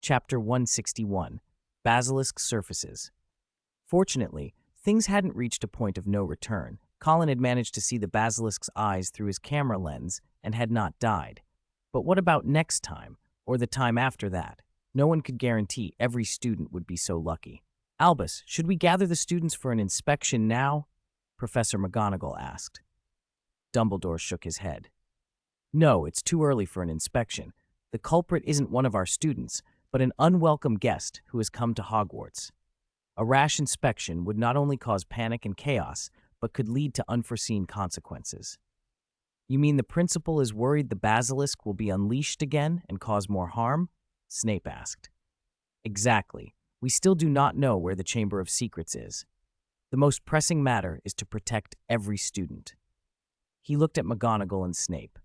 Chapter 161, Basilisk Surfaces. Fortunately, things hadn't reached a point of no return. Colin had managed to see the basilisk's eyes through his camera lens and had not died. But what about next time, or the time after that? No one could guarantee every student would be so lucky. Albus, should we gather the students for an inspection now? Professor McGonagall asked. Dumbledore shook his head. No, it's too early for an inspection. The culprit isn't one of our students, but an unwelcome guest who has come to Hogwarts. A rash inspection would not only cause panic and chaos, but could lead to unforeseen consequences. You mean the principal is worried the basilisk will be unleashed again and cause more harm? Snape asked. Exactly. We still do not know where the Chamber of Secrets is. The most pressing matter is to protect every student. He looked at McGonagall and Snape.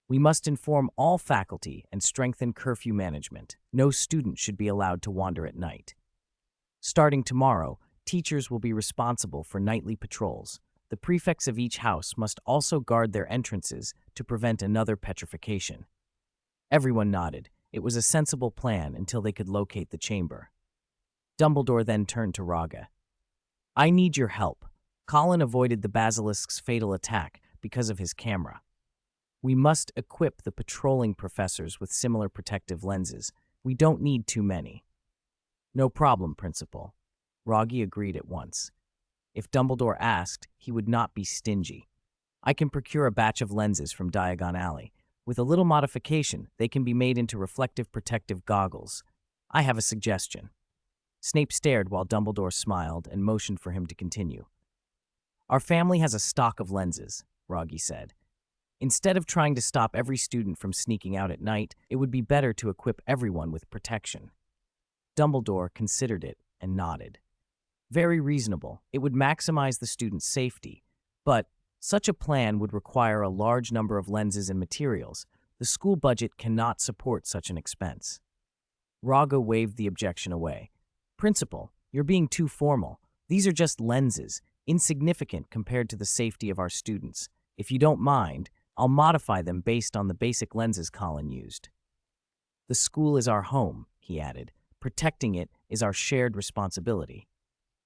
We must inform all faculty and strengthen curfew management. No student should be allowed to wander at night. Starting tomorrow, teachers will be responsible for nightly patrols. The prefects of each house must also guard their entrances to prevent another petrification. Everyone nodded. It was a sensible plan until they could locate the chamber. Dumbledore then turned to Rogge. I need your help. Colin avoided the basilisk's fatal attack because of his camera. We must equip the patrolling professors with similar protective lenses. We don't need too many. No problem, Principal. Rogge agreed at once. If Dumbledore asked, he would not be stingy. I can procure a batch of lenses from Diagon Alley. With a little modification, they can be made into reflective protective goggles. I have a suggestion. Snape stared while Dumbledore smiled and motioned for him to continue. Our family has a stock of lenses, Rogge said. Instead of trying to stop every student from sneaking out at night, it would be better to equip everyone with protection. Dumbledore considered it and nodded. Very reasonable. It would maximize the students' safety. But such a plan would require a large number of lenses and materials. The school budget cannot support such an expense. Rogge waved the objection away. Principal, you're being too formal. These are just lenses, insignificant compared to the safety of our students. If you don't mind, I'll modify them based on the basic lenses Colin used. The school is our home, he added. Protecting it is our shared responsibility.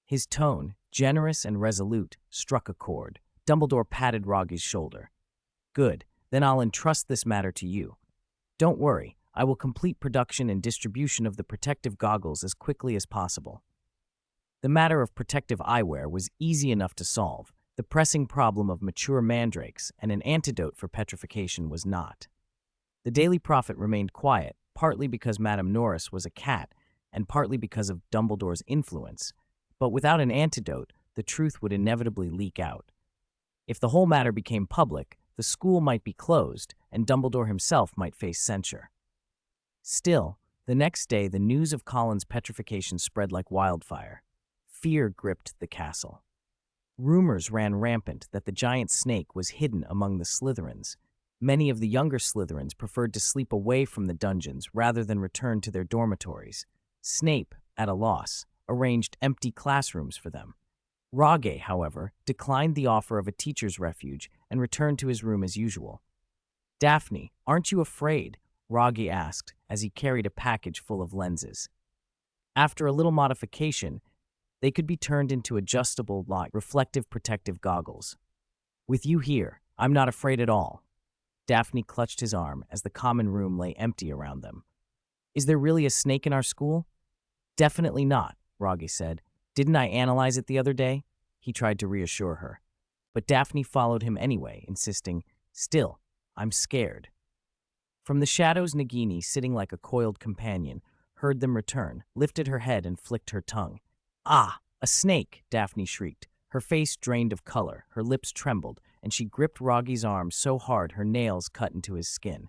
His tone, generous and resolute, struck a chord. Dumbledore patted Rogge's shoulder. Good, then I'll entrust this matter to you. Don't worry, I will complete production and distribution of the protective goggles as quickly as possible. The matter of protective eyewear was easy enough to solve. The pressing problem of mature mandrakes and an antidote for petrification was not. The Daily Prophet remained quiet, partly because Madame Norris was a cat and partly because of Dumbledore's influence. But without an antidote, the truth would inevitably leak out. If the whole matter became public, the school might be closed, and Dumbledore himself might face censure. Still, the next day the news of Colin's petrification spread like wildfire. Fear gripped the castle. Rumors ran rampant that the giant snake was hidden among the Slytherins. Many of the younger Slytherins preferred to sleep away from the dungeons rather than return to their dormitories. Snape, at a loss, arranged empty classrooms for them. Rogge, however, declined the offer of a teacher's refuge and returned to his room as usual. Daphne, aren't you afraid? Rogge asked as he carried a package full of lenses. After a little modification, they could be turned into adjustable, reflective protective goggles. With you here, I'm not afraid at all. Daphne clutched his arm as the common room lay empty around them. Is there really a snake in our school? Definitely not, Rogge said. Didn't I analyze it the other day? He tried to reassure her. But Daphne followed him anyway, insisting, Still, I'm scared. From the shadows, Nagini, sitting like a coiled companion, heard them return, lifted her head and flicked her tongue. Ah, a snake, Daphne shrieked. Her face drained of color, her lips trembled, and she gripped Rogge's arm so hard her nails cut into his skin.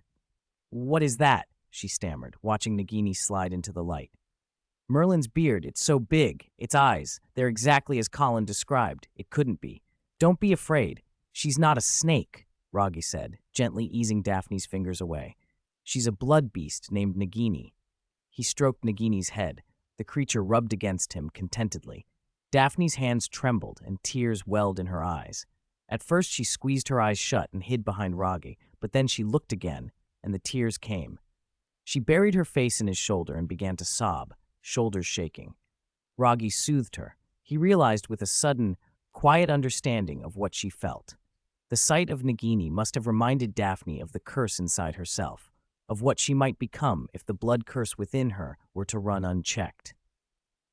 What is that? She stammered, watching Nagini slide into the light. Merlin's beard, it's so big. Its eyes, they're exactly as Colin described. It couldn't be. Don't be afraid. She's not a snake, Rogge said, gently easing Daphne's fingers away. She's a blood beast named Nagini. He stroked Nagini's head. The creature rubbed against him contentedly. Daphne's hands trembled and tears welled in her eyes. At first she squeezed her eyes shut and hid behind Rogge, but then she looked again, and the tears came. She buried her face in his shoulder and began to sob, shoulders shaking. Rogge soothed her. He realized with a sudden, quiet understanding of what she felt. The sight of Nagini must have reminded Daphne of the curse inside herself, of what she might become if the blood curse within her were to run unchecked.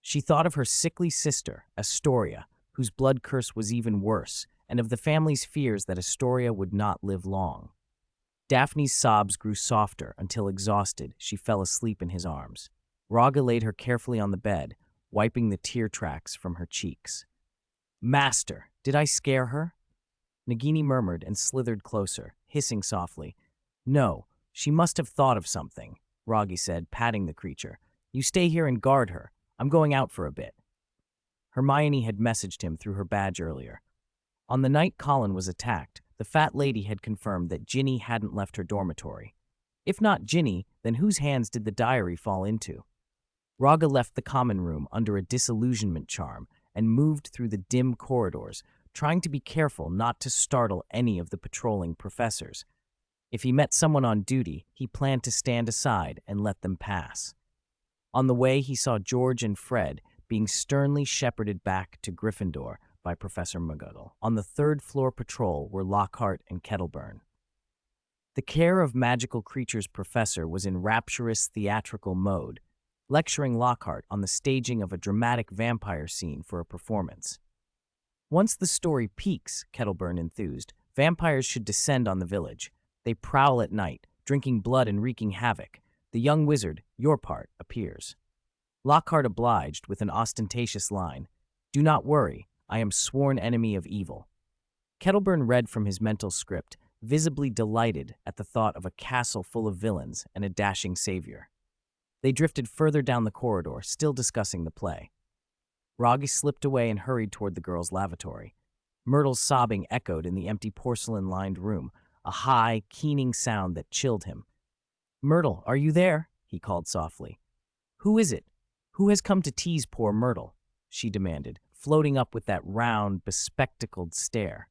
She thought of her sickly sister, Astoria, whose blood curse was even worse, and of the family's fears that Astoria would not live long. Daphne's sobs grew softer until, exhausted, she fell asleep in his arms. Rogge laid her carefully on the bed, wiping the tear tracks from her cheeks. "Master, did I scare her?" Nagini murmured and slithered closer, hissing softly. "No, she must have thought of something," Rogge said, patting the creature. "You stay here and guard her. I'm going out for a bit." Hermione had messaged him through her badge earlier. On the night Colin was attacked, the fat lady had confirmed that Ginny hadn't left her dormitory. If not Ginny, then whose hands did the diary fall into? Rogge left the common room under a disillusionment charm and moved through the dim corridors, trying to be careful not to startle any of the patrolling professors. If he met someone on duty, he planned to stand aside and let them pass. On the way, he saw George and Fred being sternly shepherded back to Gryffindor by Professor McGonagall. On the third-floor patrol were Lockhart and Kettleburn. The Care of Magical Creatures professor was in rapturous theatrical mode, lecturing Lockhart on the staging of a dramatic vampire scene for a performance. "Once the story peaks," Kettleburn enthused, "vampires should descend on the village. They prowl at night, drinking blood and wreaking havoc. The young wizard, your part, appears." Lockhart obliged with an ostentatious line, "Do not worry, I am sworn enemy of evil." Kettleburn read from his mental script, visibly delighted at the thought of a castle full of villains and a dashing savior. They drifted further down the corridor, still discussing the play. Rogge slipped away and hurried toward the girls' lavatory. Myrtle's sobbing echoed in the empty porcelain-lined room, a high, keening sound that chilled him. "Myrtle, are you there?" he called softly. "Who is it? Who has come to tease poor Myrtle?" she demanded, floating up with that round, bespectacled stare.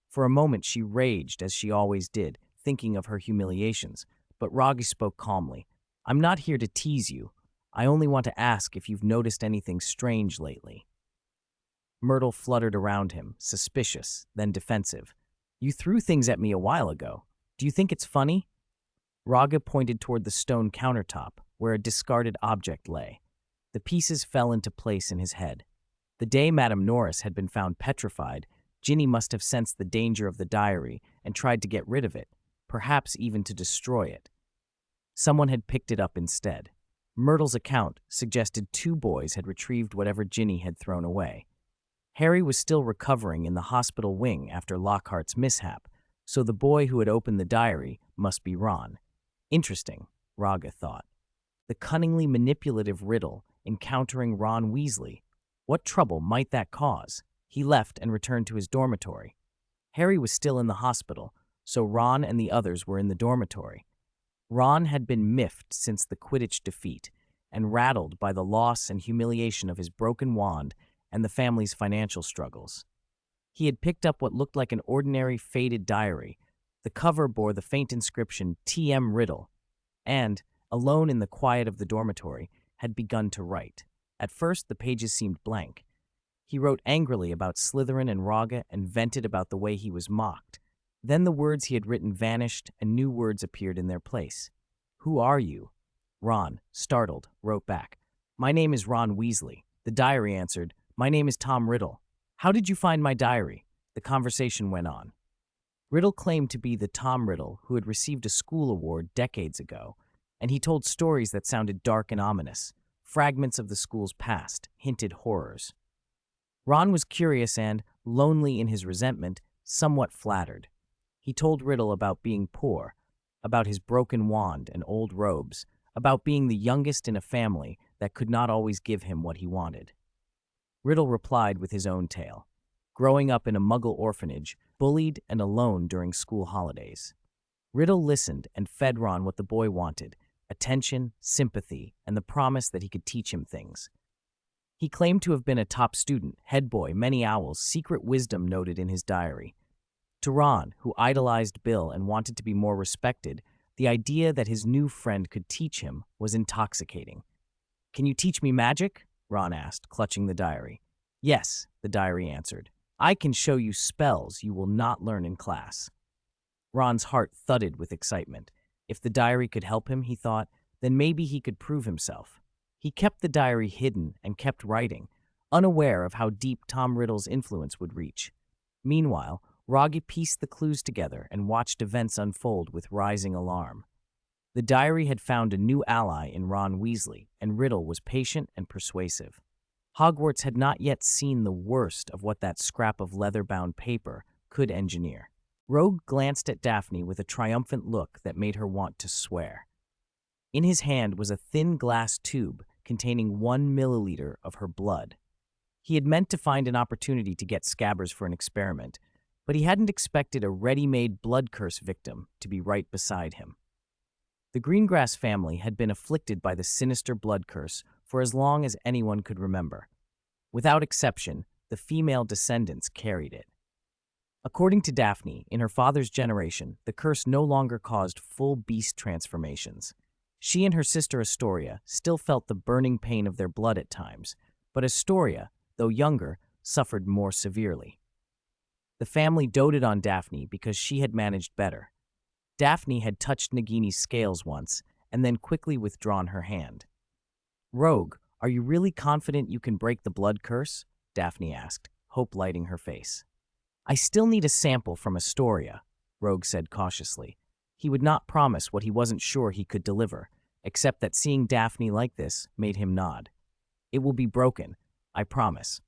For a moment she raged, as she always did, thinking of her humiliations, but Rogge spoke calmly. "I'm not here to tease you. I only want to ask if you've noticed anything strange lately." Myrtle fluttered around him, suspicious, then defensive. "You threw things at me a while ago. Do you think it's funny?" Rogge pointed toward the stone countertop, where a discarded object lay. The pieces fell into place in his head. The day Madame Norris had been found petrified, Ginny must have sensed the danger of the diary and tried to get rid of it, perhaps even to destroy it. Someone had picked it up instead. Myrtle's account suggested 2 boys had retrieved whatever Ginny had thrown away. Harry was still recovering in the hospital wing after Lockhart's mishap, so the boy who had opened the diary must be Ron. Interesting, Rogge thought. The cunningly manipulative riddle encountering Ron Weasley. What trouble might that cause? He left and returned to his dormitory. Harry was still in the hospital, so Ron and the others were in the dormitory. Ron had been miffed since the Quidditch defeat and rattled by the loss and humiliation of his broken wand and the family's financial struggles. He had picked up what looked like an ordinary faded diary. The cover bore the faint inscription T.M. Riddle, and, alone in the quiet of the dormitory, had begun to write. At first, the pages seemed blank. He wrote angrily about Slytherin and Rogge and vented about the way he was mocked. Then the words he had written vanished and new words appeared in their place. "Who are you?" Ron, startled, wrote back, "My name is Ron Weasley." The diary answered, "My name is Tom Riddle." "How did you find my diary?" The conversation went on. Riddle claimed to be the Tom Riddle who had received a school award decades ago, and he told stories that sounded dark and ominous. Fragments of the school's past hinted horrors. Ron was curious and, lonely in his resentment, somewhat flattered. He told Riddle about being poor, about his broken wand and old robes, about being the youngest in a family that could not always give him what he wanted. Riddle replied with his own tale, growing up in a Muggle orphanage, bullied and alone during school holidays. Riddle listened and fed Ron what the boy wanted: attention, sympathy, and the promise that he could teach him things. He claimed to have been a top student, head boy, many owls, secret wisdom noted in his diary. To Ron, who idolized Bill and wanted to be more respected, The idea that his new friend could teach him was intoxicating. "Can you teach me magic?" Ron asked, clutching the diary. "Yes," the diary answered. "I can show you spells you will not learn in class." Ron's heart thudded with excitement. If the diary could help him, he thought, then maybe he could prove himself. He kept the diary hidden and kept writing, unaware of how deep Tom Riddle's influence would reach. Meanwhile, Rogge pieced the clues together and watched events unfold with rising alarm. The diary had found a new ally in Ron Weasley, and Riddle was patient and persuasive. Hogwarts had not yet seen the worst of what that scrap of leather-bound paper could engineer. Rogge glanced at Daphne with a triumphant look that made her want to swear. In his hand was a thin glass tube containing 1 milliliter of her blood. He had meant to find an opportunity to get Scabbers for an experiment, but he hadn't expected a ready-made blood curse victim to be right beside him. The Greengrass family had been afflicted by the sinister blood curse for as long as anyone could remember. Without exception, the female descendants carried it. According to Daphne, in her father's generation, the curse no longer caused full beast transformations. She and her sister Astoria still felt the burning pain of their blood at times, but Astoria, though younger, suffered more severely. The family doted on Daphne because she had managed better. Daphne had touched Nagini's scales once and then quickly withdrawn her hand. "Rogge, are you really confident you can break the blood curse?" Daphne asked, hope lighting her face. "I still need a sample from Astoria," Rogge said cautiously. He would not promise what he wasn't sure he could deliver, except that seeing Daphne like this made him nod. "It will be broken, I promise."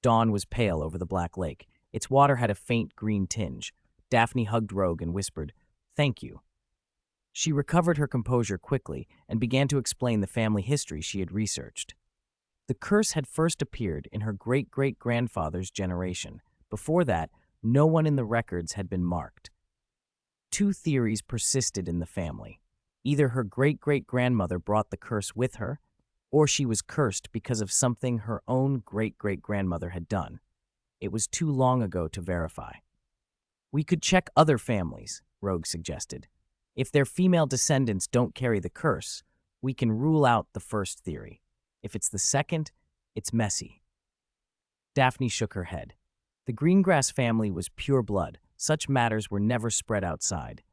Dawn was pale over the Black Lake. Its water had a faint green tinge. Daphne hugged Rogge and whispered, "Thank you." She recovered her composure quickly and began to explain the family history she had researched. The curse had first appeared in her great-great-grandfather's generation. Before that, no one in the records had been marked. 2 theories persisted in the family. Either her great-great-grandmother brought the curse with her, or she was cursed because of something her own great-great-grandmother had done. It was too long ago to verify. "We could check other families," Rogge suggested. "If their female descendants don't carry the curse, we can rule out the first theory. If it's the second, it's messy." Daphne shook her head. The Greengrass family was pure blood. Such matters were never spread outside.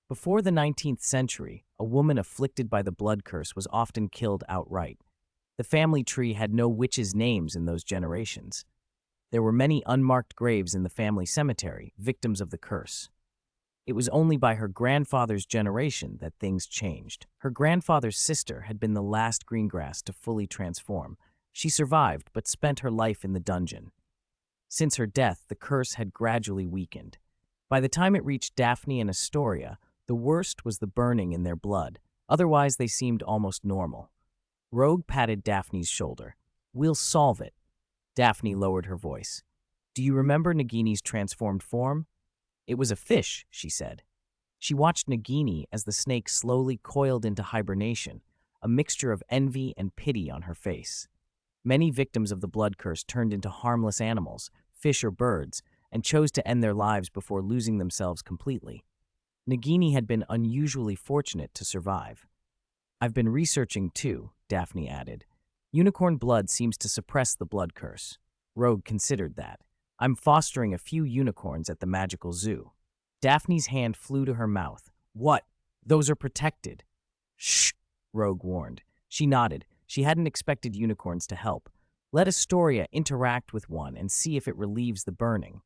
Before the 19th century, a woman afflicted by the blood curse was often killed outright. The family tree had no witches' names in those generations. There were many unmarked graves in the family cemetery, victims of the curse. It was only by her grandfather's generation that things changed. Her grandfather's sister had been the last Greengrass to fully transform. She survived, but spent her life in the dungeon. Since her death, the curse had gradually weakened. By the time it reached Daphne and Astoria, the worst was the burning in their blood. Otherwise, they seemed almost normal. Rogge patted Daphne's shoulder. "We'll solve it." Daphne lowered her voice. "Do you remember Nagini's transformed form?" "It was a fish," she said. She watched Nagini as the snake slowly coiled into hibernation, a mixture of envy and pity on her face. Many victims of the blood curse turned into harmless animals, fish or birds, and chose to end their lives before losing themselves completely. Nagini had been unusually fortunate to survive. "I've been researching too," Daphne added. "Unicorn blood seems to suppress the blood curse." Rogge considered that. "I'm fostering a few unicorns at the magical zoo." Daphne's hand flew to her mouth. "What? Those are protected." "Shh," Rogge warned. She nodded. She hadn't expected unicorns to help. "Let Astoria interact with one and see if it relieves the burning."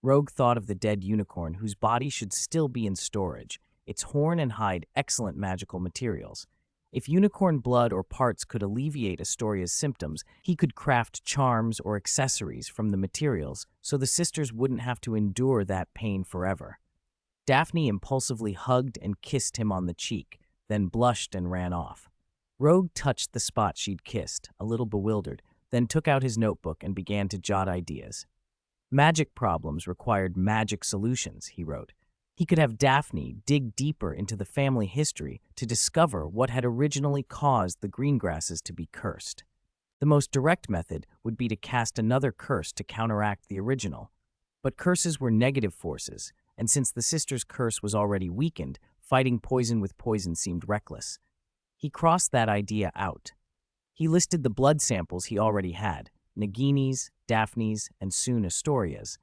Rogge thought of the dead unicorn whose body should still be in storage, its horn and hide excellent magical materials. If unicorn blood or parts could alleviate Astoria's symptoms, he could craft charms or accessories from the materials so the sisters wouldn't have to endure that pain forever. Daphne impulsively hugged and kissed him on the cheek, then blushed and ran off. Rogge touched the spot she'd kissed, a little bewildered, then took out his notebook and began to jot ideas. Magic problems required magic solutions, he wrote. He could have Daphne dig deeper into the family history to discover what had originally caused the Greengrasses to be cursed. The most direct method would be to cast another curse to counteract the original. But curses were negative forces, and since the sisters' curse was already weakened, Fighting poison with poison seemed reckless. He crossed that idea out. He listed the blood samples he already had, Nagini's, Daphne's, and soon Astoria's,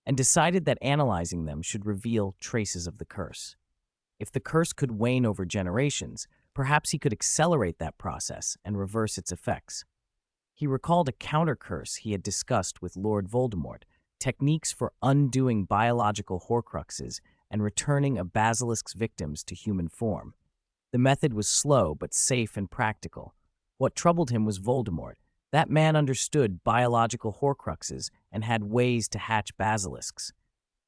and decided that analyzing them should reveal traces of the curse. If the curse could wane over generations, perhaps he could accelerate that process and reverse its effects. He recalled a counter-curse he had discussed with Lord Voldemort, techniques for undoing biological Horcruxes and returning a basilisk's victims to human form. The method was slow but safe and practical. What troubled him was Voldemort. That man understood biological Horcruxes and had ways to hatch basilisks.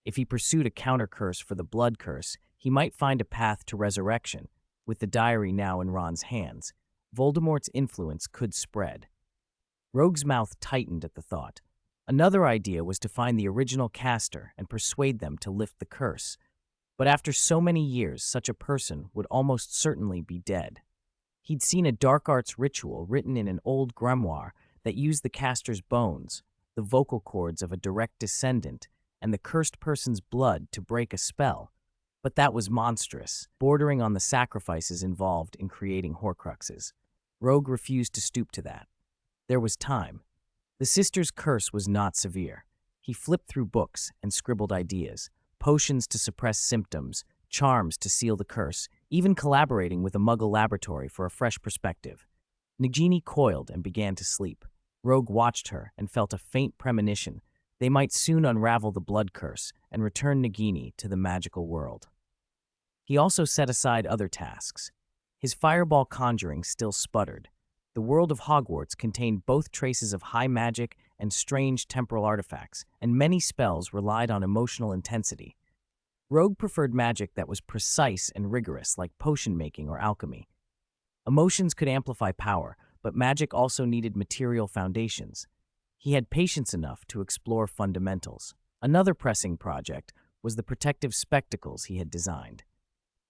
If he pursued a counter-curse for the blood curse, he might find a path to resurrection. With the diary now in Ron's hands, Voldemort's influence could spread. Rogue's mouth tightened at the thought. Another idea was to find the original caster and persuade them to lift the curse. But after so many years, such a person would almost certainly be dead. He'd seen a dark arts ritual written in an old grimoire that used the caster's bones, the vocal cords of a direct descendant, and the cursed person's blood to break a spell. But that was monstrous, bordering on the sacrifices involved in creating Horcruxes. Rogue refused to stoop to that. There was time. The sister's curse was not severe. He flipped through books and scribbled ideas, potions to suppress symptoms, charms to seal the curse, even collaborating with a Muggle laboratory for a fresh perspective. Nagini coiled and began to sleep. Rogue watched her and felt a faint premonition. They might soon unravel the blood curse and return Nagini to the magical world. He also set aside other tasks. His fireball conjuring still sputtered. The world of Hogwarts contained both traces of high magic and strange temporal artifacts, and many spells relied on emotional intensity. Rogue preferred magic that was precise and rigorous, like potion making or alchemy. Emotions could amplify power, but magic also needed material foundations. He had patience enough to explore fundamentals. Another pressing project was the protective spectacles he had designed.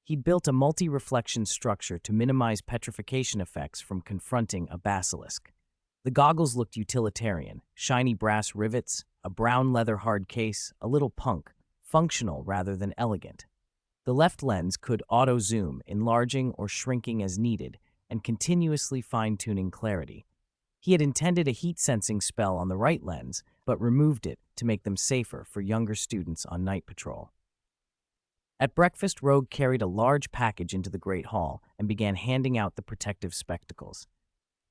He'd built a multi-reflection structure to minimize petrification effects from confronting a basilisk. The goggles looked utilitarian, shiny brass rivets, a brown leather hard case, a little punk, functional rather than elegant. The left lens could auto-zoom, enlarging or shrinking as needed, and continuously fine-tuning clarity. He had intended a heat-sensing spell on the right lens, but removed it to make them safer for younger students on night patrol. At breakfast, Rogue carried a large package into the Great Hall and began handing out the protective spectacles.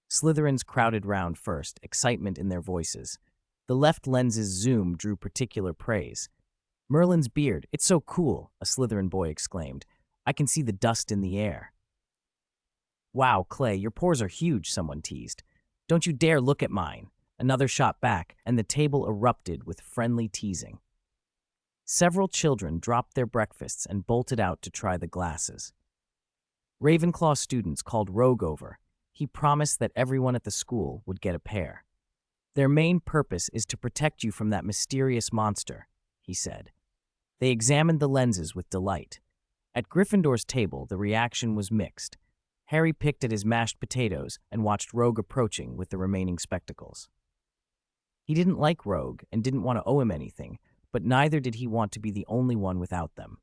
Slytherins crowded round first, excitement in their voices. The left lens's zoom drew particular praise. "Merlin's beard, it's so cool," a Slytherin boy exclaimed. "I can see the dust in the air." "Wow, Clay, your pores are huge," someone teased. "Don't you dare look at mine." Another shot back, and the table erupted with friendly teasing. Several children dropped their breakfasts and bolted out to try the glasses. Ravenclaw students called Rogue over. He promised that everyone at the school would get a pair. "Their main purpose is to protect you from that mysterious monster," he said. They examined the lenses with delight. At Gryffindor's table, the reaction was mixed. Harry picked at his mashed potatoes and watched Rogue approaching with the remaining spectacles. He didn't like Rogue and didn't want to owe him anything, but neither did he want to be the only one without them.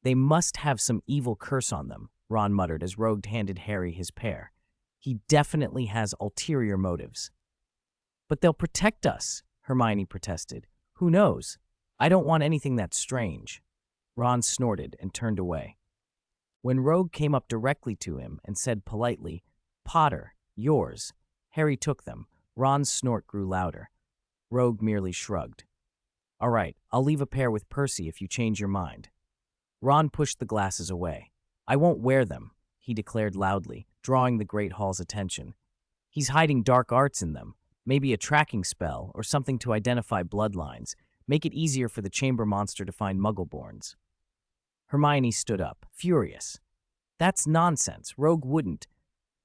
"They must have some evil curse on them," Ron muttered as Rogue handed Harry his pair. "He definitely has ulterior motives." "But they'll protect us," Hermione protested. "Who knows? I don't want anything that's strange." Ron snorted and turned away. When Rogue came up directly to him and said politely, "Potter, yours," Harry took them. Ron's snort grew louder. Rogue merely shrugged. "All right, I'll leave a pair with Percy if you change your mind." Ron pushed the glasses away. "I won't wear them," he declared loudly, drawing the Great Hall's attention. "He's hiding dark arts in them, maybe a tracking spell or something to identify bloodlines, make it easier for the chamber monster to find Muggleborns." Hermione stood up, furious. "That's nonsense. Rogue wouldn't."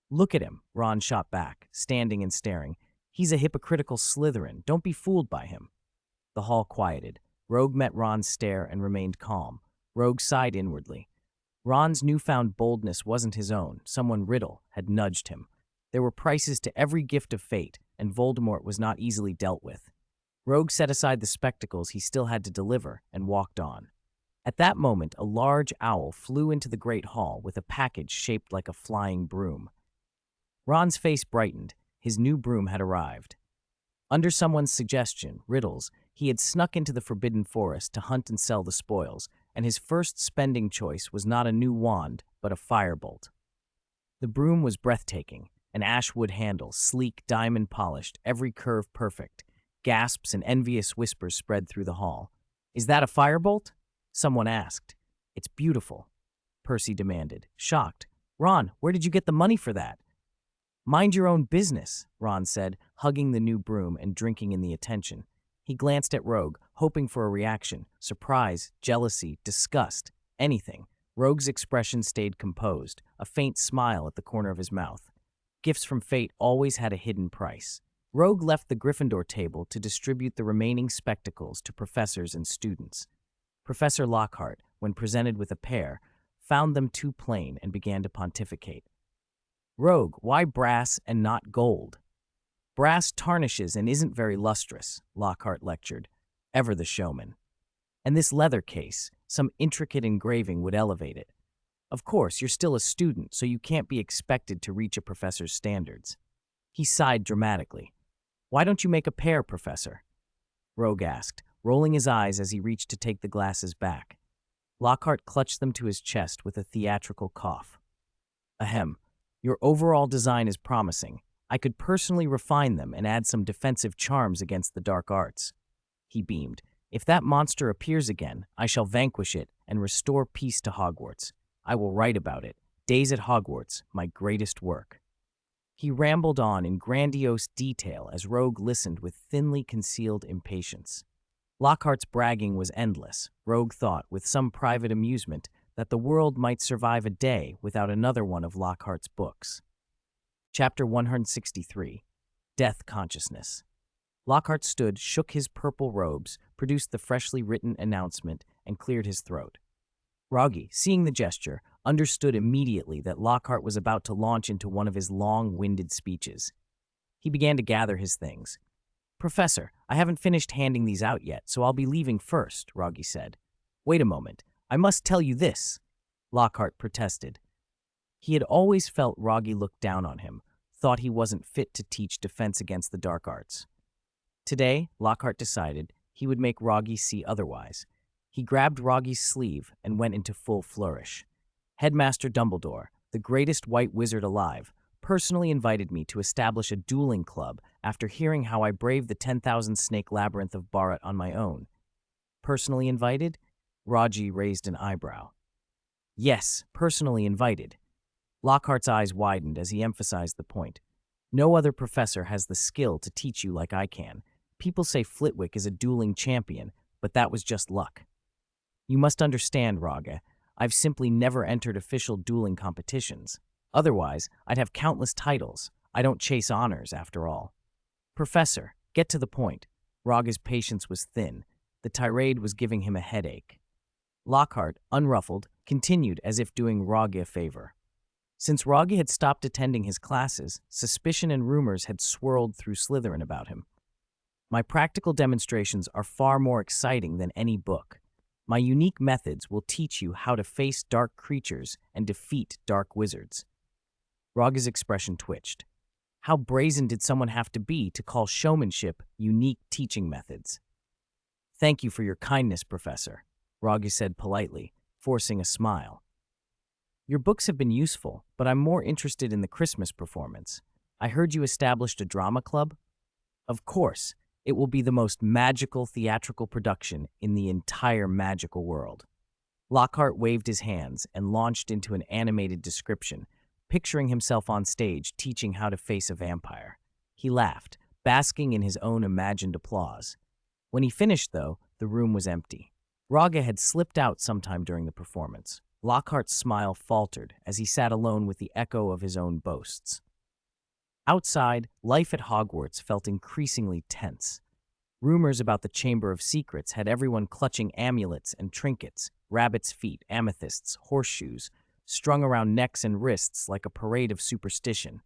"Look at him," Ron shot back, standing and staring. "He's a hypocritical Slytherin. Don't be fooled by him." The hall quieted. Rogue met Ron's stare and remained calm. Rogue sighed inwardly. Ron's newfound boldness wasn't his own. Someone Riddle had nudged him. There were prices to every gift of fate, and Voldemort was not easily dealt with. Rogue set aside the spectacles he still had to deliver and walked on. At that moment, a large owl flew into the great hall with a package shaped like a flying broom. Ron's face brightened. His new broom had arrived. Under someone's suggestion, Riddles, he had snuck into the forbidden forest to hunt and sell the spoils, and his first spending choice was not a new wand, but a firebolt. The broom was breathtaking, an ashwood handle, sleek, diamond-polished, every curve perfect. Gasps and envious whispers spread through the hall. "Is that a firebolt?" Someone asked. "It's beautiful," Percy demanded, shocked. "Ron, where did you get the money for that?" "Mind your own business," Ron said, hugging the new broom and drinking in the attention. He glanced at Rogue, hoping for a reaction. Surprise, jealousy, disgust, anything. Rogue's expression stayed composed, a faint smile at the corner of his mouth. Gifts from fate always had a hidden price. Rogue left the Gryffindor table to distribute the remaining spectacles to professors and students. Professor Lockhart, when presented with a pair, found them too plain and began to pontificate. "Rogue, why brass and not gold?" "Brass tarnishes and isn't very lustrous," Lockhart lectured, ever the showman. "And this leather case, some intricate engraving would elevate it. Of course, you're still a student, so you can't be expected to reach a professor's standards." He sighed dramatically. "Why don't you make a pair, Professor?" Rogue asked, rolling his eyes as he reached to take the glasses back. Lockhart clutched them to his chest with a theatrical cough. "Ahem. Your overall design is promising. I could personally refine them and add some defensive charms against the dark arts." He beamed. "If that monster appears again, I shall vanquish it and restore peace to Hogwarts. I will write about it. Days at Hogwarts, my greatest work." He rambled on in grandiose detail as Rogue listened with thinly concealed impatience. Lockhart's bragging was endless. Rogue thought, with some private amusement, that the world might survive a day without another one of Lockhart's books. Chapter 163. Death Consciousness. Lockhart stood, shook his purple robes, produced the freshly written announcement, and cleared his throat. Rogge, seeing the gesture, understood immediately that Lockhart was about to launch into one of his long-winded speeches. He began to gather his things. "Professor, I haven't finished handing these out yet, so I'll be leaving first," Rogge said. "Wait a moment. I must tell you this," Lockhart protested. He had always felt Rogge looked down on him, thought he wasn't fit to teach defense against the dark arts. Today, Lockhart decided he would make Rogge see otherwise. He grabbed Rogge's sleeve and went into full flourish. "Headmaster Dumbledore, the greatest white wizard alive, personally invited me to establish a dueling club after hearing how I braved the 10,000-snake labyrinth of Barrett on my own." "Personally invited?" Rogge raised an eyebrow. "Yes, personally invited." Lockhart's eyes widened as he emphasized the point. "No other professor has the skill to teach you like I can. People say Flitwick is a dueling champion, but that was just luck. You must understand, Rogge, I've simply never entered official dueling competitions. Otherwise, I'd have countless titles. I don't chase honors, after all." "Professor, get to the point." Rogge's patience was thin. The tirade was giving him a headache. Lockhart, unruffled, continued as if doing Rogge a favor. Since Rogge had stopped attending his classes, suspicion and rumors had swirled through Slytherin about him. "My practical demonstrations are far more exciting than any book. My unique methods will teach you how to face dark creatures and defeat dark wizards." Rogge's expression twitched. How brazen did someone have to be to call showmanship unique teaching methods? "Thank you for your kindness, Professor," Rogge said politely, forcing a smile. "Your books have been useful, but I'm more interested in the Christmas performance. I heard you established a drama club?" "Of course. It will be the most magical theatrical production in the entire magical world." Lockhart waved his hands and launched into an animated description, picturing himself on stage teaching how to face a vampire. He laughed, basking in his own imagined applause. When he finished, though, the room was empty. Rogge had slipped out sometime during the performance. Lockhart's smile faltered as he sat alone with the echo of his own boasts. Outside, life at Hogwarts felt increasingly tense. Rumors about the Chamber of Secrets had everyone clutching amulets and trinkets, rabbit's feet, amethysts, horseshoes, strung around necks and wrists like a parade of superstition.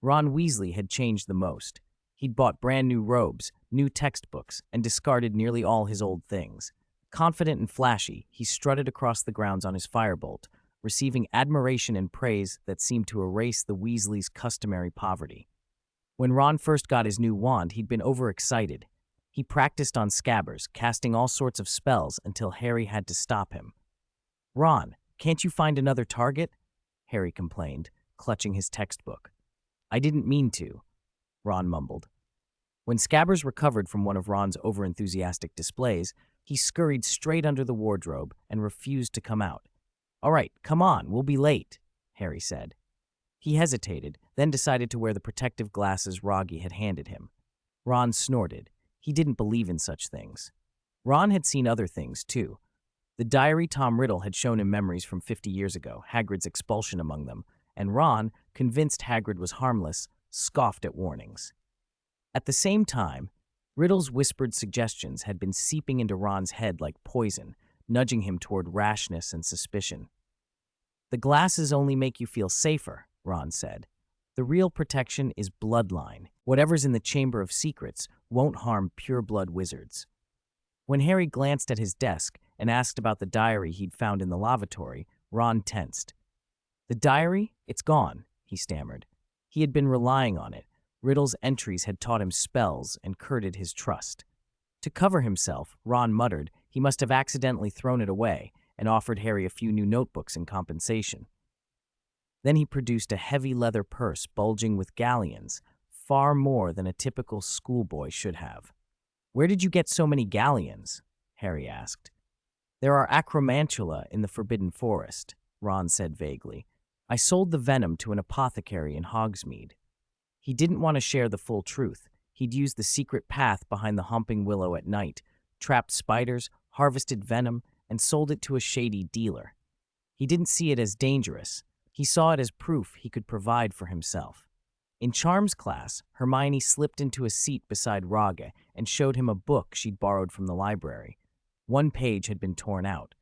Ron Weasley had changed the most. He'd bought brand new robes, new textbooks, and discarded nearly all his old things. Confident and flashy, he strutted across the grounds on his firebolt, receiving admiration and praise that seemed to erase the Weasleys' customary poverty. When Ron first got his new wand, he'd been overexcited. He practiced on Scabbers, casting all sorts of spells until Harry had to stop him. "Ron, can't you find another target?" Harry complained, clutching his textbook. "I didn't mean to," Ron mumbled. When Scabbers recovered from one of Ron's overenthusiastic displays, he scurried straight under the wardrobe and refused to come out. "All right, come on, we'll be late," Harry said. He hesitated, then decided to wear the protective glasses Rogge had handed him. Ron snorted. He didn't believe in such things. Ron had seen other things, too. The diary Tom Riddle had shown him memories from 50 years ago, Hagrid's expulsion among them, and Ron, convinced Hagrid was harmless, scoffed at warnings. At the same time, Riddle's whispered suggestions had been seeping into Ron's head like poison, nudging him toward rashness and suspicion. "The glasses only make you feel safer," Ron said. "The real protection is bloodline. Whatever's in the Chamber of Secrets won't harm pure-blood wizards." When Harry glanced at his desk and asked about the diary he'd found in the lavatory, Ron tensed. "The diary? It's gone," he stammered. He had been relying on it. Riddle's entries had taught him spells and courted his trust. To cover himself, Ron muttered he must have accidentally thrown it away and offered Harry a few new notebooks in compensation. Then he produced a heavy leather purse bulging with galleons, far more than a typical schoolboy should have. "Where did you get so many galleons?" Harry asked. "There are acromantula in the Forbidden Forest," Ron said vaguely. "I sold the venom to an apothecary in Hogsmeade." He didn't want to share the full truth. He'd used the secret path behind the Humping Willow at night, trapped spiders, harvested venom, and sold it to a shady dealer. He didn't see it as dangerous. He saw it as proof he could provide for himself. In Charms class, Hermione slipped into a seat beside Rogge and showed him a book she'd borrowed from the library. One page had been torn out.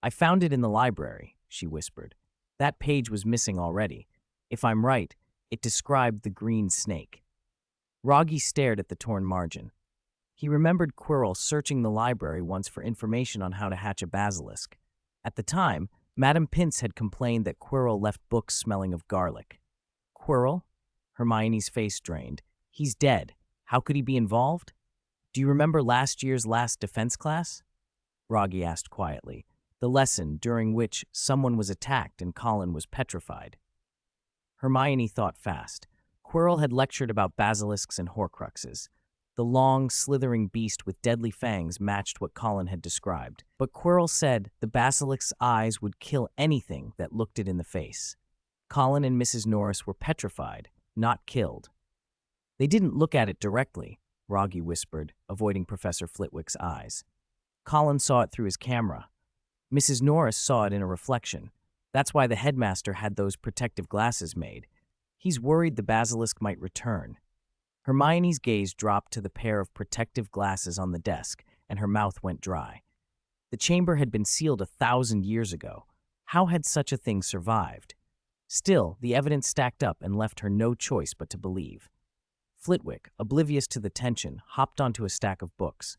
"I found it in the library," she whispered. "That page was missing already. If I'm right, it described the green snake." Rogge stared at the torn margin. He remembered Quirrell searching the library once for information on how to hatch a basilisk. At the time, Madame Pince had complained that Quirrell left books smelling of garlic. "Quirrell?" Hermione's face drained. "He's dead. How could he be involved?" "Do you remember last year's last defense class?" Rogge asked quietly. "The lesson during which someone was attacked and Colin was petrified." Hermione thought fast. Quirrell had lectured about basilisks and horcruxes. The long, slithering beast with deadly fangs matched what Colin had described. But Quirrell said the basilisk's eyes would kill anything that looked it in the face. Colin and Mrs. Norris were petrified, not killed. "They didn't look at it directly," Rogge whispered, avoiding Professor Flitwick's eyes. "Colin saw it through his camera. Mrs. Norris saw it in a reflection. That's why the headmaster had those protective glasses made. He's worried the basilisk might return." Hermione's gaze dropped to the pair of protective glasses on the desk, and her mouth went dry. The chamber had been sealed 1,000 years ago. How had such a thing survived? Still, the evidence stacked up and left her no choice but to believe. Flitwick, oblivious to the tension, hopped onto a stack of books.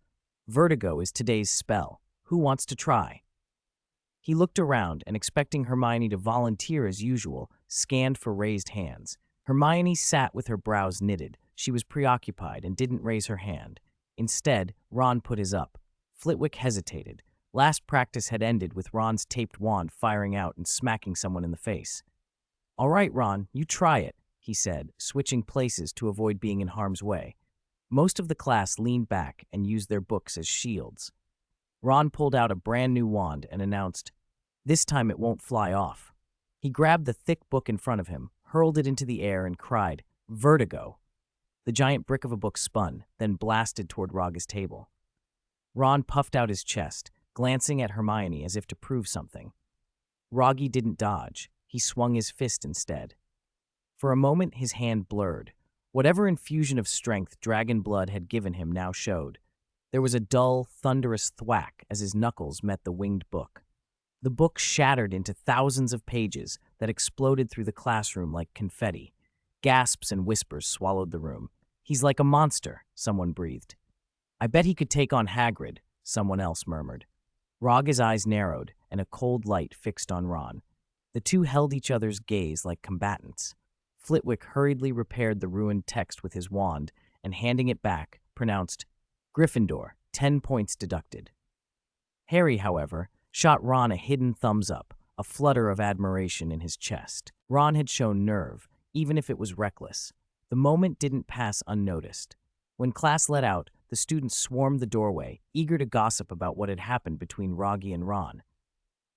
"Vertigo is today's spell. Who wants to try?" He looked around and, expecting Hermione to volunteer as usual, scanned for raised hands. Hermione sat with her brows knitted. She was preoccupied and didn't raise her hand. Instead, Ron put his up. Flitwick hesitated. Last practice had ended with Ron's taped wand firing out and smacking someone in the face. "All right, Ron, you try it," he said, switching places to avoid being in harm's way. Most of the class leaned back and used their books as shields. Ron pulled out a brand new wand and announced, "This time it won't fly off." He grabbed the thick book in front of him, hurled it into the air, and cried, "Vertigo!" The giant brick of a book spun, then blasted toward Rogge's table. Ron puffed out his chest, glancing at Hermione as if to prove something. Rogge didn't dodge. He swung his fist instead. For a moment, his hand blurred. Whatever infusion of strength dragon blood had given him now showed. There was a dull, thunderous thwack as his knuckles met the winged book. The book shattered into thousands of pages that exploded through the classroom like confetti. Gasps and whispers swallowed the room. "He's like a monster," someone breathed. "I bet he could take on Hagrid," someone else murmured. Rogge's eyes narrowed, and a cold light fixed on Ron. The two held each other's gaze like combatants. Flitwick hurriedly repaired the ruined text with his wand, and handing it back, pronounced, "Gryffindor, 10 points deducted." Harry, however, shot Ron a hidden thumbs up, a flutter of admiration in his chest. Ron had shown nerve, even if it was reckless. The moment didn't pass unnoticed. When class let out, the students swarmed the doorway, eager to gossip about what had happened between Rogge and Ron.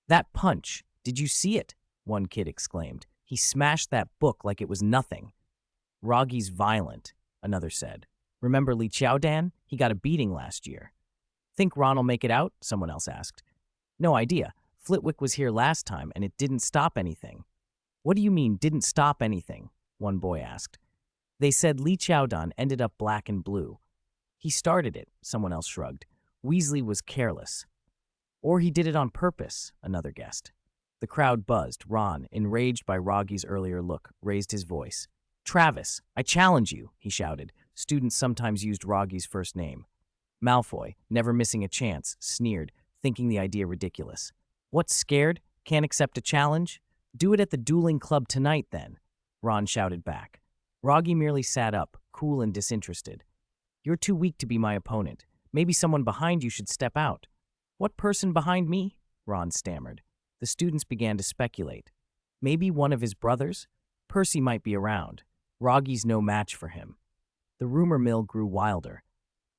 "That punch! Did you see it?" one kid exclaimed. "He smashed that book like it was nothing." "Rogge's violent," another said. "Remember Li Qiaodan? He got a beating last year." "Think Ron'll make it out?" someone else asked. "No idea. Flitwick was here last time, and it didn't stop anything." "What do you mean, didn't stop anything?" one boy asked. "They said Li Qiaodan ended up black and blue." "He started it," someone else shrugged. "Weasley was careless." "Or he did it on purpose," another guessed. The crowd buzzed. Ron, enraged by Rogge's earlier look, raised his voice. "Travis, I challenge you," he shouted. Students sometimes used Rogge's first name. Malfoy, never missing a chance, sneered, thinking the idea ridiculous. "What's scared? Can't accept a challenge? Do it at the dueling club tonight, then," Ron shouted back. Rogge merely sat up, cool and disinterested. "You're too weak to be my opponent. Maybe someone behind you should step out." "What person behind me?" Ron stammered. The students began to speculate. Maybe one of his brothers? Percy might be around. Rogge's no match for him. The rumor mill grew wilder.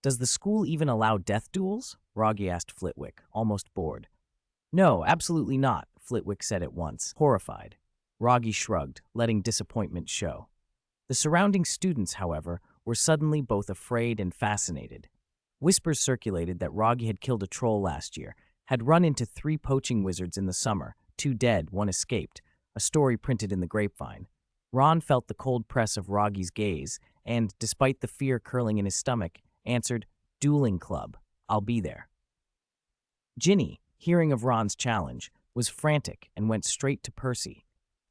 "Does the school even allow death duels?" Rogge asked Flitwick, almost bored. "No, absolutely not," Flitwick said at once, horrified. Rogge shrugged, letting disappointment show. The surrounding students, however, were suddenly both afraid and fascinated. Whispers circulated that Rogge had killed a troll last year, had run into 3 poaching wizards in the summer, 2 dead, 1 escaped, a story printed in the grapevine. Ron felt the cold press of Rogge's gaze and, despite the fear curling in his stomach, answered, "Dueling club. I'll be there." Ginny, hearing of Ron's challenge, was frantic and went straight to Percy.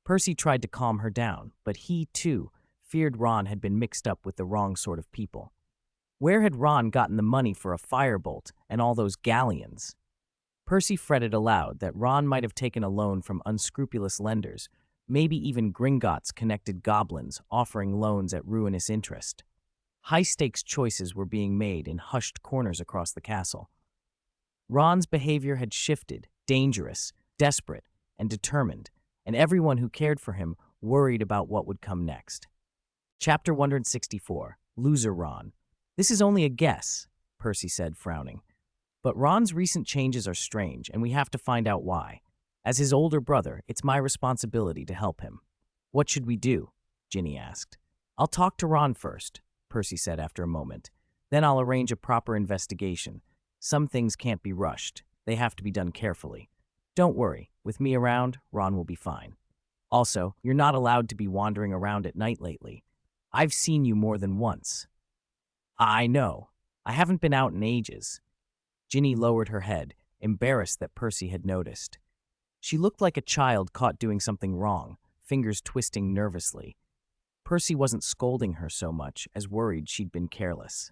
Percy tried to calm her down, but he, too, feared Ron had been mixed up with the wrong sort of people. Where had Ron gotten the money for a firebolt and all those galleons? Percy fretted aloud that Ron might have taken a loan from unscrupulous lenders, maybe even Gringotts-connected goblins offering loans at ruinous interest. High-stakes choices were being made in hushed corners across the castle. Ron's behavior had shifted, dangerous, desperate, and determined, and everyone who cared for him worried about what would come next. Chapter 164, Loser Ron. "This is only a guess," Percy said, frowning. "But Ron's recent changes are strange, and we have to find out why. As his older brother, it's my responsibility to help him." "What should we do?" Ginny asked. "I'll talk to Ron first," Percy said after a moment. "Then I'll arrange a proper investigation. Some things can't be rushed. They have to be done carefully. Don't worry, with me around, Ron will be fine. Also, you're not allowed to be wandering around at night lately. I've seen you more than once." "I know. I haven't been out in ages." Ginny lowered her head, embarrassed that Percy had noticed. She looked like a child caught doing something wrong, fingers twisting nervously. Percy wasn't scolding her so much as worried she'd been careless.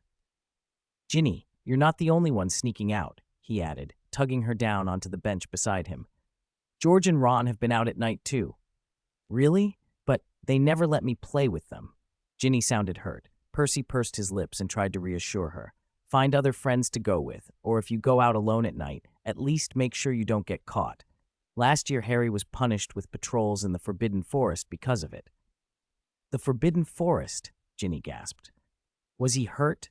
"Ginny, you're not the only one sneaking out," he added, tugging her down onto the bench beside him. "George and Ron have been out at night too." "Really? But they never let me play with them." Ginny sounded hurt. Percy pursed his lips and tried to reassure her. "Find other friends to go with, or if you go out alone at night, at least make sure you don't get caught. Last year, Harry was punished with patrols in the Forbidden Forest because of it." "The Forbidden Forest?" Ginny gasped. "Was he hurt?"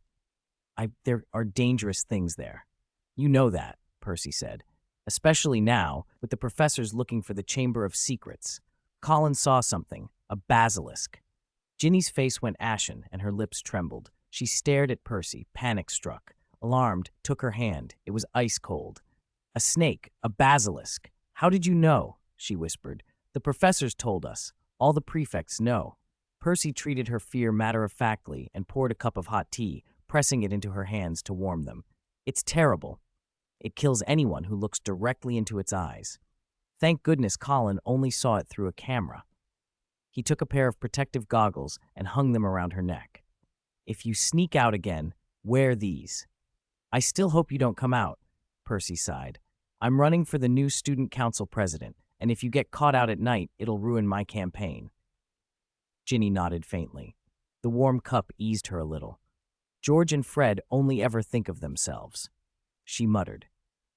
There are dangerous things there." "You know that," Percy said. "Especially now, with the professors looking for the Chamber of Secrets. Colin saw something, a basilisk." Ginny's face went ashen and her lips trembled. She stared at Percy, panic-struck. Alarmed, took her hand. It was ice-cold. "A snake, a basilisk. How did you know?" she whispered. "The professors told us. All the prefects know." Percy treated her fear matter-of-factly and poured a cup of hot tea, pressing it into her hands to warm them. "It's terrible. It kills anyone who looks directly into its eyes. Thank goodness Colin only saw it through a camera." He took a pair of protective goggles and hung them around her neck. "If you sneak out again, wear these." "I still hope you don't come out," Percy sighed. I'm running for the new student council president, and if you get caught out at night, it'll ruin my campaign." Ginny nodded faintly. The warm cup eased her a little. "George and Fred only ever think of themselves," she muttered.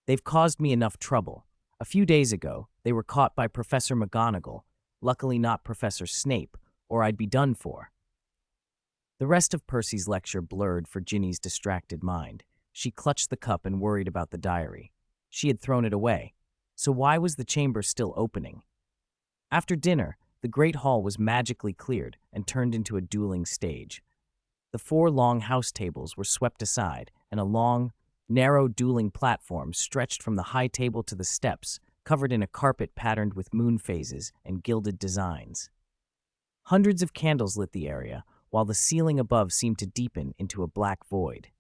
"They've caused me enough trouble. A few days ago, they were caught by Professor McGonagall, luckily not Professor Snape, or I'd be done for." The rest of Percy's lecture blurred for Ginny's distracted mind. She clutched the cup and worried about the diary. She had thrown it away. So why was the chamber still opening? After dinner, the great hall was magically cleared and turned into a dueling stage. The 4 long house tables were swept aside, and a long, narrow dueling platform stretched from the high table to the steps, covered in a carpet patterned with moon phases and gilded designs. Hundreds of candles lit the area, while the ceiling above seemed to deepen into a black void.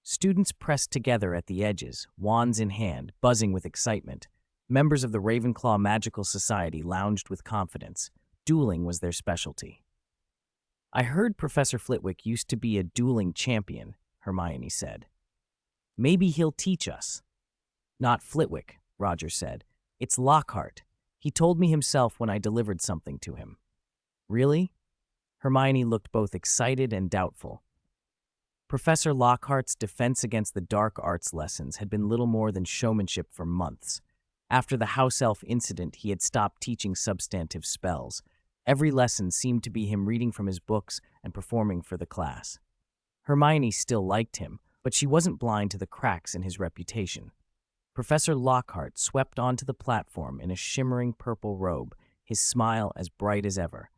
Students pressed together at the edges, wands in hand, buzzing with excitement. Members of the Ravenclaw Magical Society lounged with confidence. Dueling was their specialty. "I heard Professor Flitwick used to be a dueling champion," Hermione said. "Maybe he'll teach us." "Not Flitwick," Roger said. "It's Lockhart. He told me himself when I delivered something to him." "Really?" Hermione looked both excited and doubtful. Professor Lockhart's defense against the dark arts lessons had been little more than showmanship for months. After the house elf incident, he had stopped teaching substantive spells. Every lesson seemed to be him reading from his books and performing for the class. Hermione still liked him, but she wasn't blind to the cracks in his reputation. Professor Lockhart swept onto the platform in a shimmering purple robe, his smile as bright as ever.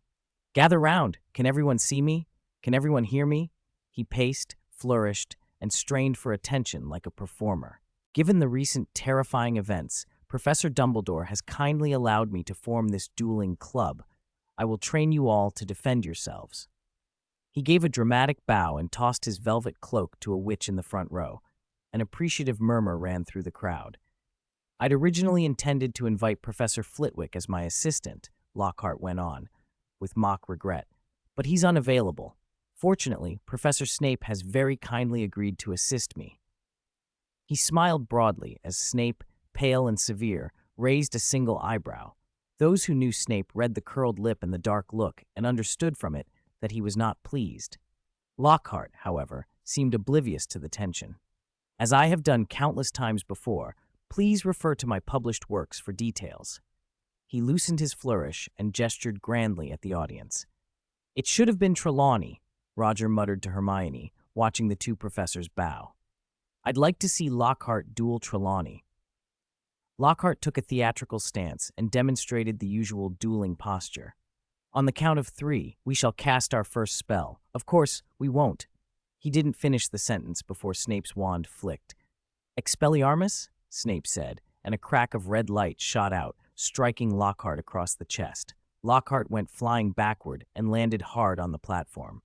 "Gather round! Can everyone see me? Can everyone hear me?" He paced, flourished, and strained for attention like a performer. "Given the recent terrifying events, Professor Dumbledore has kindly allowed me to form this dueling club. I will train you all to defend yourselves." He gave a dramatic bow and tossed his velvet cloak to a witch in the front row. An appreciative murmur ran through the crowd. "I'd originally intended to invite Professor Flitwick as my assistant," Lockhart went on, with mock regret, "but he's unavailable. Fortunately, Professor Snape has very kindly agreed to assist me." He smiled broadly as Snape, pale and severe, raised a single eyebrow. Those who knew Snape read the curled lip and the dark look and understood from it that he was not pleased. Lockhart, however, seemed oblivious to the tension. "As I have done countless times before, please refer to my published works for details." He loosened his flourish and gestured grandly at the audience. "It should have been Trelawney," Roger muttered to Hermione, watching the 2 professors bow. "I'd like to see Lockhart duel Trelawney." Lockhart took a theatrical stance and demonstrated the usual dueling posture. "On the count of 3, we shall cast our first spell. Of course, we won't." He didn't finish the sentence before Snape's wand flicked. "Expelliarmus?" Snape said, and a crack of red light shot out, striking Lockhart across the chest. Lockhart went flying backward and landed hard on the platform.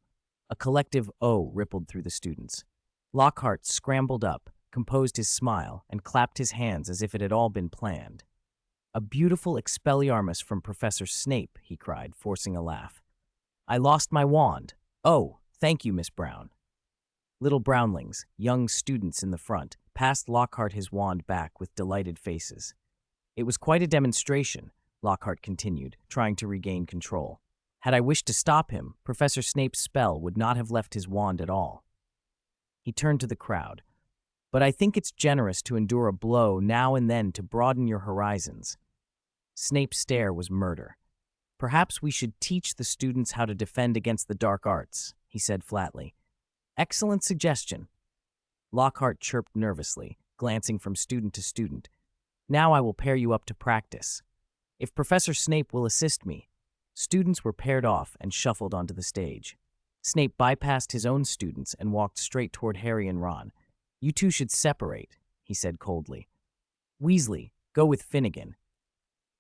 A collective "oh" rippled through the students. Lockhart scrambled up, composed his smile, and clapped his hands as if it had all been planned. "A beautiful Expelliarmus from Professor Snape," he cried, forcing a laugh. "I lost my wand. Oh, thank you, Miss Brown." Little brownlings, young students in the front, passed Lockhart his wand back with delighted faces. "It was quite a demonstration," Lockhart continued, trying to regain control. "Had I wished to stop him, Professor Snape's spell would not have left his wand at all." He turned to the crowd. "But I think it's generous to endure a blow now and then to broaden your horizons." Snape's stare was murder. "Perhaps we should teach the students how to defend against the dark arts," he said flatly. "Excellent suggestion." Lockhart chirped nervously, glancing from student to student. "Now I will pair you up to practice. If Professor Snape will assist me." Students were paired off and shuffled onto the stage. Snape bypassed his own students and walked straight toward Harry and Ron. "You 2 should separate," he said coldly. "Weasley, go with Finnegan."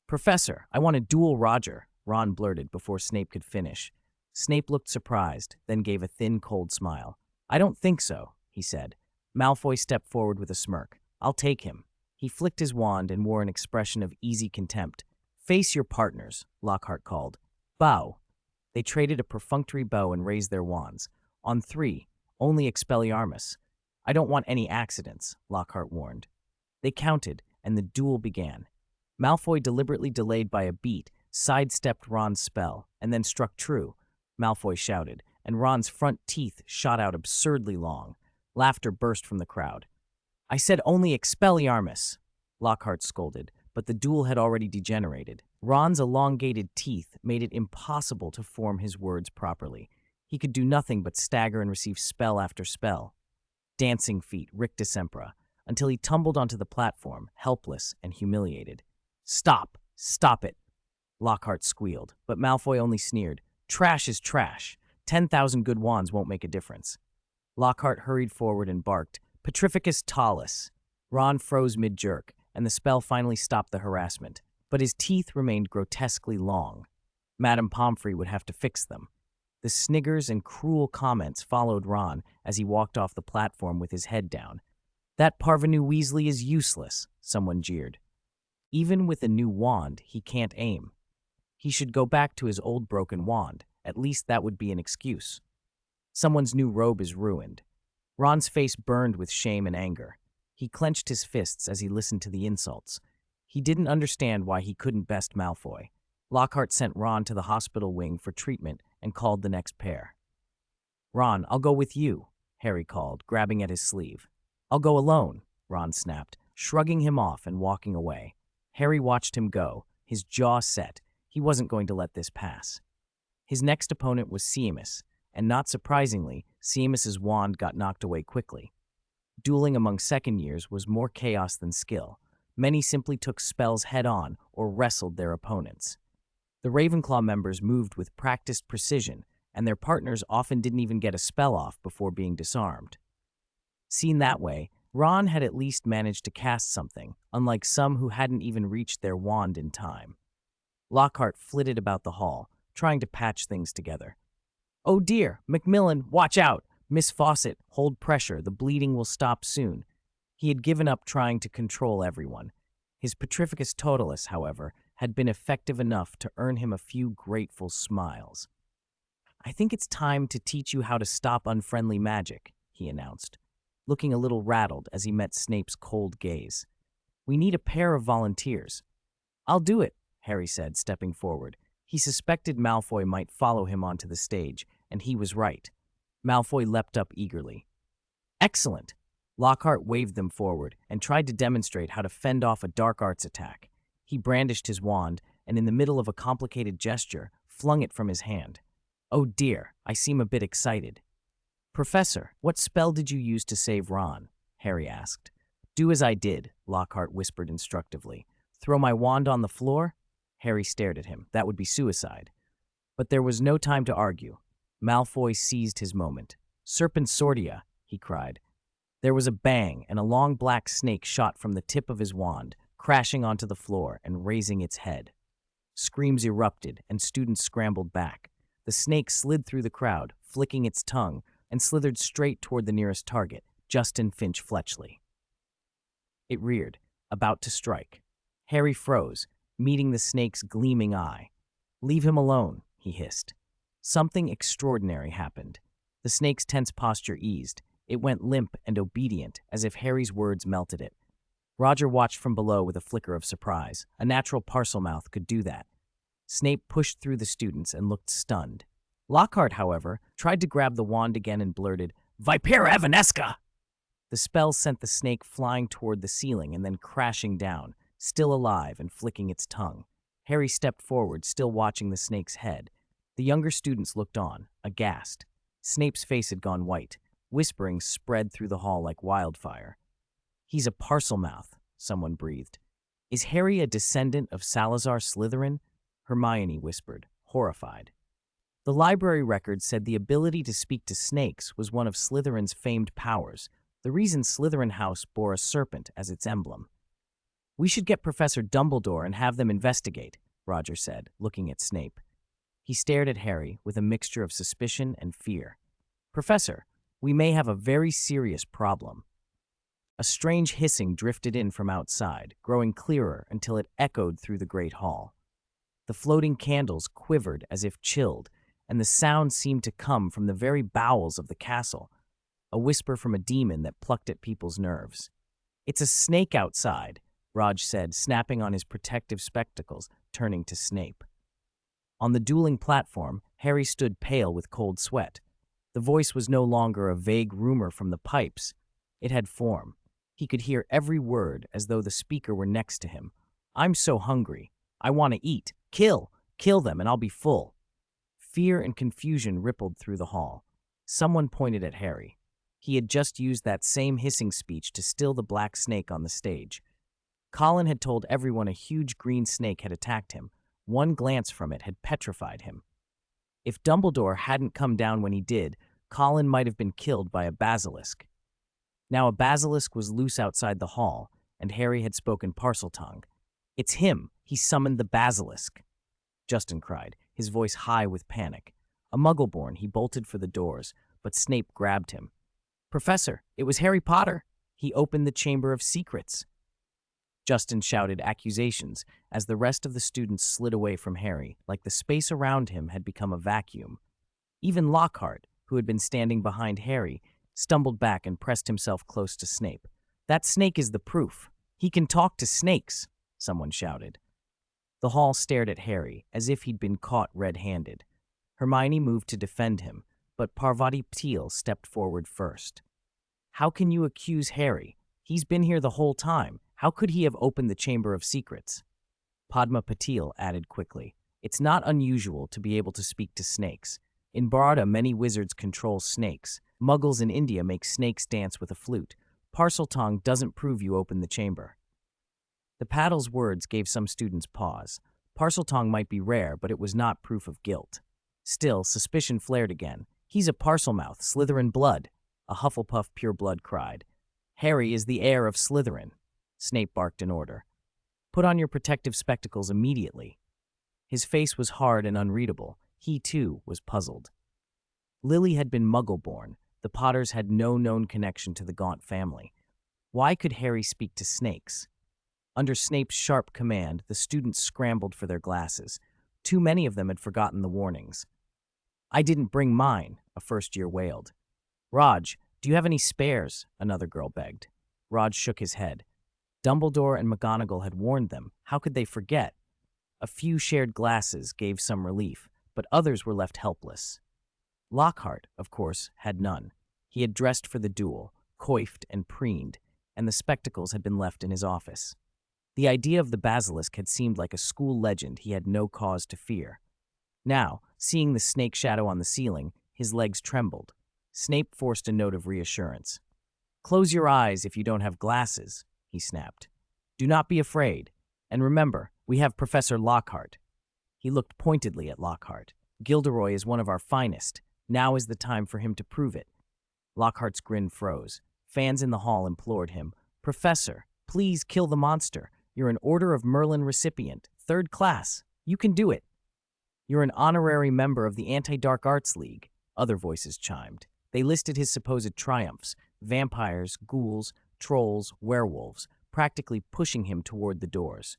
"Professor, I want to duel Roger," Ron blurted before Snape could finish. Snape looked surprised, then gave a thin, cold smile. "I don't think so," he said. Malfoy stepped forward with a smirk. "I'll take him." He flicked his wand and wore an expression of easy contempt. "Face your partners," Lockhart called. "Bow." They traded a perfunctory bow and raised their wands. "On 3, only Expelliarmus." "I don't want any accidents," Lockhart warned. They counted, and the duel began. Malfoy, deliberately delayed by a beat, sidestepped Ron's spell, and then struck true. Malfoy shouted, and Ron's front teeth shot out absurdly long. Laughter burst from the crowd. "I said only Expelliarmus," Lockhart scolded, but the duel had already degenerated. Ron's elongated teeth made it impossible to form his words properly. He could do nothing but stagger and receive spell after spell. Dancing feet, rictus sempra, until he tumbled onto the platform, helpless and humiliated. "Stop! Stop it!" Lockhart squealed, but Malfoy only sneered. "Trash is trash. 10,000 good wands won't make a difference." Lockhart hurried forward and barked, "Petrificus Talus." Ron froze mid-jerk, and the spell finally stopped the harassment, but his teeth remained grotesquely long. Madame Pomfrey would have to fix them. The sniggers and cruel comments followed Ron as he walked off the platform with his head down. "That parvenu Weasley is useless," someone jeered. "Even with a new wand, he can't aim. He should go back to his old broken wand. At least that would be an excuse. Someone's new robe is ruined." Ron's face burned with shame and anger. He clenched his fists as he listened to the insults. He didn't understand why he couldn't best Malfoy. Lockhart sent Ron to the hospital wing for treatment and called the next pair. "Ron, I'll go with you," Harry called, grabbing at his sleeve. "I'll go alone," Ron snapped, shrugging him off and walking away. Harry watched him go, his jaw set. He wasn't going to let this pass. His next opponent was Seamus, and not surprisingly, Seamus's wand got knocked away quickly. Dueling among second years was more chaos than skill. Many simply took spells head-on or wrestled their opponents. The Ravenclaw members moved with practiced precision, and their partners often didn't even get a spell off before being disarmed. Seen that way, Ron had at least managed to cast something, unlike some who hadn't even reached their wand in time. Lockhart flitted about the hall, trying to patch things together. "Oh dear, Macmillan, watch out! Miss Fawcett, hold pressure, the bleeding will stop soon." He had given up trying to control everyone. His Petrificus Totalis, however, had been effective enough to earn him a few grateful smiles. "I think it's time to teach you how to stop unfriendly magic," he announced, looking a little rattled as he met Snape's cold gaze. "We need a pair of volunteers." "I'll do it," Harry said, stepping forward. He suspected Malfoy might follow him onto the stage, and he was right. Malfoy leapt up eagerly. "Excellent!" Lockhart waved them forward and tried to demonstrate how to fend off a dark arts attack. He brandished his wand and, in the middle of a complicated gesture, flung it from his hand. "Oh dear, I seem a bit excited." "Professor, what spell did you use to save Ron?" Harry asked. "Do as I did," Lockhart whispered instructively. "Throw my wand on the floor?" Harry stared at him. That would be suicide. But there was no time to argue. Malfoy seized his moment. "Serpensortia," he cried. There was a bang, and a long black snake shot from the tip of his wand, crashing onto the floor and raising its head. Screams erupted, and students scrambled back. The snake slid through the crowd, flicking its tongue, and slithered straight toward the nearest target, Justin Finch Fletchley. It reared, about to strike. Harry froze, meeting the snake's gleaming eye. "Leave him alone," he hissed. Something extraordinary happened. The snake's tense posture eased. It went limp and obedient, as if Harry's words melted it. Roger watched from below with a flicker of surprise. A natural Parselmouth could do that. Snape pushed through the students and looked stunned. Lockhart, however, tried to grab the wand again and blurted, "Vipera Evanesca!" The spell sent the snake flying toward the ceiling and then crashing down, still alive and flicking its tongue. Harry stepped forward, still watching the snake's head. The younger students looked on, aghast. Snape's face had gone white. Whisperings spread through the hall like wildfire. "He's a Parselmouth," someone breathed. "Is Harry a descendant of Salazar Slytherin?" Hermione whispered, horrified. The library record said the ability to speak to snakes was one of Slytherin's famed powers, the reason Slytherin House bore a serpent as its emblem. "We should get Professor Dumbledore and have them investigate," Roger said, looking at Snape. He stared at Harry with a mixture of suspicion and fear. "Professor, we may have a very serious problem." A strange hissing drifted in from outside, growing clearer until it echoed through the great hall. The floating candles quivered as if chilled, and the sound seemed to come from the very bowels of the castle, a whisper from a demon that plucked at people's nerves. "It's a snake outside," Rogge said, snapping on his protective spectacles, turning to Snape. On the dueling platform, Harry stood pale with cold sweat. The voice was no longer a vague rumor from the pipes. It had form. He could hear every word as though the speaker were next to him. "I'm so hungry. I want to eat. Kill! Kill them and I'll be full." Fear and confusion rippled through the hall. Someone pointed at Harry. He had just used that same hissing speech to still the black snake on the stage. Colin had told everyone a huge green snake had attacked him. One glance from it had petrified him. If Dumbledore hadn't come down when he did, Colin might have been killed by a basilisk. Now a basilisk was loose outside the hall, and Harry had spoken Parseltongue. "It's him! He summoned the basilisk!" Justin cried, his voice high with panic. A Muggle-born, he bolted for the doors, but Snape grabbed him. "Professor, it was Harry Potter! He opened the Chamber of Secrets!" Justin shouted accusations as the rest of the students slid away from Harry, like the space around him had become a vacuum. Even Lockhart, who had been standing behind Harry, stumbled back and pressed himself close to Snape. "That snake is the proof. He can talk to snakes," someone shouted. The hall stared at Harry as if he'd been caught red-handed. Hermione moved to defend him, but Parvati Patil stepped forward first. "How can you accuse Harry? He's been here the whole time. How could he have opened the Chamber of Secrets?" Padma Patil added quickly, "It's not unusual to be able to speak to snakes. In Baroda, many wizards control snakes. Muggles in India make snakes dance with a flute. Parseltongue doesn't prove you opened the chamber." The Patil's words gave some students pause. Parseltongue might be rare, but it was not proof of guilt. Still, suspicion flared again. "He's a Parselmouth, Slytherin blood," a Hufflepuff pureblood cried. "Harry is the heir of Slytherin." Snape barked an order. "Put on your protective spectacles immediately." His face was hard and unreadable. He, too, was puzzled. Lily had been Muggle-born. The Potters had no known connection to the Gaunt family. Why could Harry speak to snakes? Under Snape's sharp command, the students scrambled for their glasses. Too many of them had forgotten the warnings. "I didn't bring mine," a first-year wailed. "Rogge, do you have any spares?" another girl begged. Rogge shook his head. Dumbledore and McGonagall had warned them. How could they forget? A few shared glasses gave some relief, but others were left helpless. Lockhart, of course, had none. He had dressed for the duel, coiffed and preened, and the spectacles had been left in his office. The idea of the basilisk had seemed like a school legend he had no cause to fear. Now, seeing the snake shadow on the ceiling, his legs trembled. Snape forced a note of reassurance. "Close your eyes if you don't have glasses," he snapped. "Do not be afraid. And remember, we have Professor Lockhart." He looked pointedly at Lockhart. "Gilderoy is one of our finest. Now is the time for him to prove it." Lockhart's grin froze. Fans in the hall implored him, "Professor, please kill the monster. You're an Order of Merlin recipient, 3rd class. You can do it." "You're an honorary member of the Anti-Dark Arts League," other voices chimed. They listed his supposed triumphs: vampires, ghouls, trolls, werewolves, practically pushing him toward the doors.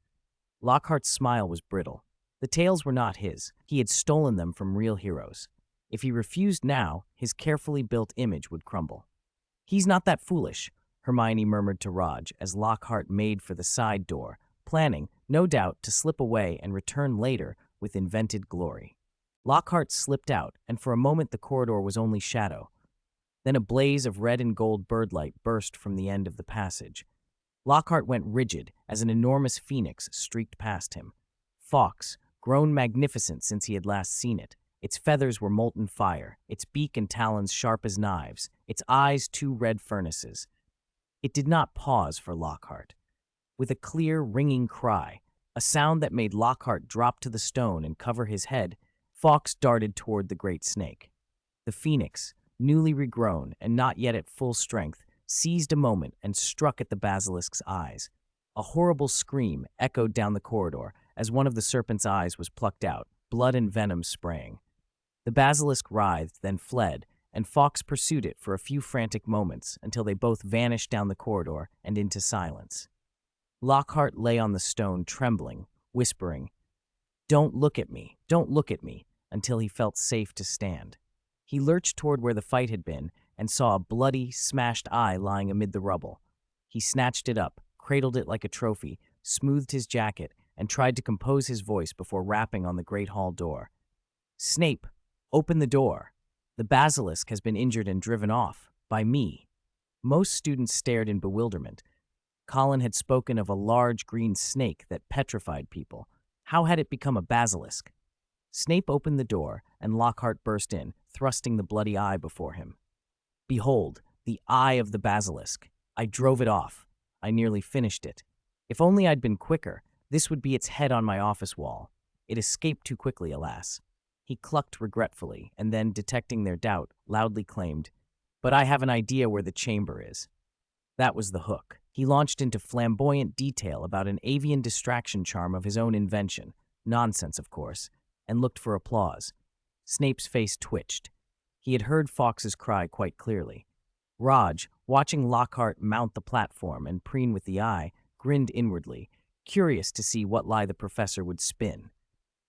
Lockhart's smile was brittle. The tales were not his. He had stolen them from real heroes. If he refused now, his carefully built image would crumble. "He's not that foolish," Hermione murmured to Rogge as Lockhart made for the side door, planning, no doubt, to slip away and return later with invented glory. Lockhart slipped out, and for a moment the corridor was only shadow. Then a blaze of red and gold birdlight burst from the end of the passage. Lockhart went rigid as an enormous phoenix streaked past him. Fawkes, grown magnificent since he had last seen it. Its feathers were molten fire, its beak and talons sharp as knives, its eyes 2 red furnaces. It did not pause for Lockhart. With a clear, ringing cry, a sound that made Lockhart drop to the stone and cover his head, Fawkes darted toward the great snake. The phoenix, newly regrown and not yet at full strength, seized a moment and struck at the basilisk's eyes. A horrible scream echoed down the corridor as one of the serpent's eyes was plucked out, blood and venom spraying. The basilisk writhed, then fled, and Fawkes pursued it for a few frantic moments until they both vanished down the corridor and into silence. Lockhart lay on the stone, trembling, whispering, "Don't look at me, don't look at me," until he felt safe to stand. He lurched toward where the fight had been and saw a bloody, smashed eye lying amid the rubble. He snatched it up, cradled it like a trophy, smoothed his jacket, and tried to compose his voice before rapping on the great hall door. "Snape, open the door. The basilisk has been injured and driven off. By me." Most students stared in bewilderment. Colin had spoken of a large green snake that petrified people. How had it become a basilisk? Snape opened the door, and Lockhart burst in, thrusting the bloody eye before him. "Behold, the eye of the basilisk. I drove it off. I nearly finished it. If only I'd been quicker, this would be its head on my office wall. It escaped too quickly, alas." He clucked regretfully, and then, detecting their doubt, loudly claimed, "But I have an idea where the chamber is." That was the hook. He launched into flamboyant detail about an avian distraction charm of his own invention, nonsense, of course, and looked for applause. Snape's face twitched. He had heard Fawkes's cry quite clearly. Rogge, watching Lockhart mount the platform and preen with the eye, grinned inwardly, curious to see what lie the professor would spin.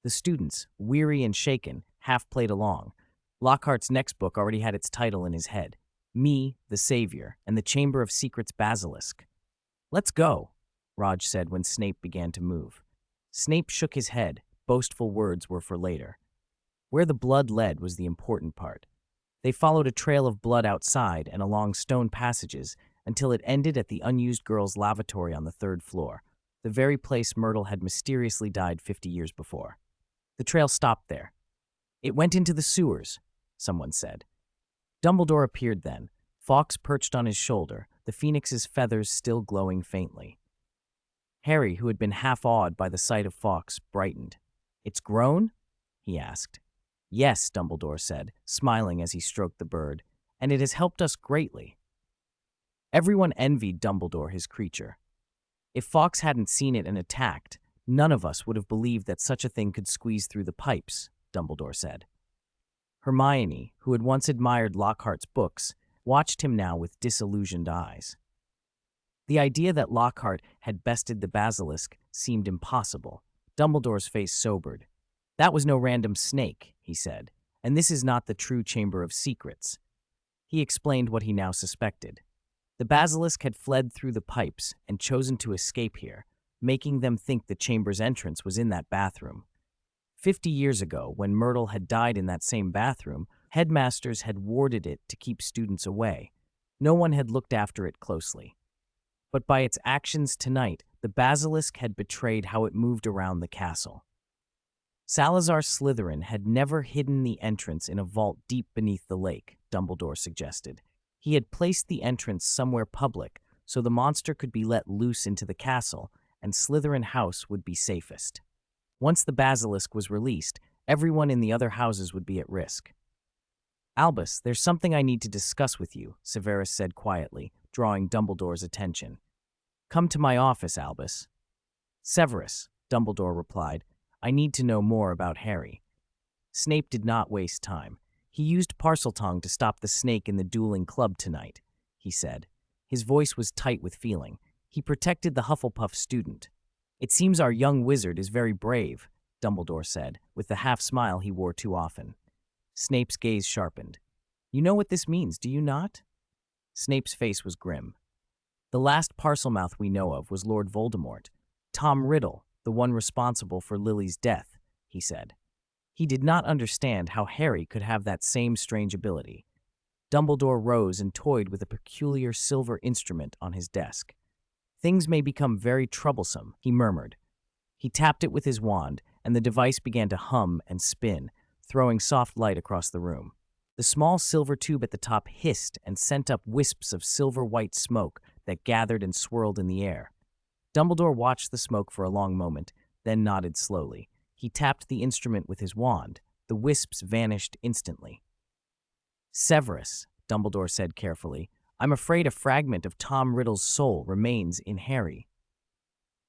The students, weary and shaken, half played along. Lockhart's next book already had its title in his head: Me, the Savior, and the Chamber of Secrets Basilisk. "Let's go," Rogge said when Snape began to move. Snape shook his head. Boastful words were for later. Where the blood led was the important part. They followed a trail of blood outside and along stone passages until it ended at the unused girls' lavatory on the 3rd floor, the very place Myrtle had mysteriously died 50 years before. The trail stopped there. "It went into the sewers," someone said. Dumbledore appeared then, Fawkes perched on his shoulder, the phoenix's feathers still glowing faintly. Harry, who had been half awed by the sight of Fawkes, brightened. "It's grown?" he asked. "Yes," Dumbledore said, smiling as he stroked the bird, "and it has helped us greatly." Everyone envied Dumbledore his creature. If Fawkes hadn't seen it and attacked, none of us would have believed that such a thing could squeeze through the pipes, Dumbledore said. Hermione, who had once admired Lockhart's books, watched him now with disillusioned eyes. The idea that Lockhart had bested the basilisk seemed impossible. Dumbledore's face sobered. "That was no random snake," he said, "and this is not the true Chamber of Secrets." He explained what he now suspected. The basilisk had fled through the pipes and chosen to escape here, making them think the chamber's entrance was in that bathroom. 50 years ago, when Myrtle had died in that same bathroom, headmasters had warded it to keep students away. No one had looked after it closely. But by its actions tonight, the basilisk had betrayed how it moved around the castle. Salazar Slytherin had never hidden the entrance in a vault deep beneath the lake, Dumbledore suggested. He had placed the entrance somewhere public, so the monster could be let loose into the castle, and Slytherin House would be safest. Once the basilisk was released, everyone in the other houses would be at risk. "Albus, there's something I need to discuss with you," Severus said quietly, drawing Dumbledore's attention. "Come to my office, Albus." "Severus," Dumbledore replied, "I need to know more about Harry." Snape did not waste time. "He used Parseltongue to stop the snake in the dueling club tonight," he said. His voice was tight with feeling. "He protected the Hufflepuff student." "It seems our young wizard is very brave," Dumbledore said, with the half-smile he wore too often. Snape's gaze sharpened. "You know what this means, do you not?" Snape's face was grim. "The last Parselmouth we know of was Lord Voldemort. Tom Riddle, the one responsible for Lily's death," he said. He did not understand how Harry could have that same strange ability. Dumbledore rose and toyed with a peculiar silver instrument on his desk. "Things may become very troublesome," he murmured. He tapped it with his wand, and the device began to hum and spin, throwing soft light across the room. The small silver tube at the top hissed and sent up wisps of silver-white smoke that gathered and swirled in the air. Dumbledore watched the smoke for a long moment, then nodded slowly. He tapped the instrument with his wand. The wisps vanished instantly. "Severus," Dumbledore said carefully, "I'm afraid a fragment of Tom Riddle's soul remains in Harry."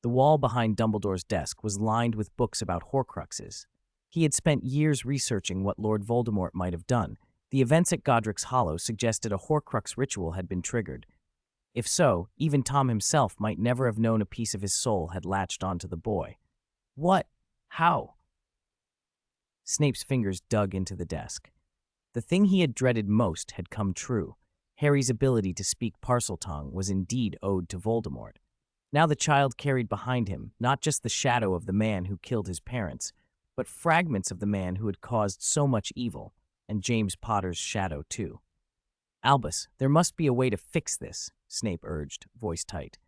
The wall behind Dumbledore's desk was lined with books about Horcruxes. He had spent years researching what Lord Voldemort might have done. The events at Godric's Hollow suggested a Horcrux ritual had been triggered. If so, even Tom himself might never have known a piece of his soul had latched onto the boy. "What? How?" Snape's fingers dug into the desk. The thing he had dreaded most had come true. Harry's ability to speak Parseltongue was indeed owed to Voldemort. Now the child carried behind him not just the shadow of the man who killed his parents, but fragments of the man who had caused so much evil, and James Potter's shadow too. Albus, there must be a way to fix this, Snape urged, voice tight.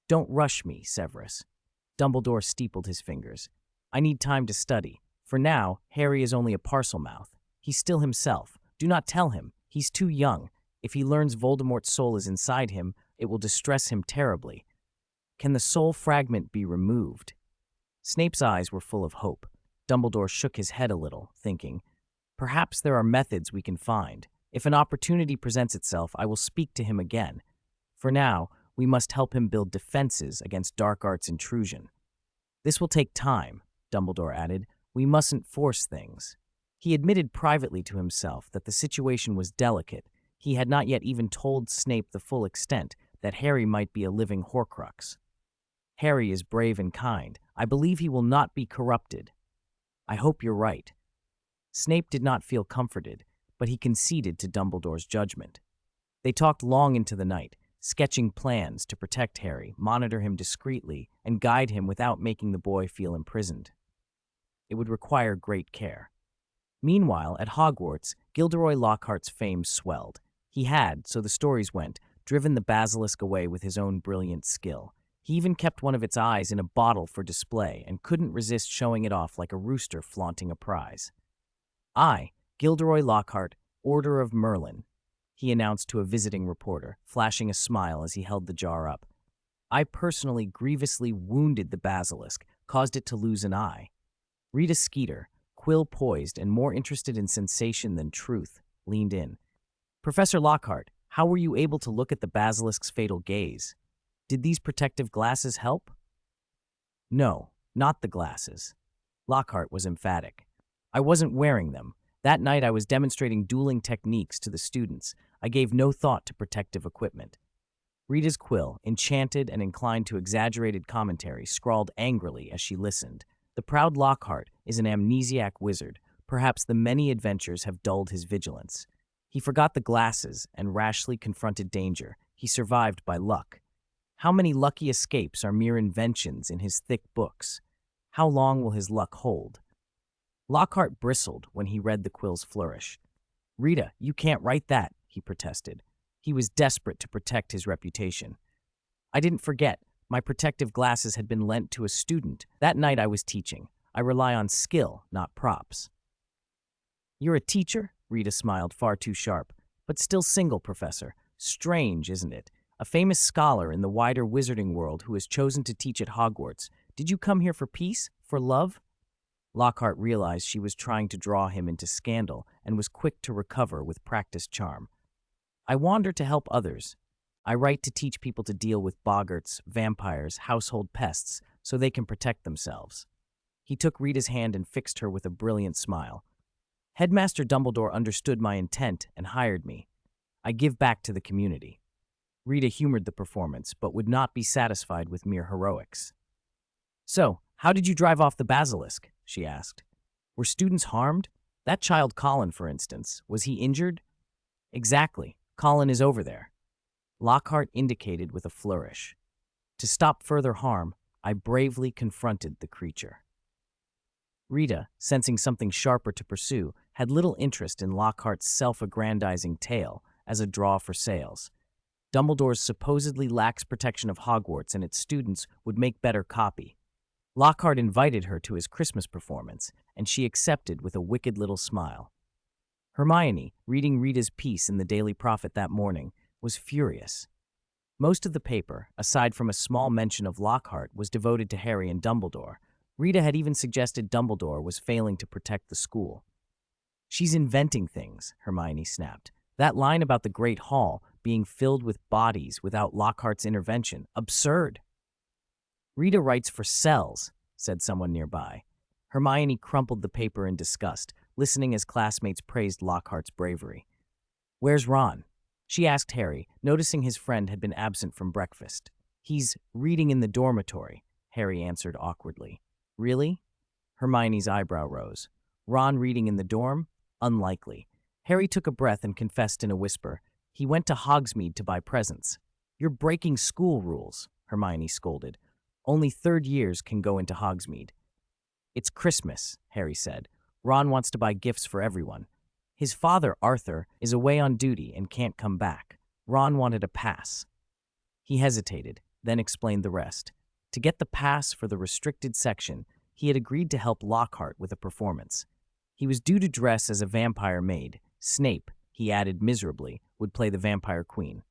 Don't rush me, Severus. Dumbledore steepled his fingers. I need time to study. For now, Harry is only a Parselmouth. He's still himself. Do not tell him. He's too young. If he learns Voldemort's soul is inside him, it will distress him terribly. Can the soul fragment be removed? Snape's eyes were full of hope. Dumbledore shook his head a little, thinking, perhaps there are methods we can find. If an opportunity presents itself, I will speak to him again. For now, we must help him build defenses against dark arts intrusion. This will take time, Dumbledore added. We mustn't force things. He admitted privately to himself that the situation was delicate. He had not yet even told Snape the full extent, that Harry might be a living Horcrux. Harry is brave and kind. I believe he will not be corrupted. I hope you're right. Snape did not feel comforted, but he conceded to Dumbledore's judgment. They talked long into the night, sketching plans to protect Harry, monitor him discreetly, and guide him without making the boy feel imprisoned. It would require great care. Meanwhile, at Hogwarts, Gilderoy Lockhart's fame swelled. He had, so the stories went, driven the basilisk away with his own brilliant skill. He even kept one of its eyes in a bottle for display and couldn't resist showing it off like a rooster flaunting a prize. I, Gilderoy Lockhart, Order of Merlin, he announced to a visiting reporter, flashing a smile as he held the jar up. I personally grievously wounded the basilisk, caused it to lose an eye. Rita Skeeter, quill poised and more interested in sensation than truth, leaned in. Professor Lockhart, how were you able to look at the basilisk's fatal gaze? Did these protective glasses help? No, not the glasses. Lockhart was emphatic. I wasn't wearing them. That night I was demonstrating dueling techniques to the students. I gave no thought to protective equipment. Rita's quill, enchanted and inclined to exaggerated commentary, scrawled angrily as she listened. The proud Lockhart is an amnesiac wizard. Perhaps the many adventures have dulled his vigilance. He forgot the glasses and rashly confronted danger. He survived by luck. How many lucky escapes are mere inventions in his thick books? How long will his luck hold? Lockhart bristled when he read the quill's flourish. Rita, you can't write that, he protested. He was desperate to protect his reputation. I didn't forget. My protective glasses had been lent to a student. That night I was teaching. I rely on skill, not props. You're a teacher? Rita smiled, far too sharp. But still single, Professor. Strange, isn't it? A famous scholar in the wider wizarding world who has chosen to teach at Hogwarts. Did you come here for peace? For love? Lockhart realized she was trying to draw him into scandal and was quick to recover with practiced charm. I wander to help others. I write to teach people to deal with boggarts, vampires, household pests, so they can protect themselves. He took Rita's hand and fixed her with a brilliant smile. Headmaster Dumbledore understood my intent and hired me. I give back to the community. Rita humored the performance, but would not be satisfied with mere heroics. So, how did you drive off the basilisk? She asked. Were students harmed? That child Colin, for instance, was he injured? Exactly. Colin is over there. Lockhart indicated with a flourish. To stop further harm, I bravely confronted the creature. Rita, sensing something sharper to pursue, had little interest in Lockhart's self-aggrandizing tale as a draw for sales. Dumbledore's supposedly lax protection of Hogwarts and its students would make better copy. Lockhart invited her to his Christmas performance, and she accepted with a wicked little smile. Hermione, reading Rita's piece in the Daily Prophet that morning, was furious. Most of the paper, aside from a small mention of Lockhart, was devoted to Harry and Dumbledore. Rita had even suggested Dumbledore was failing to protect the school. She's inventing things, Hermione snapped. That line about the Great Hall being filled with bodies without Lockhart's intervention, absurd. Rita writes for sells, said someone nearby. Hermione crumpled the paper in disgust, listening as classmates praised Lockhart's bravery. Where's Ron? She asked Harry, noticing his friend had been absent from breakfast. He's reading in the dormitory, Harry answered awkwardly. Really? Hermione's eyebrow rose. Ron reading in the dorm? Unlikely. Harry took a breath and confessed in a whisper. He went to Hogsmeade to buy presents. You're breaking school rules. Hermione scolded. Only third years can go into Hogsmeade. It's Christmas, Harry said. Ron wants to buy gifts for everyone. His father, Arthur, is away on duty and can't come back. Ron wanted a pass. He hesitated, then explained the rest. To get the pass for the restricted section, he had agreed to help Lockhart with a performance. He was due to dress as a vampire maid. Snape, he added miserably, would play the vampire queen.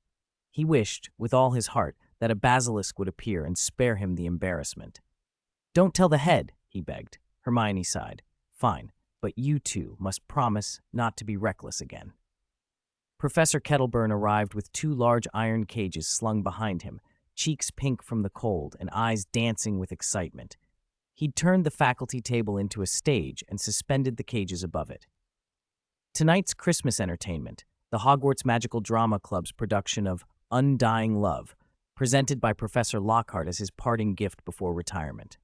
He wished, with all his heart, that a basilisk would appear and spare him the embarrassment. Don't tell the head, he begged. Hermione sighed. Fine, but you two must promise not to be reckless again. Professor Kettleburn arrived with 2 large iron cages slung behind him, cheeks pink from the cold and eyes dancing with excitement. He'd turned the faculty table into a stage and suspended the cages above it. Tonight's Christmas entertainment, the Hogwarts Magical Drama Club's production of Undying Love, presented by Professor Lockhart as his parting gift before retirement.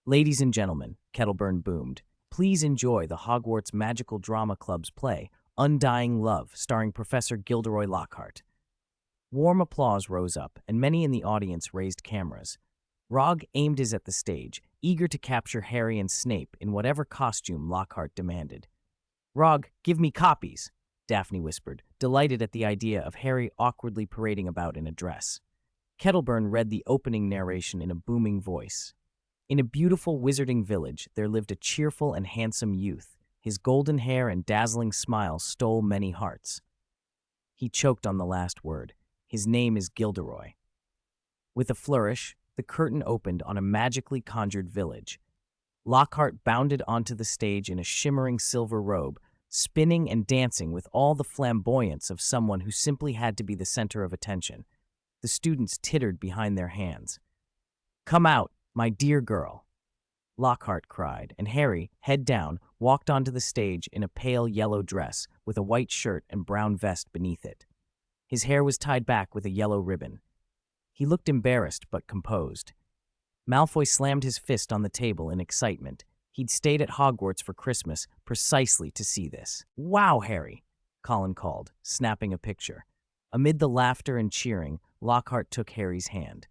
Ladies and gentlemen, Kettleburn boomed, please enjoy the Hogwarts Magical Drama Club's play, Undying Love, starring Professor Gilderoy Lockhart. Warm applause rose up, and many in the audience raised cameras. Rogge aimed his at the stage, eager to capture Harry and Snape in whatever costume Lockhart demanded. Rogge, give me copies, Daphne whispered, delighted at the idea of Harry awkwardly parading about in a dress. Kettleburn read the opening narration in a booming voice. In a beautiful wizarding village, there lived a cheerful and handsome youth. His golden hair and dazzling smile stole many hearts. He choked on the last word. His name is Gilderoy. With a flourish, the curtain opened on a magically conjured village. Lockhart bounded onto the stage in a shimmering silver robe, spinning and dancing with all the flamboyance of someone who simply had to be the center of attention. The students tittered behind their hands. Come out, my dear girl, Lockhart cried, and Harry, head down, walked onto the stage in a pale yellow dress with a white shirt and brown vest beneath it. His hair was tied back with a yellow ribbon. He looked embarrassed but composed. Malfoy slammed his fist on the table in excitement. He'd stayed at Hogwarts for Christmas precisely to see this. Wow, Harry, Colin called, snapping a picture. Amid the laughter and cheering, Lockhart took Harry's hand.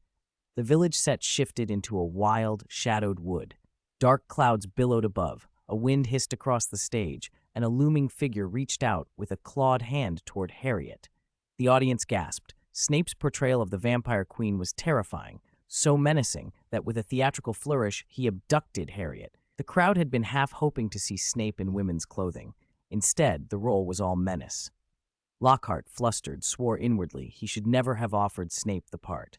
The village set shifted into a wild, shadowed wood. Dark clouds billowed above, a wind hissed across the stage, and a looming figure reached out with a clawed hand toward Harriet. The audience gasped. Snape's portrayal of the vampire queen was terrifying, so menacing that with a theatrical flourish, he abducted Harriet. The crowd had been half hoping to see Snape in women's clothing. Instead, the role was all menace. Lockhart, flustered, swore inwardly he should never have offered Snape the part.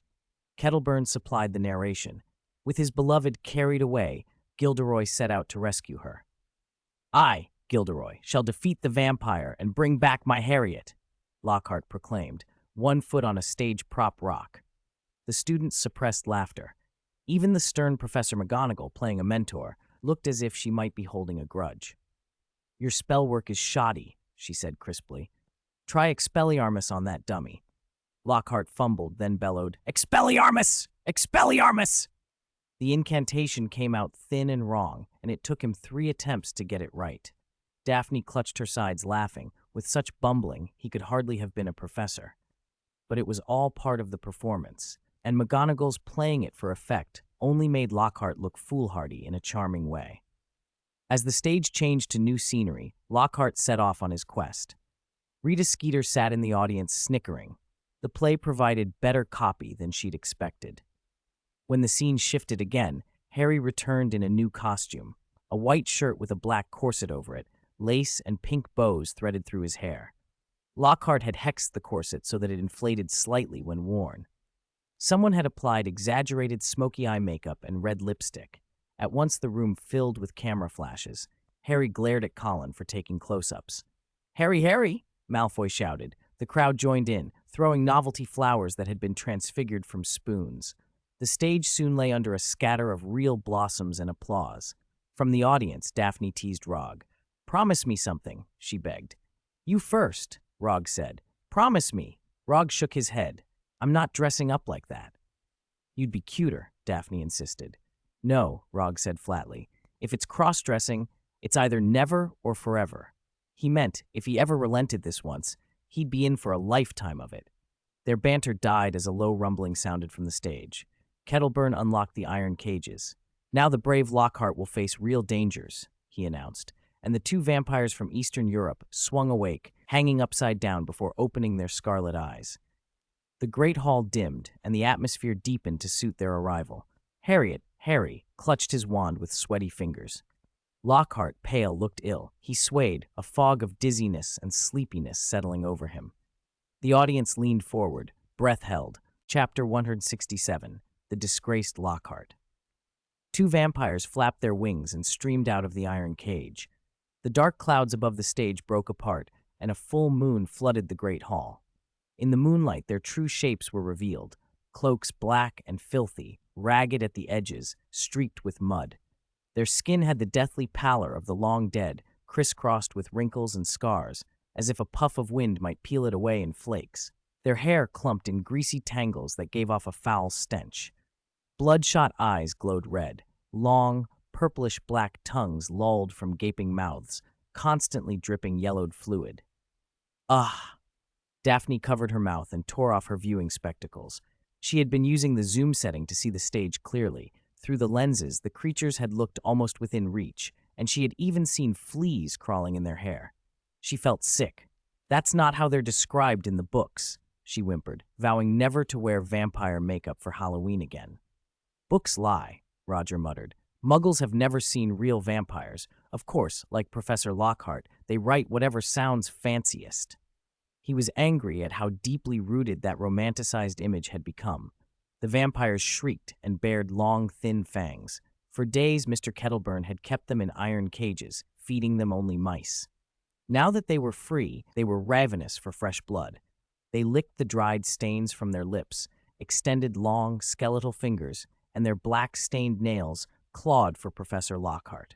Kettleburn supplied the narration. With his beloved carried away, Gilderoy set out to rescue her. I, Gilderoy, shall defeat the vampire and bring back my Harriet, Lockhart proclaimed, 1 foot on a stage prop rock. The students suppressed laughter. Even the stern Professor McGonagall, playing a mentor, looked as if she might be holding a grudge. Your spell work is shoddy, she said crisply. Try Expelliarmus on that dummy. Lockhart fumbled, then bellowed, Expelliarmus! Expelliarmus! The incantation came out thin and wrong, and it took him 3 attempts to get it right. Daphne clutched her sides, laughing. With such bumbling, he could hardly have been a professor. But it was all part of the performance, and McGonagall's playing it for effect only made Lockhart look foolhardy in a charming way. As the stage changed to new scenery, Lockhart set off on his quest. Rita Skeeter sat in the audience snickering. The play provided better copy than she'd expected. When the scene shifted again, Harry returned in a new costume, a white shirt with a black corset over it, lace and pink bows threaded through his hair. Lockhart had hexed the corset so that it inflated slightly when worn. Someone had applied exaggerated smoky eye makeup and red lipstick. At once the room filled with camera flashes. Harry glared at Colin for taking close-ups. Harry, Harry! Malfoy shouted. The crowd joined in, throwing novelty flowers that had been transfigured from spoons. The stage soon lay under a scatter of real blossoms and applause. From the audience, Daphne teased Rogge. Promise me something, she begged. You first, Rogge said. Promise me. Rogge shook his head. I'm not dressing up like that. You'd be cuter, Daphne insisted. No, Rogge said flatly. If it's cross-dressing, it's either never or forever. He meant, if he ever relented this once, he'd be in for a lifetime of it. Their banter died as a low rumbling sounded from the stage. Kettleburn unlocked the iron cages. "Now the brave Lockhart will face real dangers," he announced, and the two vampires from Eastern Europe swung awake, hanging upside down before opening their scarlet eyes. The great hall dimmed, and the atmosphere deepened to suit their arrival. Harry, clutched his wand with sweaty fingers. Lockhart, pale, looked ill. He swayed, a fog of dizziness and sleepiness settling over him. The audience leaned forward, breath held. Chapter 167, The Disgraced Lockhart. Two vampires flapped their wings and streamed out of the iron cage. The dark clouds above the stage broke apart, and a full moon flooded the great hall. In the moonlight, their true shapes were revealed, cloaks black and filthy, ragged at the edges, streaked with mud. Their skin had the deathly pallor of the long dead, crisscrossed with wrinkles and scars, as if a puff of wind might peel it away in flakes. Their hair clumped in greasy tangles that gave off a foul stench. Bloodshot eyes glowed red. Long, purplish-black tongues lolled from gaping mouths, constantly dripping yellowed fluid. "Ah!" Daphne covered her mouth and tore off her viewing spectacles. She had been using the zoom setting to see the stage clearly. Through the lenses, the creatures had looked almost within reach, and she had even seen fleas crawling in their hair. She felt sick. "That's not how they're described in the books," she whimpered, vowing never to wear vampire makeup for Halloween again. "Books lie," Roger muttered. "Muggles have never seen real vampires. Of course, like Professor Lockhart, they write whatever sounds fanciest." He was angry at how deeply rooted that romanticized image had become. The vampires shrieked and bared long, thin fangs. For days, Mr. Kettleburn had kept them in iron cages, feeding them only mice. Now that they were free, they were ravenous for fresh blood. They licked the dried stains from their lips, extended long, skeletal fingers, and their black-stained nails clawed for Professor Lockhart.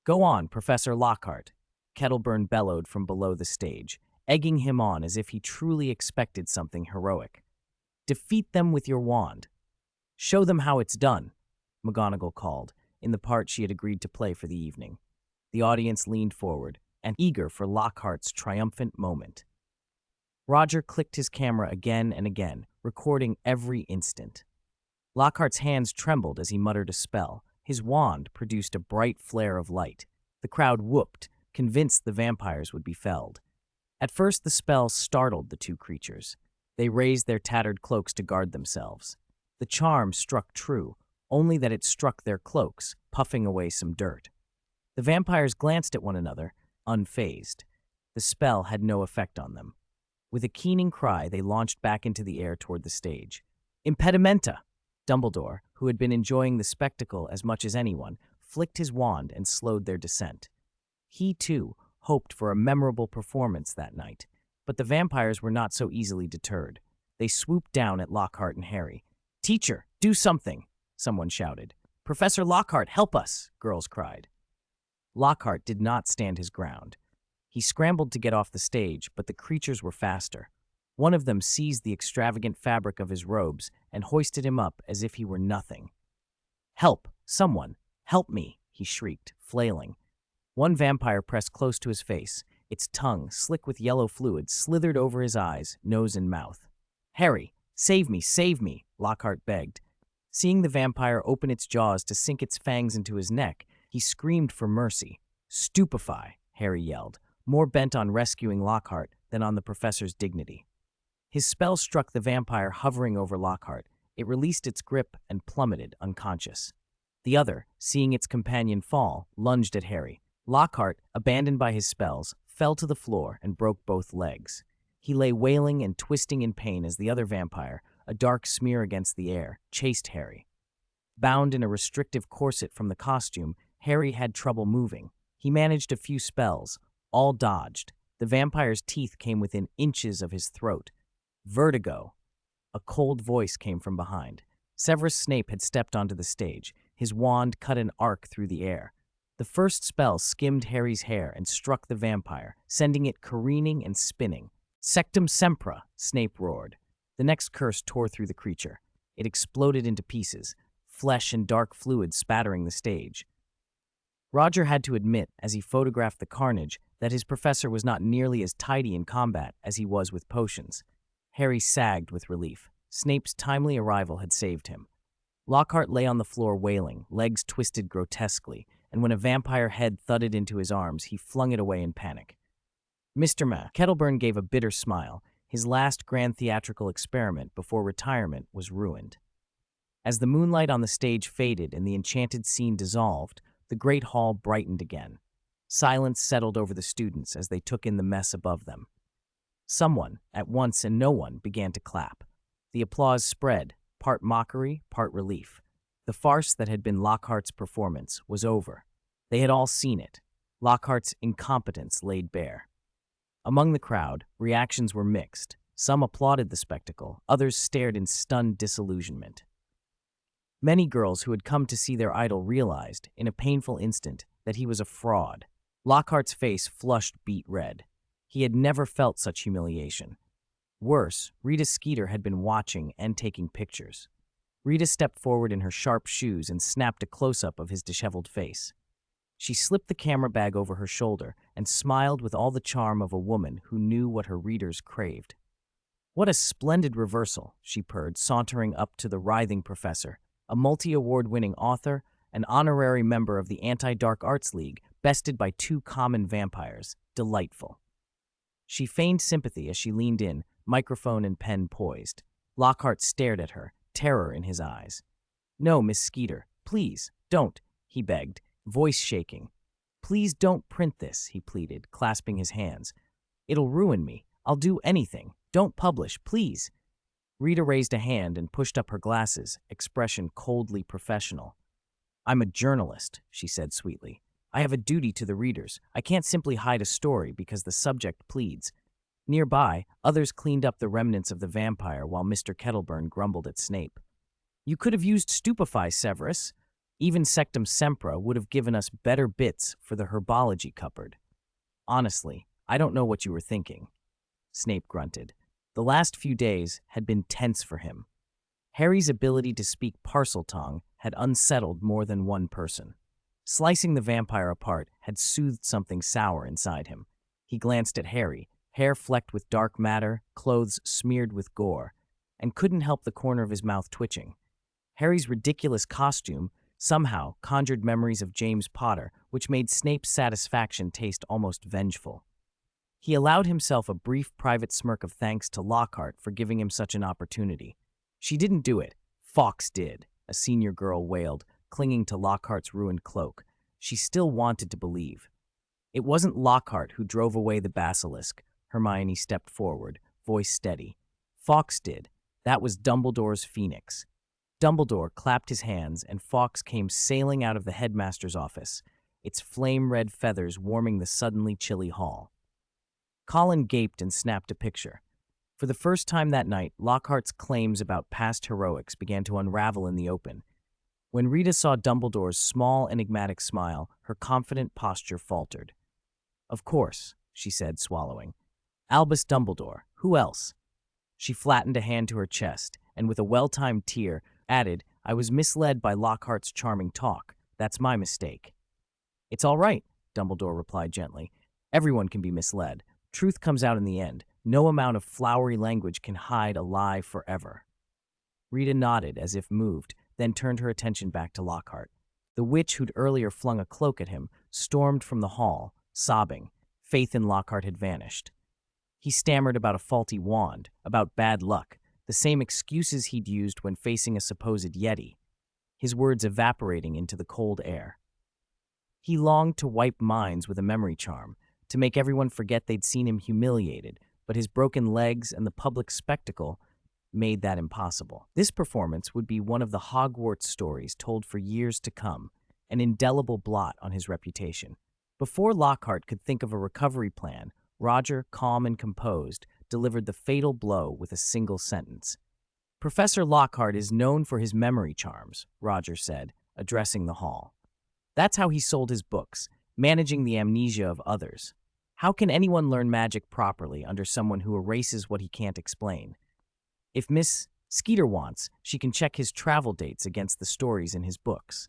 "Go on, Professor Lockhart," Kettleburn bellowed from below the stage, egging him on as if he truly expected something heroic. "Defeat them with your wand. Show them how it's done," McGonagall called, in the part she had agreed to play for the evening. The audience leaned forward, and eager for Lockhart's triumphant moment. Roger clicked his camera again and again, recording every instant. Lockhart's hands trembled as he muttered a spell. His wand produced a bright flare of light. The crowd whooped, convinced the vampires would be felled. At first, the spell startled the two creatures. They raised their tattered cloaks to guard themselves. The charm struck true, only that it struck their cloaks, puffing away some dirt. The vampires glanced at one another, unfazed. The spell had no effect on them. With a keening cry, they launched back into the air toward the stage. "Impedimenta!" Dumbledore, who had been enjoying the spectacle as much as anyone, flicked his wand and slowed their descent. He, too, hoped for a memorable performance that night, but the vampires were not so easily deterred. They swooped down at Lockhart and Harry. "Teacher, do something!" someone shouted. "Professor Lockhart, help us!" girls cried. Lockhart did not stand his ground. He scrambled to get off the stage, but the creatures were faster. One of them seized the extravagant fabric of his robes and hoisted him up as if he were nothing. "Help! Someone! Help me!" he shrieked, flailing. One vampire pressed close to his face. Its tongue, slick with yellow fluid, slithered over his eyes, nose, and mouth. "Harry, save me, Lockhart begged. Seeing the vampire open its jaws to sink its fangs into his neck, he screamed for mercy. "Stupefy," Harry yelled, more bent on rescuing Lockhart than on the professor's dignity. His spell struck the vampire hovering over Lockhart. It released its grip and plummeted, unconscious. The other, seeing its companion fall, lunged at Harry. Lockhart, abandoned by his spells, fell to the floor and broke both legs. He lay wailing and twisting in pain as the other vampire, a dark smear against the air, chased Harry. Bound in a restrictive corset from the costume, Harry had trouble moving. He managed a few spells, all dodged. The vampire's teeth came within inches of his throat. "Vertigo!" A cold voice came from behind. Severus Snape had stepped onto the stage. His wand cut an arc through the air. The first spell skimmed Harry's hair and struck the vampire, sending it careening and spinning. "Sectum Sempra!" Snape roared. The next curse tore through the creature. It exploded into pieces, flesh and dark fluid spattering the stage. Roger had to admit, as he photographed the carnage, that his professor was not nearly as tidy in combat as he was with potions. Harry sagged with relief. Snape's timely arrival had saved him. Lockhart lay on the floor wailing, legs twisted grotesquely, and when a vampire head thudded into his arms, he flung it away in panic. Mr. Kettleburn gave a bitter smile. His last grand theatrical experiment before retirement was ruined. As the moonlight on the stage faded and the enchanted scene dissolved, the great hall brightened again. Silence settled over the students as they took in the mess above them. Someone, at once and no one, began to clap. The applause spread, part mockery, part relief. The farce that had been Lockhart's performance was over. They had all seen it. Lockhart's incompetence laid bare. Among the crowd, reactions were mixed. Some applauded the spectacle, others stared in stunned disillusionment. Many girls who had come to see their idol realized, in a painful instant, that he was a fraud. Lockhart's face flushed beet red. He had never felt such humiliation. Worse, Rita Skeeter had been watching and taking pictures. Rita stepped forward in her sharp shoes and snapped a close-up of his disheveled face. She slipped the camera bag over her shoulder and smiled with all the charm of a woman who knew what her readers craved. "What a splendid reversal," she purred, sauntering up to the writhing professor, a multi-award-winning author, an honorary member of the Anti-Dark Arts League, bested by two common vampires. Delightful. She feigned sympathy as she leaned in, microphone and pen poised. Lockhart stared at her, terror in his eyes. "No, Miss Skeeter, please, don't," he begged, voice shaking. "Please don't print this," he pleaded, clasping his hands. "It'll ruin me. I'll do anything. Don't publish, please." Rita raised a hand and pushed up her glasses, expression coldly professional. "I'm a journalist," she said sweetly. "I have a duty to the readers. I can't simply hide a story because the subject pleads." Nearby, others cleaned up the remnants of the vampire while Mr. Kettleburn grumbled at Snape. "You could have used Stupefy, Severus. Even Sectum Sempra would have given us better bits for the herbology cupboard." "Honestly, I don't know what you were thinking," Snape grunted. The last few days had been tense for him. Harry's ability to speak Parseltongue had unsettled more than one person. Slicing the vampire apart had soothed something sour inside him. He glanced at Harry, hair flecked with dark matter, clothes smeared with gore, and couldn't help the corner of his mouth twitching. Harry's ridiculous costume somehow conjured memories of James Potter, which made Snape's satisfaction taste almost vengeful. He allowed himself a brief private smirk of thanks to Lockhart for giving him such an opportunity. "She didn't do it. Fawkes did," a senior girl wailed, clinging to Lockhart's ruined cloak. She still wanted to believe. "It wasn't Lockhart who drove away the basilisk." Hermione stepped forward, voice steady. "Fawkes did. That was Dumbledore's phoenix." Dumbledore clapped his hands, and Fawkes came sailing out of the headmaster's office, its flame-red feathers warming the suddenly chilly hall. Colin gaped and snapped a picture. For the first time that night, Lockhart's claims about past heroics began to unravel in the open. When Rita saw Dumbledore's small, enigmatic smile, her confident posture faltered. "Of course," she said, swallowing. "Albus Dumbledore. Who else?" She flattened a hand to her chest, and with a well-timed tear, added, "I was misled by Lockhart's charming talk. That's my mistake." "It's all right," Dumbledore replied gently. "Everyone can be misled. Truth comes out in the end. No amount of flowery language can hide a lie forever." Rita nodded as if moved, then turned her attention back to Lockhart. The witch who'd earlier flung a cloak at him stormed from the hall, sobbing. Faith in Lockhart had vanished. He stammered about a faulty wand, about bad luck, the same excuses he'd used when facing a supposed Yeti, his words evaporating into the cold air. He longed to wipe minds with a memory charm, to make everyone forget they'd seen him humiliated, but his broken legs and the public spectacle made that impossible. This performance would be one of the Hogwarts stories told for years to come, an indelible blot on his reputation. Before Lockhart could think of a recovery plan, Roger, calm and composed, delivered the fatal blow with a single sentence. "Professor Lockhart is known for his memory charms," Roger said, addressing the hall. "That's how he sold his books, managing the amnesia of others. How can anyone learn magic properly under someone who erases what he can't explain? If Miss Skeeter wants, she can check his travel dates against the stories in his books.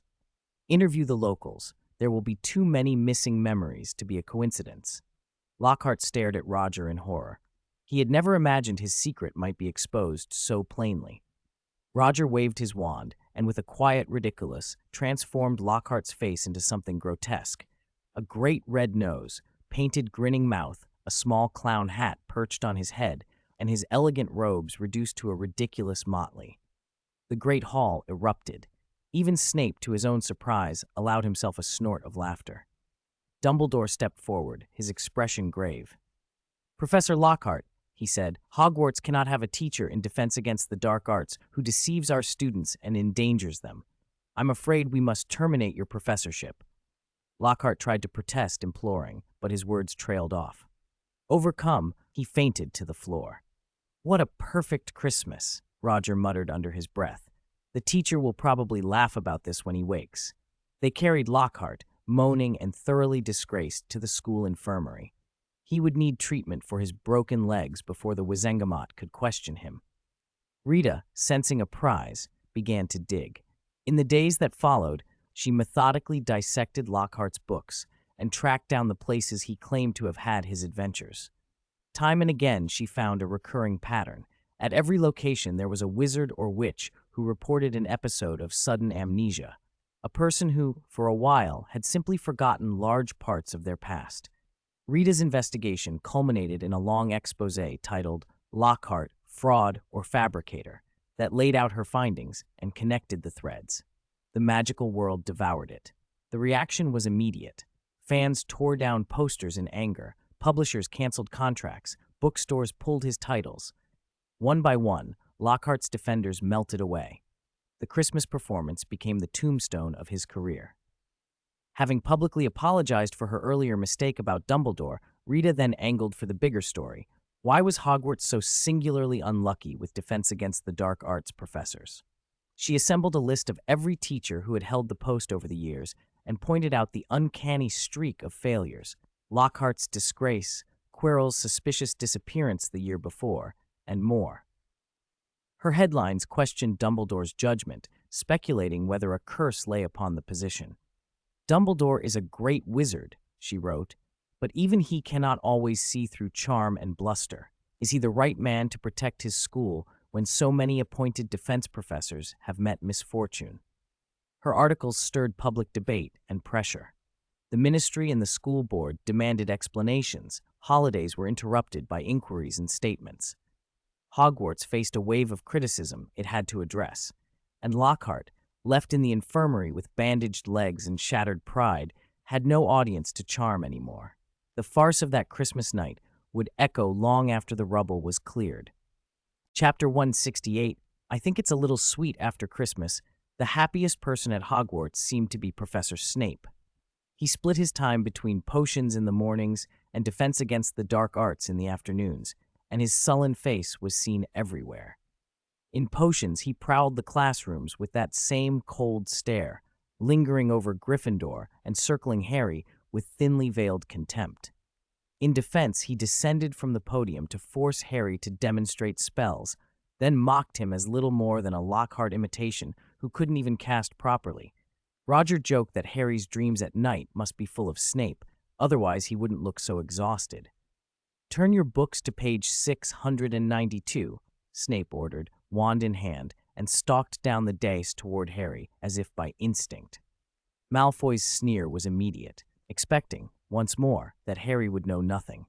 Interview the locals. There will be too many missing memories to be a coincidence." Lockhart stared at Roger in horror. He had never imagined his secret might be exposed so plainly. Roger waved his wand, and with a quiet ridiculous, transformed Lockhart's face into something grotesque. A great red nose, painted grinning mouth, a small clown hat perched on his head, and his elegant robes reduced to a ridiculous motley. The great hall erupted. Even Snape, to his own surprise, allowed himself a snort of laughter. Dumbledore stepped forward, his expression grave. "Professor Lockhart," he said, "Hogwarts cannot have a teacher in defense against the dark arts who deceives our students and endangers them. I'm afraid we must terminate your professorship." Lockhart tried to protest, imploring, but his words trailed off. Overcome, he fainted to the floor. "What a perfect Christmas," Roger muttered under his breath. "The teacher will probably laugh about this when he wakes." They carried Lockhart, moaning and thoroughly disgraced, to the school infirmary. He would need treatment for his broken legs before the Wizengamot could question him. Rita, sensing a prize, began to dig. In the days that followed, she methodically dissected Lockhart's books and tracked down the places he claimed to have had his adventures. Time and again, she found a recurring pattern. At every location, there was a wizard or witch who reported an episode of sudden amnesia, a person who, for a while, had simply forgotten large parts of their past. Rita's investigation culminated in a long exposé titled "Lockhart, Fraud or Fabricator" that laid out her findings and connected the threads. The magical world devoured it. The reaction was immediate. Fans tore down posters in anger, publishers canceled contracts, bookstores pulled his titles. One by one, Lockhart's defenders melted away. The Christmas performance became the tombstone of his career. Having publicly apologized for her earlier mistake about Dumbledore, Rita then angled for the bigger story. Why was Hogwarts so singularly unlucky with defense against the dark arts professors? She assembled a list of every teacher who had held the post over the years and pointed out the uncanny streak of failures: Lockhart's disgrace, Quirrell's suspicious disappearance the year before, and more. Her headlines questioned Dumbledore's judgment, speculating whether a curse lay upon the position. "Dumbledore is a great wizard," she wrote, "but even he cannot always see through charm and bluster. Is he the right man to protect his school when so many appointed defense professors have met misfortune?" Her articles stirred public debate and pressure. The ministry and the school board demanded explanations. Holidays were interrupted by inquiries and statements. Hogwarts faced a wave of criticism it had to address, and Lockhart, left in the infirmary with bandaged legs and shattered pride, had no audience to charm anymore. The farce of that Christmas night would echo long after the rubble was cleared. Chapter 168, I think it's a little sweet after Christmas. The happiest person at Hogwarts seemed to be Professor Snape. He split his time between potions in the mornings and defense against the dark arts in the afternoons, and his sullen face was seen everywhere. In potions, he prowled the classrooms with that same cold stare, lingering over Gryffindor and circling Harry with thinly veiled contempt. In defense, he descended from the podium to force Harry to demonstrate spells, then mocked him as little more than a Lockhart imitation who couldn't even cast properly. Roger joked that Harry's dreams at night must be full of Snape, otherwise he wouldn't look so exhausted. "Turn your books to page 692, Snape ordered, wand in hand, and stalked down the dais toward Harry as if by instinct. Malfoy's sneer was immediate, expecting, once more, that Harry would know nothing.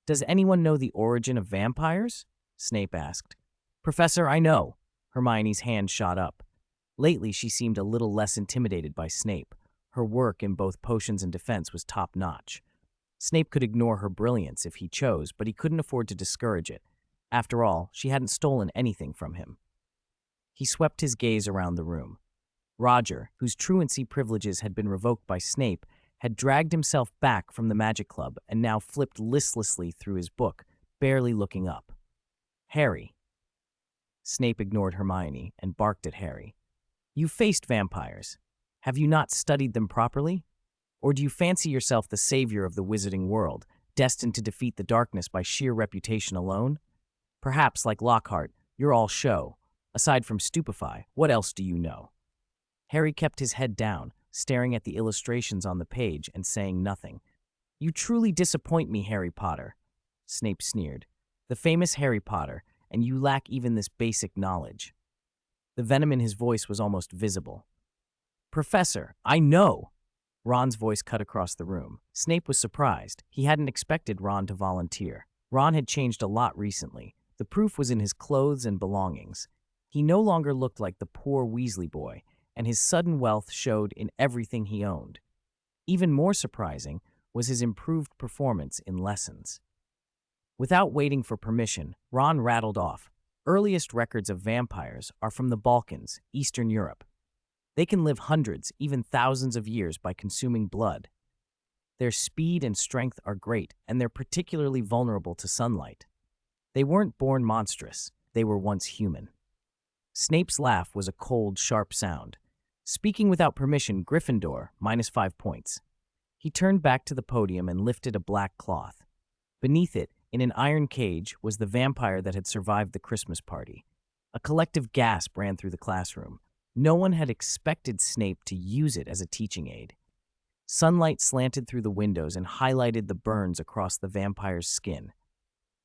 "Does anyone know the origin of vampires?" Snape asked. "Professor, I know." Hermione's hand shot up. Lately, she seemed a little less intimidated by Snape. Her work in both potions and defense was top-notch. Snape could ignore her brilliance if he chose, but he couldn't afford to discourage it. After all, she hadn't stolen anything from him. He swept his gaze around the room. Roger, whose truancy privileges had been revoked by Snape, had dragged himself back from the Magic Club and now flipped listlessly through his book, barely looking up. "Harry." Snape ignored Hermione and barked at Harry. "You faced vampires. Have you not studied them properly? Or do you fancy yourself the savior of the wizarding world, destined to defeat the darkness by sheer reputation alone? Perhaps, like Lockhart, you're all show. Aside from stupefy, what else do you know?" Harry kept his head down, staring at the illustrations on the page and saying nothing. "You truly disappoint me, Harry Potter," Snape sneered. The famous Harry Potter, and you lack even this basic knowledge." The venom in his voice was almost visible. "Professor, I know!" Ron's voice cut across the room. Snape was surprised. He hadn't expected Ron to volunteer. Ron had changed a lot recently. The proof was in his clothes and belongings. He no longer looked like the poor Weasley boy, and his sudden wealth showed in everything he owned. Even more surprising was his improved performance in lessons. Without waiting for permission, Ron rattled off. Earliest records of vampires are from the Balkans, Eastern Europe. They can live hundreds, even thousands of years by consuming blood. Their speed and strength are great, and they're particularly vulnerable to sunlight. They weren't born monstrous, they were once human. Snape's laugh was a cold, sharp sound. Speaking without permission, Gryffindor, -5 points. He turned back to the podium and lifted a black cloth. Beneath it, in an iron cage, was the vampire that had survived the Christmas party. A collective gasp ran through the classroom. No one had expected Snape to use it as a teaching aid. Sunlight slanted through the windows and highlighted the burns across the vampire's skin.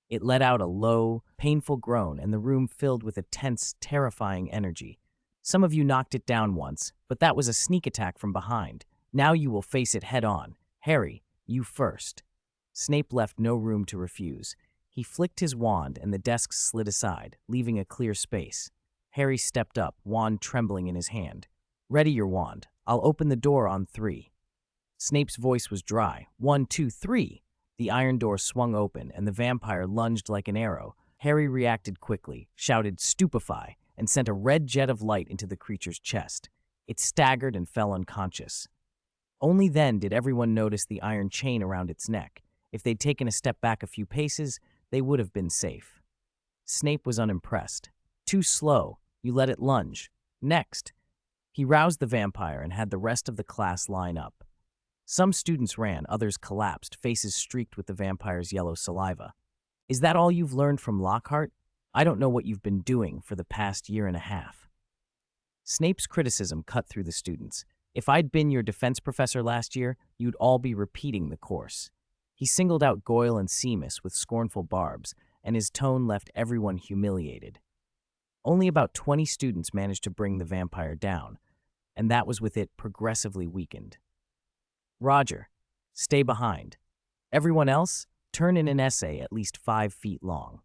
It let out a low, painful groan, and the room filled with a tense, terrifying energy. "Some of you knocked it down once, but that was a sneak attack from behind. Now you will face it head on. Harry, you first." Snape left no room to refuse. He flicked his wand and the desks slid aside, leaving a clear space. Harry stepped up, wand trembling in his hand. "Ready your wand. I'll open the door on 3. Snape's voice was dry. 1, 2, 3. The iron door swung open, and the vampire lunged like an arrow. Harry reacted quickly, shouted "Stupefy," and sent a red jet of light into the creature's chest. It staggered and fell unconscious. Only then did everyone notice the iron chain around its neck. If they'd taken a step back a few paces, they would have been safe. Snape was unimpressed. "Too slow. You let it lunge. Next." He roused the vampire and had the rest of the class line up. Some students ran, others collapsed, faces streaked with the vampire's yellow saliva. "Is that all you've learned from Lockhart? I don't know what you've been doing for the past year and a half." Snape's criticism cut through the students. "If I'd been your defense professor last year, you'd all be repeating the course." He singled out Goyle and Seamus with scornful barbs, and his tone left everyone humiliated. Only about 20 students managed to bring the vampire down, and that was with it progressively weakened. "Roger, stay behind. Everyone else, turn in an essay at least 5 feet long."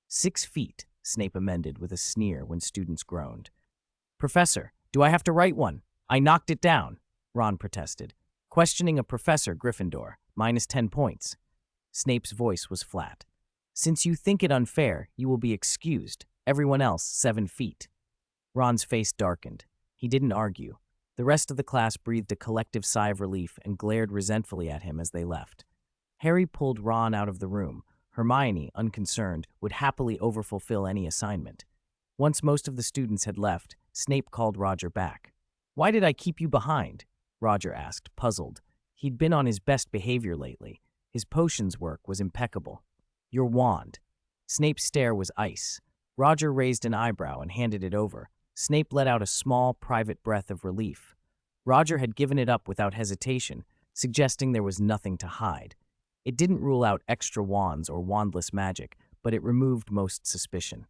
6 feet, Snape amended with a sneer when students groaned. "Professor, do I have to write one? I knocked it down," Ron protested. "Questioning a professor, Gryffindor, -10 points." Snape's voice was flat. "Since you think it unfair, you will be excused. Everyone else, 7 feet. Ron's face darkened. He didn't argue. The rest of the class breathed a collective sigh of relief and glared resentfully at him as they left. Harry pulled Ron out of the room. Hermione, unconcerned, would happily overfulfill any assignment. Once most of the students had left, Snape called Roger back. "Why did I keep you behind?" Roger asked, puzzled. He'd been on his best behavior lately. His potions work was impeccable. "Your wand." Snape's stare was ice. Roger raised an eyebrow and handed it over. Snape let out a small, private breath of relief. Roger had given it up without hesitation, suggesting there was nothing to hide. It didn't rule out extra wands or wandless magic, but it removed most suspicion.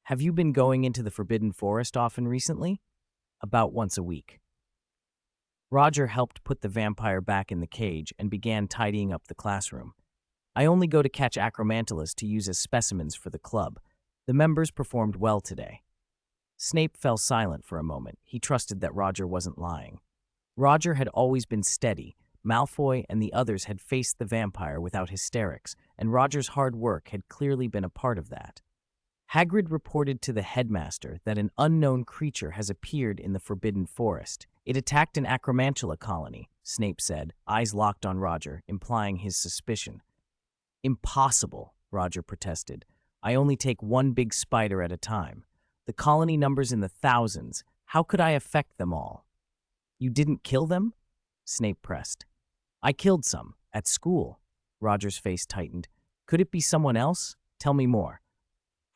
"Have you been going into the Forbidden Forest often recently?" "About once a week." Roger helped put the vampire back in the cage and began tidying up the classroom. "I only go to catch acromantulas to use as specimens for the club. The members performed well today." Snape fell silent for a moment. He trusted that Roger wasn't lying. Roger had always been steady. Malfoy and the others had faced the vampire without hysterics, and Roger's hard work had clearly been a part of that. Hagrid reported to the headmaster that an unknown creature has appeared in the Forbidden Forest. "It attacked an acromantula colony," Snape said, eyes locked on Roger, implying his suspicion. "Impossible," Roger protested. "I only take one big spider at a time. The colony numbers in the thousands. How could I affect them all?" "You didn't kill them?" Snape pressed. "I killed some. At school." Roger's face tightened. "Could it be someone else? Tell me more."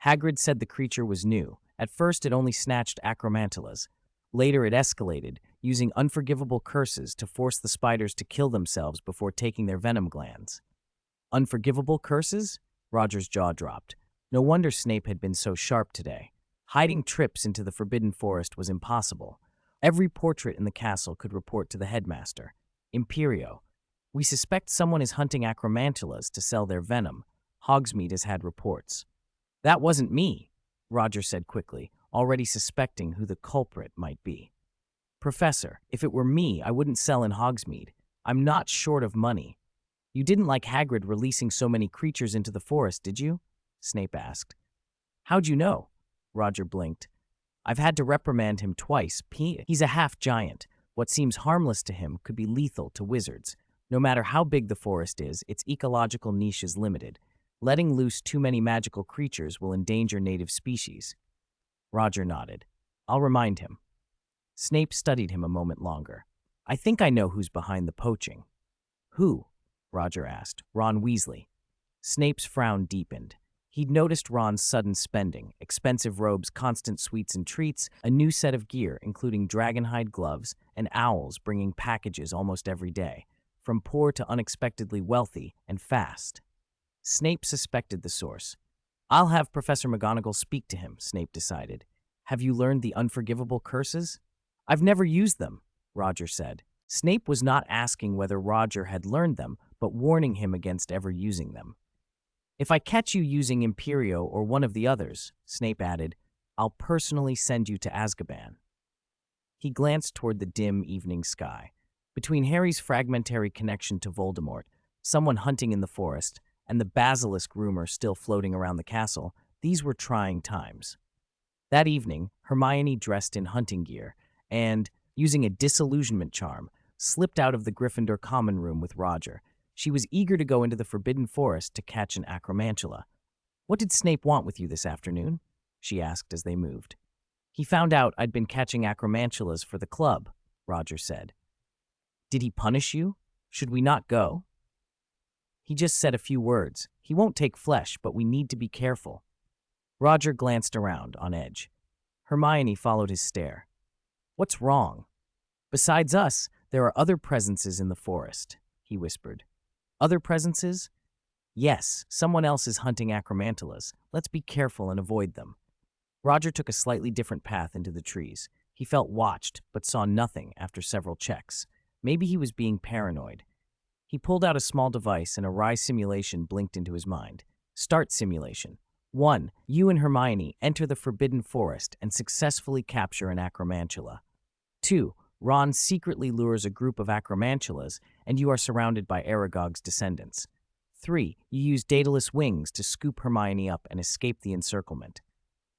Hagrid said the creature was new. At first it only snatched acromantulas. Later it escalated, using unforgivable curses to force the spiders to kill themselves before taking their venom glands. "Unforgivable curses?" Roger's jaw dropped. No wonder Snape had been so sharp today. Hiding trips into the Forbidden Forest was impossible. Every portrait in the castle could report to the headmaster. Imperio. We suspect someone is hunting acromantulas to sell their venom. Hogsmeade has had reports. That wasn't me, Roger said quickly, already suspecting who the culprit might be. Professor, if it were me, I wouldn't sell in Hogsmeade. I'm not short of money. You didn't like Hagrid releasing so many creatures into the forest, did you? Snape asked. How'd you know? Roger blinked. I've had to reprimand him twice. He's a half-giant. What seems harmless to him could be lethal to wizards. No matter how big the forest is, its ecological niche is limited. Letting loose too many magical creatures will endanger native species. Roger nodded. I'll remind him. Snape studied him a moment longer. I think I know who's behind the poaching. Who? Roger asked. Ron Weasley. Snape's frown deepened. He'd noticed Ron's sudden spending, expensive robes, constant sweets and treats, a new set of gear, including dragonhide gloves, and owls bringing packages almost every day, from poor to unexpectedly wealthy and fast. Snape suspected the source. I'll have Professor McGonagall speak to him, Snape decided. Have you learned the unforgivable curses? I've never used them, Roger said. Snape was not asking whether Roger had learned them, but warning him against ever using them. If I catch you using Imperio or one of the others, Snape added, I'll personally send you to Azkaban. He glanced toward the dim evening sky. Between Harry's fragmentary connection to Voldemort, someone hunting in the forest, and the basilisk rumor still floating around the castle, these were trying times. That evening, Hermione dressed in hunting gear and, using a disillusionment charm, slipped out of the Gryffindor common room with Roger. She was eager to go into the Forbidden Forest to catch an acromantula. What did Snape want with you this afternoon? She asked as they moved. He found out I'd been catching acromantulas for the club, Roger said. Did he punish you? Should we not go? He just said a few words. He won't take flesh, but we need to be careful. Roger glanced around, on edge. Hermione followed his stare. What's wrong? Besides us, there are other presences in the forest, he whispered. Other presences? Yes, someone else is hunting acromantulas. Let's be careful and avoid them. Roger took a slightly different path into the trees. He felt watched, but saw nothing after several checks. Maybe he was being paranoid. He pulled out a small device and a wry simulation blinked into his mind. Start simulation. 1. You and Hermione enter the Forbidden Forest and successfully capture an acromantula. 2. Ron secretly lures a group of acromantulas, and you are surrounded by Aragog's descendants. 3. You use Daedalus wings to scoop Hermione up and escape the encirclement.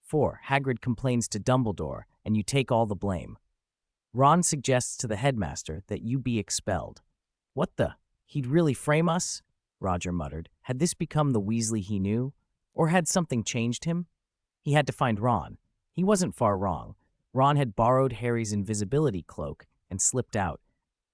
4. Hagrid complains to Dumbledore, and you take all the blame. Ron suggests to the headmaster that you be expelled. What the? He'd really frame us? Roger muttered. Had this become the Weasley he knew? Or had something changed him? He had to find Ron. He wasn't far wrong. Ron had borrowed Harry's invisibility cloak and slipped out.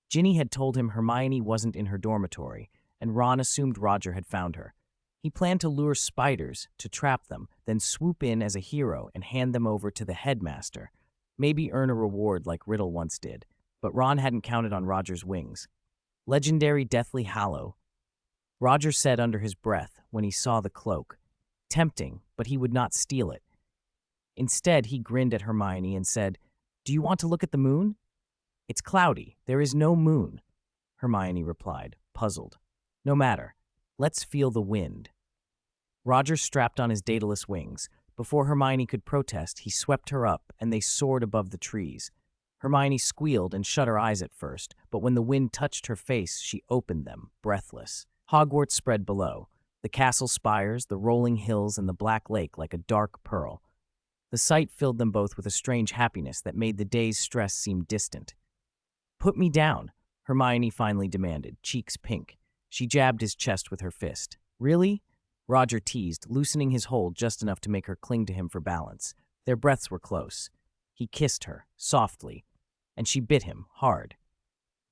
Ginny had told him Hermione wasn't in her dormitory, and Ron assumed Roger had found her. He planned to lure spiders, to trap them, then swoop in as a hero and hand them over to the headmaster. Maybe earn a reward like Riddle once did, but Ron hadn't counted on Roger's wings. Legendary Deathly Hallow, Roger said under his breath when he saw the cloak. Tempting, but he would not steal it. Instead, he grinned at Hermione and said, Do you want to look at the moon? It's cloudy. There is no moon, Hermione replied, puzzled. No matter. Let's feel the wind. Roger strapped on his Daedalus wings. Before Hermione could protest, he swept her up, and they soared above the trees. Hermione squealed and shut her eyes at first, but when the wind touched her face, she opened them, breathless. Hogwarts spread below, the castle spires, the rolling hills, and the black lake like a dark pearl. The sight filled them both with a strange happiness that made the day's stress seem distant. Put me down, Hermione finally demanded, cheeks pink. She jabbed his chest with her fist. Really? Roger teased, loosening his hold just enough to make her cling to him for balance. Their breaths were close. He kissed her, softly, and she bit him, hard.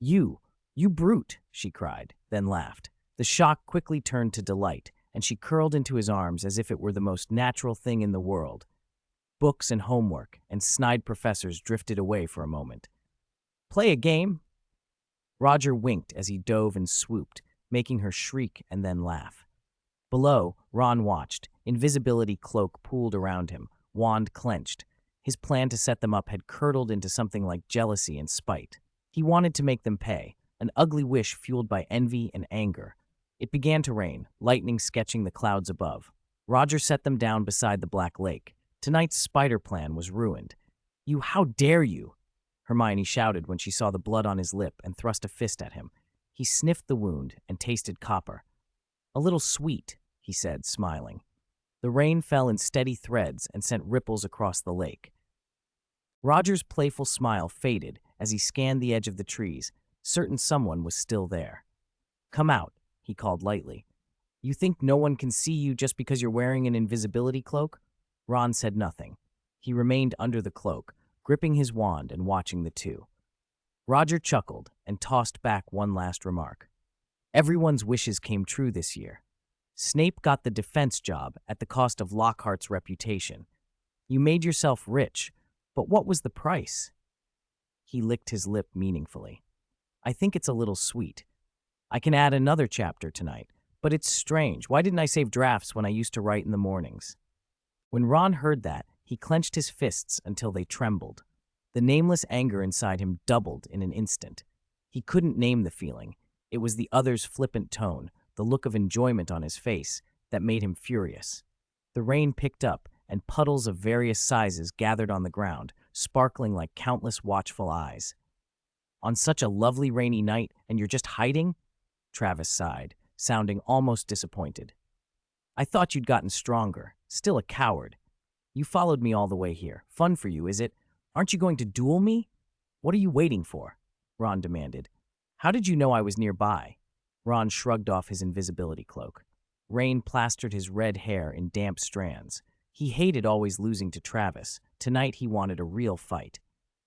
You brute, she cried, then laughed. The shock quickly turned to delight, and she curled into his arms as if it were the most natural thing in the world. Books and homework and snide professors drifted away for a moment. Play a game? Roger winked as he dove and swooped, making her shriek and then laugh. Below, Ron watched. Invisibility cloak pooled around him, wand clenched. His plan to set them up had curdled into something like jealousy and spite. He wanted to make them pay, an ugly wish fueled by envy and anger. It began to rain, lightning sketching the clouds above. Roger set them down beside the Black Lake. Tonight's spider plan was ruined. "You, how dare you!" Hermione shouted when she saw the blood on his lip and thrust a fist at him. He sniffed the wound and tasted copper. "A little sweet," he said, smiling. The rain fell in steady threads and sent ripples across the lake. Roger's playful smile faded as he scanned the edge of the trees, certain someone was still there. "Come out," he called lightly. "You think no one can see you just because you're wearing an invisibility cloak?" Ron said nothing. He remained under the cloak, gripping his wand and watching the two. Roger chuckled and tossed back one last remark. "Everyone's wishes came true this year. Snape got the defense job at the cost of Lockhart's reputation. You made yourself rich, but what was the price?" He licked his lip meaningfully. "I think it's a little sweet. I can add another chapter tonight, but it's strange. Why didn't I save drafts when I used to write in the mornings?" When Ron heard that, he clenched his fists until they trembled. The nameless anger inside him doubled in an instant. He couldn't name the feeling. It was the other's flippant tone, the look of enjoyment on his face, that made him furious. The rain picked up, and puddles of various sizes gathered on the ground, sparkling like countless watchful eyes. "On such a lovely rainy night, and you're just hiding?" Travis sighed, sounding almost disappointed. "I thought you'd gotten stronger. Still a coward. You followed me all the way here. Fun for you, is it? Aren't you going to duel me? What are you waiting for?" Ron demanded. "How did you know I was nearby?" Ron shrugged off his invisibility cloak. Rain plastered his red hair in damp strands. He hated always losing to Travis. Tonight he wanted a real fight.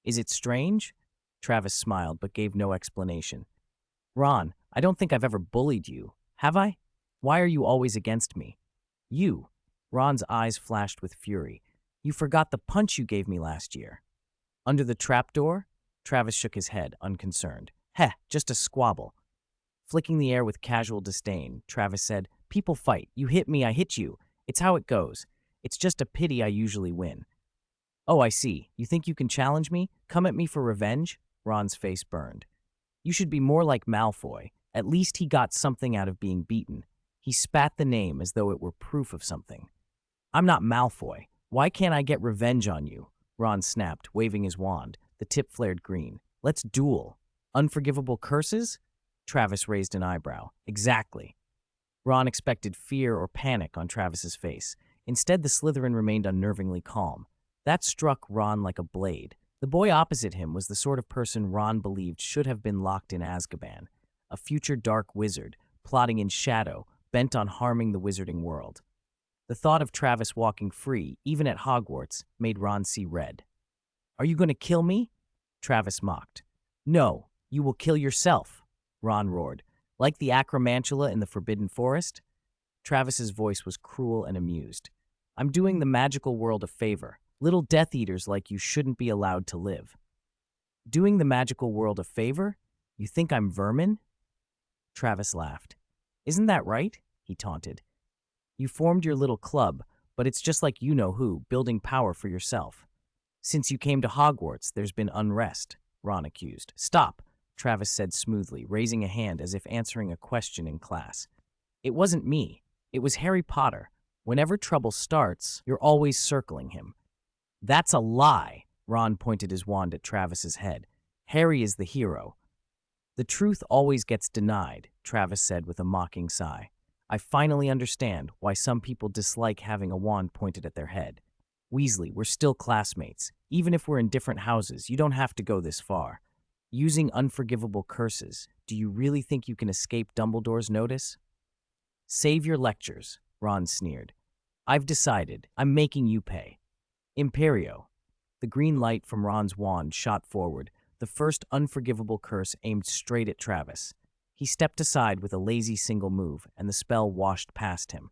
"Is it strange?" Travis smiled but gave no explanation. "Ron, I don't think I've ever bullied you. Have I? Why are you always against me?" "You." Ron's eyes flashed with fury. "You forgot the punch you gave me last year." "Under the trapdoor?" Travis shook his head, unconcerned. "Heh, just a squabble." Flicking the air with casual disdain, Travis said, "People fight. You hit me, I hit you. It's how it goes. It's just a pity I usually win." "Oh, I see. You think you can challenge me? Come at me for revenge?" Ron's face burned. "You should be more like Malfoy. At least he got something out of being beaten." He spat the name as though it were proof of something. "I'm not Malfoy. Why can't I get revenge on you?" Ron snapped, waving his wand. The tip flared green. "Let's duel." "Unforgivable curses?" Travis raised an eyebrow. "Exactly." Ron expected fear or panic on Travis's face. Instead, the Slytherin remained unnervingly calm. That struck Ron like a blade. The boy opposite him was the sort of person Ron believed should have been locked in Azkaban, a future dark wizard, plotting in shadow, bent on harming the wizarding world. The thought of Travis walking free, even at Hogwarts, made Ron see red. "Are you going to kill me?" Travis mocked. "No, you will kill yourself," Ron roared. "Like the acromantula in the Forbidden Forest?" Travis's voice was cruel and amused. "I'm doing the magical world a favor. Little Death Eaters like you shouldn't be allowed to live." "Doing the magical world a favor? You think I'm vermin?" Travis laughed. "Isn't that right?" he taunted. "You formed your little club, but it's just like you-know-who, building power for yourself." "Since you came to Hogwarts, there's been unrest," Ron accused. "Stop," Travis said smoothly, raising a hand as if answering a question in class. "It wasn't me. It was Harry Potter. Whenever trouble starts, you're always circling him." "That's a lie," Ron pointed his wand at Travis's head. "Harry is the hero." "The truth always gets denied," Travis said with a mocking sigh. "I finally understand why some people dislike having a wand pointed at their head. Weasley, we're still classmates. Even if we're in different houses, you don't have to go this far. Using unforgivable curses, do you really think you can escape Dumbledore's notice?" "Save your lectures," Ron sneered. "I've decided. I'm making you pay." "Imperio." The green light from Ron's wand shot forward, the first unforgivable curse aimed straight at Travis. He stepped aside with a lazy single move, and the spell washed past him.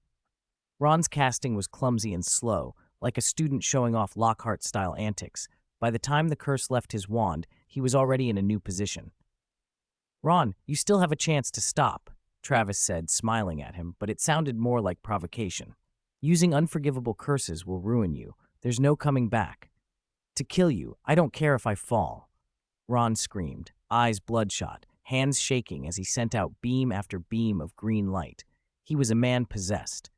Ron's casting was clumsy and slow, like a student showing off Lockhart-style antics. By the time the curse left his wand, he was already in a new position. "Ron, you still have a chance to stop." Travis said, smiling at him, but it sounded more like provocation. Using unforgivable curses will ruin you. There's no coming back. To kill you, I don't care if I fall. Ron screamed, eyes bloodshot, hands shaking as he sent out beam after beam of green light. He was a man possessed.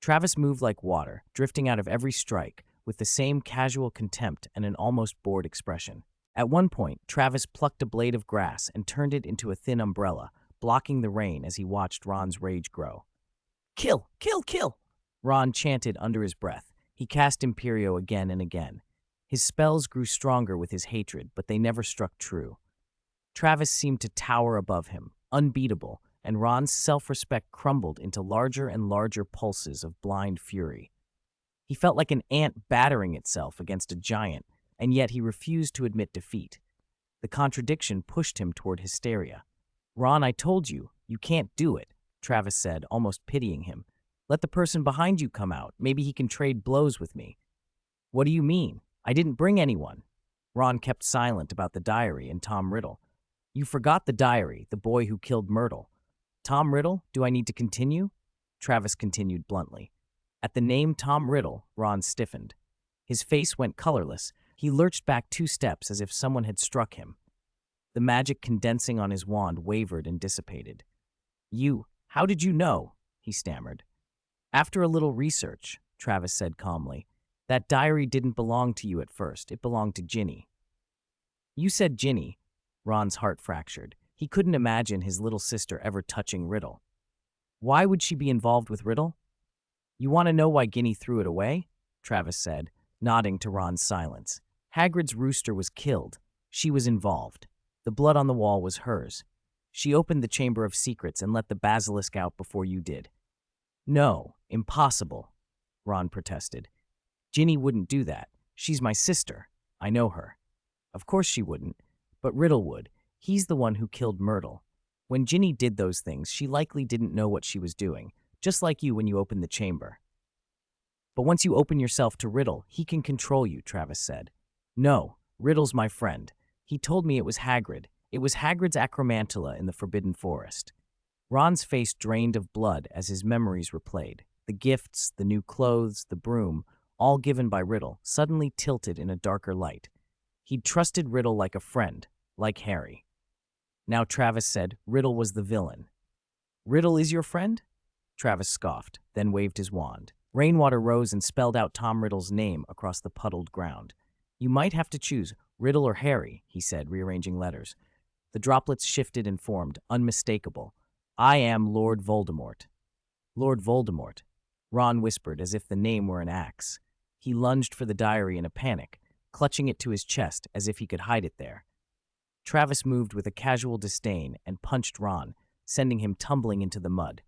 Travis moved like water, drifting out of every strike, with the same casual contempt and an almost bored expression. At one point, Travis plucked a blade of grass and turned it into a thin umbrella, blocking the rain as he watched Ron's rage grow. Kill! Kill! Kill! Ron chanted under his breath. He cast Imperio again and again. His spells grew stronger with his hatred, but they never struck true. Travis seemed to tower above him, unbeatable, and Ron's self-respect crumbled into larger and larger pulses of blind fury. He felt like an ant battering itself against a giant, and yet he refused to admit defeat. The contradiction pushed him toward hysteria. Ron, I told you, you can't do it, Travis said, almost pitying him. Let the person behind you come out. Maybe he can trade blows with me. What do you mean? I didn't bring anyone. Ron kept silent about the diary and Tom Riddle. You forgot the diary, the boy who killed Myrtle. Tom Riddle, do I need to continue? Travis continued bluntly. At the name Tom Riddle, Ron stiffened. His face went colorless. He lurched back 2 steps as if someone had struck him. The magic condensing on his wand wavered and dissipated. How did you know? He stammered. After a little research, Travis said calmly. That diary didn't belong to you at first. It belonged to Ginny. You said Ginny. Ron's heart fractured. He couldn't imagine his little sister ever touching Riddle. Why would she be involved with Riddle? You want to know why Ginny threw it away? Travis said, nodding to Ron's silence. Hagrid's rooster was killed. She was involved. The blood on the wall was hers. She opened the Chamber of Secrets and let the basilisk out before you did. No, impossible, Ron protested. Ginny wouldn't do that. She's my sister. I know her. Of course she wouldn't, but Riddle would. He's the one who killed Myrtle. When Ginny did those things, she likely didn't know what she was doing, just like you when you opened the chamber. But once you open yourself to Riddle, he can control you, Travis said. No, Riddle's my friend. He told me it was Hagrid. It was Hagrid's acromantula in the Forbidden Forest. Ron's face drained of blood as his memories replayed. The gifts, the new clothes, the broom, all given by Riddle, suddenly tilted in a darker light. He'd trusted Riddle like a friend, like Harry. Now Travis said Riddle was the villain. Riddle is your friend? Travis scoffed, then waved his wand. Rainwater rose and spelled out Tom Riddle's name across the puddled ground. You might have to choose Riddle or Harry, he said, rearranging letters. The droplets shifted and formed, unmistakable. I am Lord Voldemort. Lord Voldemort, Ron whispered as if the name were an axe. He lunged for the diary in a panic, clutching it to his chest as if he could hide it there. Travis moved with a casual disdain and punched Ron, sending him tumbling into the mud.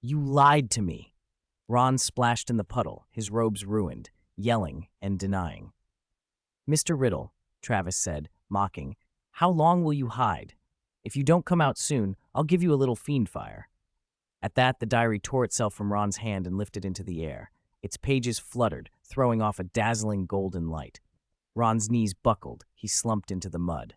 You lied to me. Ron splashed in the puddle, his robes ruined, yelling and denying. Mr. Riddle, Travis said, mocking, how long will you hide? If you don't come out soon, I'll give you a little fiend fire. At that, the diary tore itself from Ron's hand and lifted into the air. Its pages fluttered, throwing off a dazzling golden light. Ron's knees buckled. He slumped into the mud.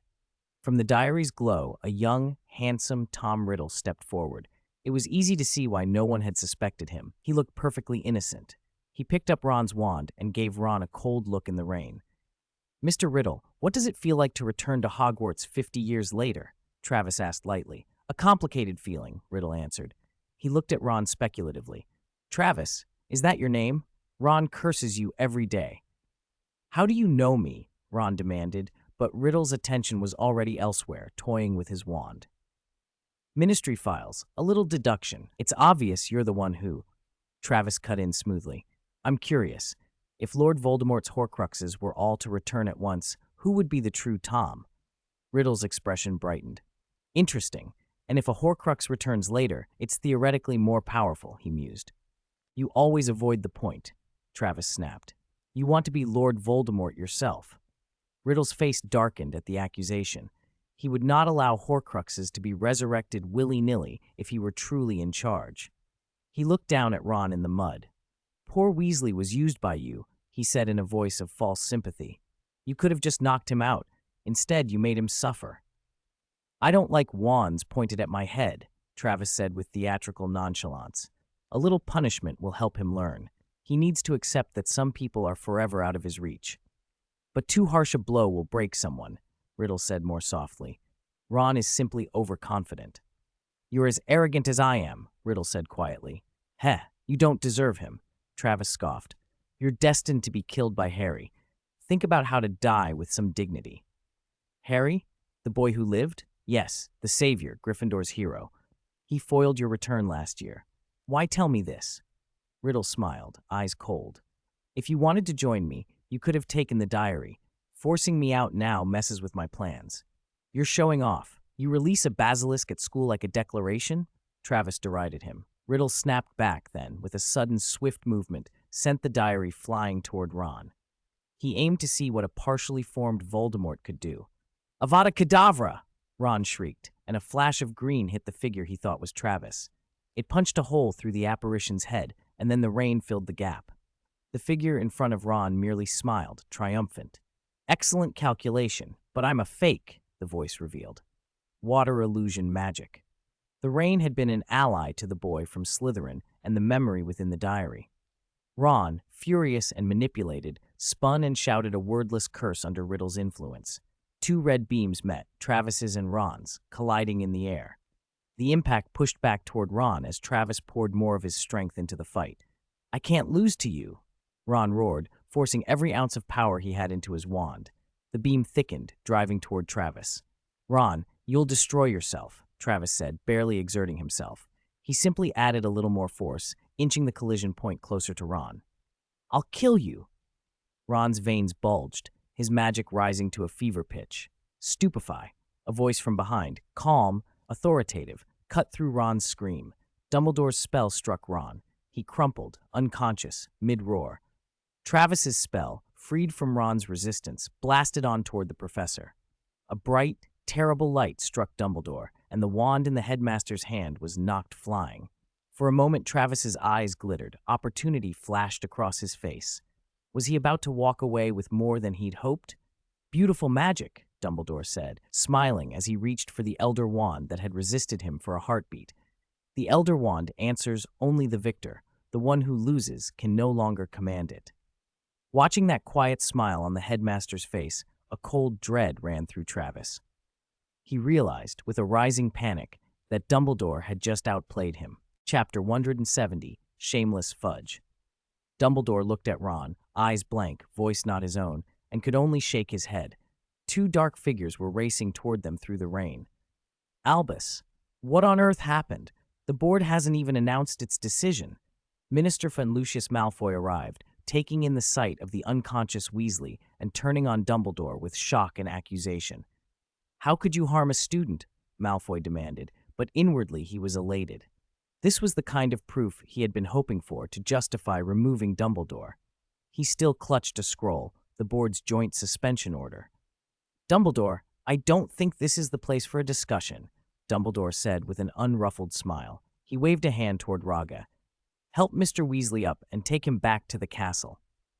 From the diary's glow, a young, handsome Tom Riddle stepped forward. It was easy to see why no one had suspected him. He looked perfectly innocent. He picked up Ron's wand and gave Ron a cold look in the rain. Mr. Riddle, what does it feel like to return to Hogwarts 50 years later? Travis asked lightly. A complicated feeling, Riddle answered. He looked at Ron speculatively. Travis, is that your name? Ron curses you every day. How do you know me? Ron demanded, but Riddle's attention was already elsewhere, toying with his wand. Ministry files, a little deduction. It's obvious you're the one who... Travis cut in smoothly. I'm curious. If Lord Voldemort's Horcruxes were all to return at once, who would be the true Tom? Riddle's expression brightened. Interesting. And if a Horcrux returns later, it's theoretically more powerful, he mused. You always avoid the point, Travis snapped. You want to be Lord Voldemort yourself. Riddle's face darkened at the accusation. He would not allow Horcruxes to be resurrected willy-nilly if he were truly in charge. He looked down at Ron in the mud. Poor Weasley was used by you, he said in a voice of false sympathy. You could have just knocked him out. Instead, you made him suffer. I don't like wands pointed at my head, Travis said with theatrical nonchalance. A little punishment will help him learn. He needs to accept that some people are forever out of his reach. But too harsh a blow will break someone, Riddle said more softly. Ron is simply overconfident. You're as arrogant as I am, Riddle said quietly. Heh, you don't deserve him, Travis scoffed. You're destined to be killed by Harry. Think about how to die with some dignity. Harry? The boy who lived? Yes, the savior, Gryffindor's hero. He foiled your return last year. Why tell me this? Riddle smiled, eyes cold. If you wanted to join me, you could have taken the diary. Forcing me out now messes with my plans. You're showing off. You release a basilisk at school like a declaration? Travis derided him. Riddle snapped back then, with a sudden swift movement, sent the diary flying toward Ron. He aimed to see what a partially formed Voldemort could do. Avada Kedavra! Ron shrieked, and a flash of green hit the figure he thought was Travis. It punched a hole through the apparition's head, and then the rain filled the gap. The figure in front of Ron merely smiled, triumphant. Excellent calculation, but I'm a fake, the voice revealed. Water illusion magic. The rain had been an ally to the boy from Slytherin and the memory within the diary. Ron, furious and manipulated, spun and shouted a wordless curse under Riddle's influence. Two red beams met, Travis's and Ron's, colliding in the air. The impact pushed back toward Ron as Travis poured more of his strength into the fight. I can't lose to you, Ron roared, forcing every ounce of power he had into his wand. The beam thickened, driving toward Travis. Ron, you'll destroy yourself, Travis said, barely exerting himself. He simply added a little more force, inching the collision point closer to Ron. I'll kill you. Ron's veins bulged, his magic rising to a fever pitch. Stupefy, a voice from behind, calm, authoritative, cut through Ron's scream. Dumbledore's spell struck Ron. He crumpled, unconscious, mid-roar. Travis's spell, freed from Ron's resistance, blasted on toward the professor. A bright, terrible light struck Dumbledore, and the wand in the headmaster's hand was knocked flying. For a moment, Travis's eyes glittered. Opportunity flashed across his face. Was he about to walk away with more than he'd hoped? Beautiful magic, Dumbledore said, smiling as he reached for the Elder Wand that had resisted him for a heartbeat. The Elder Wand answers only the victor. The one who loses can no longer command it. Watching that quiet smile on the headmaster's face, a cold dread ran through Travis. He realized, with a rising panic, that Dumbledore had just outplayed him. Chapter 170, Shameless Fudge. Dumbledore looked at Ron, eyes blank, voice not his own, and could only shake his head. Two dark figures were racing toward them through the rain. Albus, what on earth happened? The board hasn't even announced its decision. Minister von Lucius Malfoy arrived, taking in the sight of the unconscious Weasley and turning on Dumbledore with shock and accusation. How could you harm a student? Malfoy demanded, but inwardly he was elated. This was the kind of proof he had been hoping for to justify removing Dumbledore. He still clutched a scroll, the board's joint suspension order. Dumbledore, I don't think this is the place for a discussion, Dumbledore said with an unruffled smile. He waved a hand toward Rogge. Help Mr. Weasley up and take him back to the castle.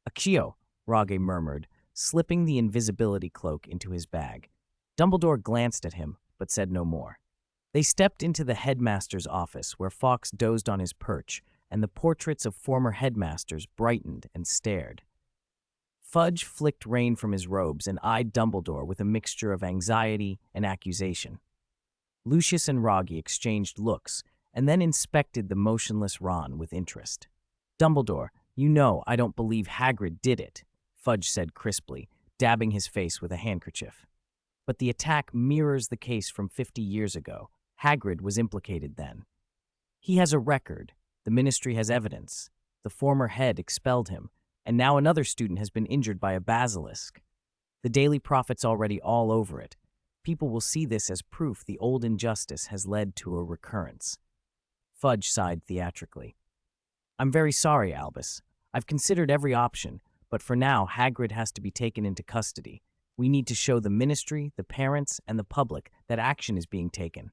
Accio, Rogge murmured, slipping the invisibility cloak into his bag. Dumbledore glanced at him, but said no more. They stepped into the headmaster's office, where Fawkes dozed on his perch, and the portraits of former headmasters brightened and stared. Fudge flicked rain from his robes and eyed Dumbledore with a mixture of anxiety and accusation. Lucius and Rogge exchanged looks, and then inspected the motionless Ron with interest. Dumbledore, you know I don't believe Hagrid did it, Fudge said crisply, dabbing his face with a handkerchief. But the attack mirrors the case from 50 years ago. Hagrid was implicated then. He has a record. The Ministry has evidence. The former head expelled him, and now another student has been injured by a basilisk. The Daily Prophet's already all over it. People will see this as proof the old injustice has led to a recurrence. Fudge sighed theatrically. I'm very sorry, Albus. I've considered every option, but for now, Hagrid has to be taken into custody. We need to show the Ministry, the parents, and the public that action is being taken.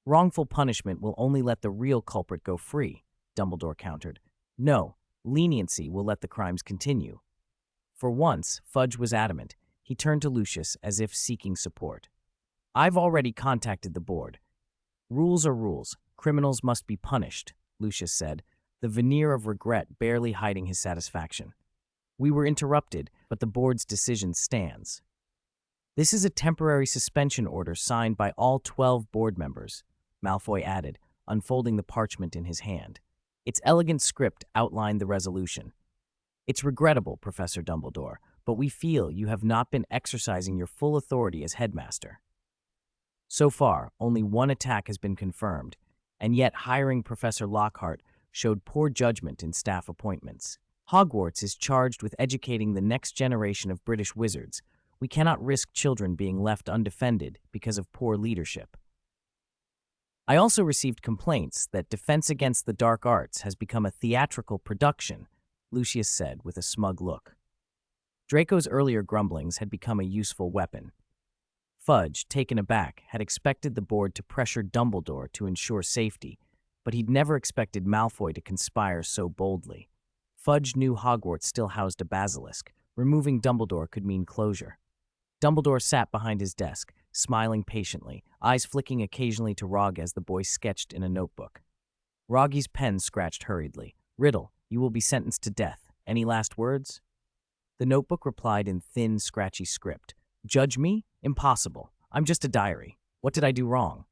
Wrongful punishment will only let the real culprit go free, Dumbledore countered. No, leniency will let the crimes continue. For once, Fudge was adamant. He turned to Lucius as if seeking support. I've already contacted the board. Rules are rules. Criminals must be punished, Lucius said, the veneer of regret barely hiding his satisfaction. We were interrupted, but the board's decision stands. This is a temporary suspension order signed by all 12 board members, Malfoy added, unfolding the parchment in his hand. Its elegant script outlined the resolution. It's regrettable, Professor Dumbledore, but we feel you have not been exercising your full authority as headmaster. So far, only one attack has been confirmed, and yet hiring Professor Lockhart showed poor judgment in staff appointments. Hogwarts is charged with educating the next generation of British wizards. We cannot risk children being left undefended because of poor leadership. I also received complaints that Defense Against the Dark Arts has become a theatrical production, Lucius said with a smug look. Draco's earlier grumblings had become a useful weapon. Fudge, taken aback, had expected the board to pressure Dumbledore to ensure safety, but he'd never expected Malfoy to conspire so boldly. Fudge knew Hogwarts still housed a basilisk. Removing Dumbledore could mean closure. Dumbledore sat behind his desk, smiling patiently, eyes flicking occasionally to Rogge as the boy sketched in a notebook. Rogge's pen scratched hurriedly. Riddle, you will be sentenced to death. Any last words? The notebook replied in thin, scratchy script. Judge me? Impossible. I'm just a diary. What did I do wrong?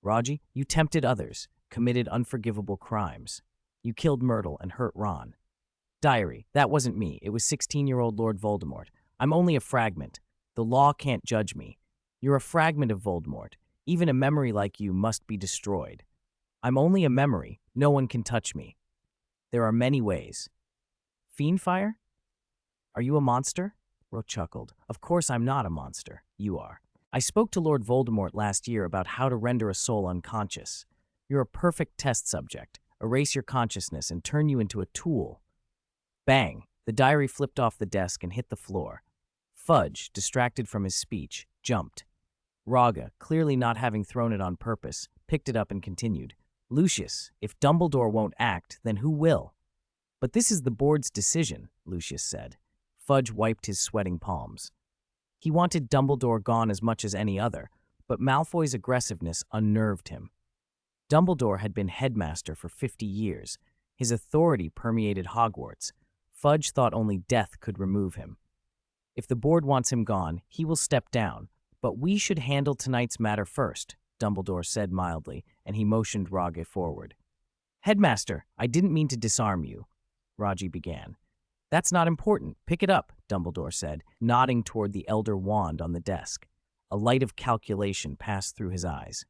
Rogge, you tempted others, committed unforgivable crimes. You killed Myrtle and hurt Ron. Diary, that wasn't me. It was 16-year-old Lord Voldemort. I'm only a fragment. The law can't judge me. You're a fragment of Voldemort. Even a memory like you must be destroyed. I'm only a memory. No one can touch me. There are many ways. Fiendfire? Are you a monster? Ro chuckled. Of course I'm not a monster. You are. I spoke to Lord Voldemort last year about how to render a soul unconscious. You're a perfect test subject. Erase your consciousness and turn you into a tool. Bang! The diary flipped off the desk and hit the floor. Fudge, distracted from his speech, jumped. Rogge, clearly not having thrown it on purpose, picked it up and continued. Lucius, if Dumbledore won't act, then who will? But this is the board's decision, Lucius said. Fudge wiped his sweating palms. He wanted Dumbledore gone as much as any other, but Malfoy's aggressiveness unnerved him. Dumbledore had been headmaster for 50 years. His authority permeated Hogwarts. Fudge thought only death could remove him. If the board wants him gone, he will step down, but we should handle tonight's matter first, Dumbledore said mildly, and he motioned Rogge forward. Headmaster, I didn't mean to disarm you, Rogge began. That's not important. Pick it up, Dumbledore said, nodding toward the Elder Wand on the desk. A light of calculation passed through his eyes.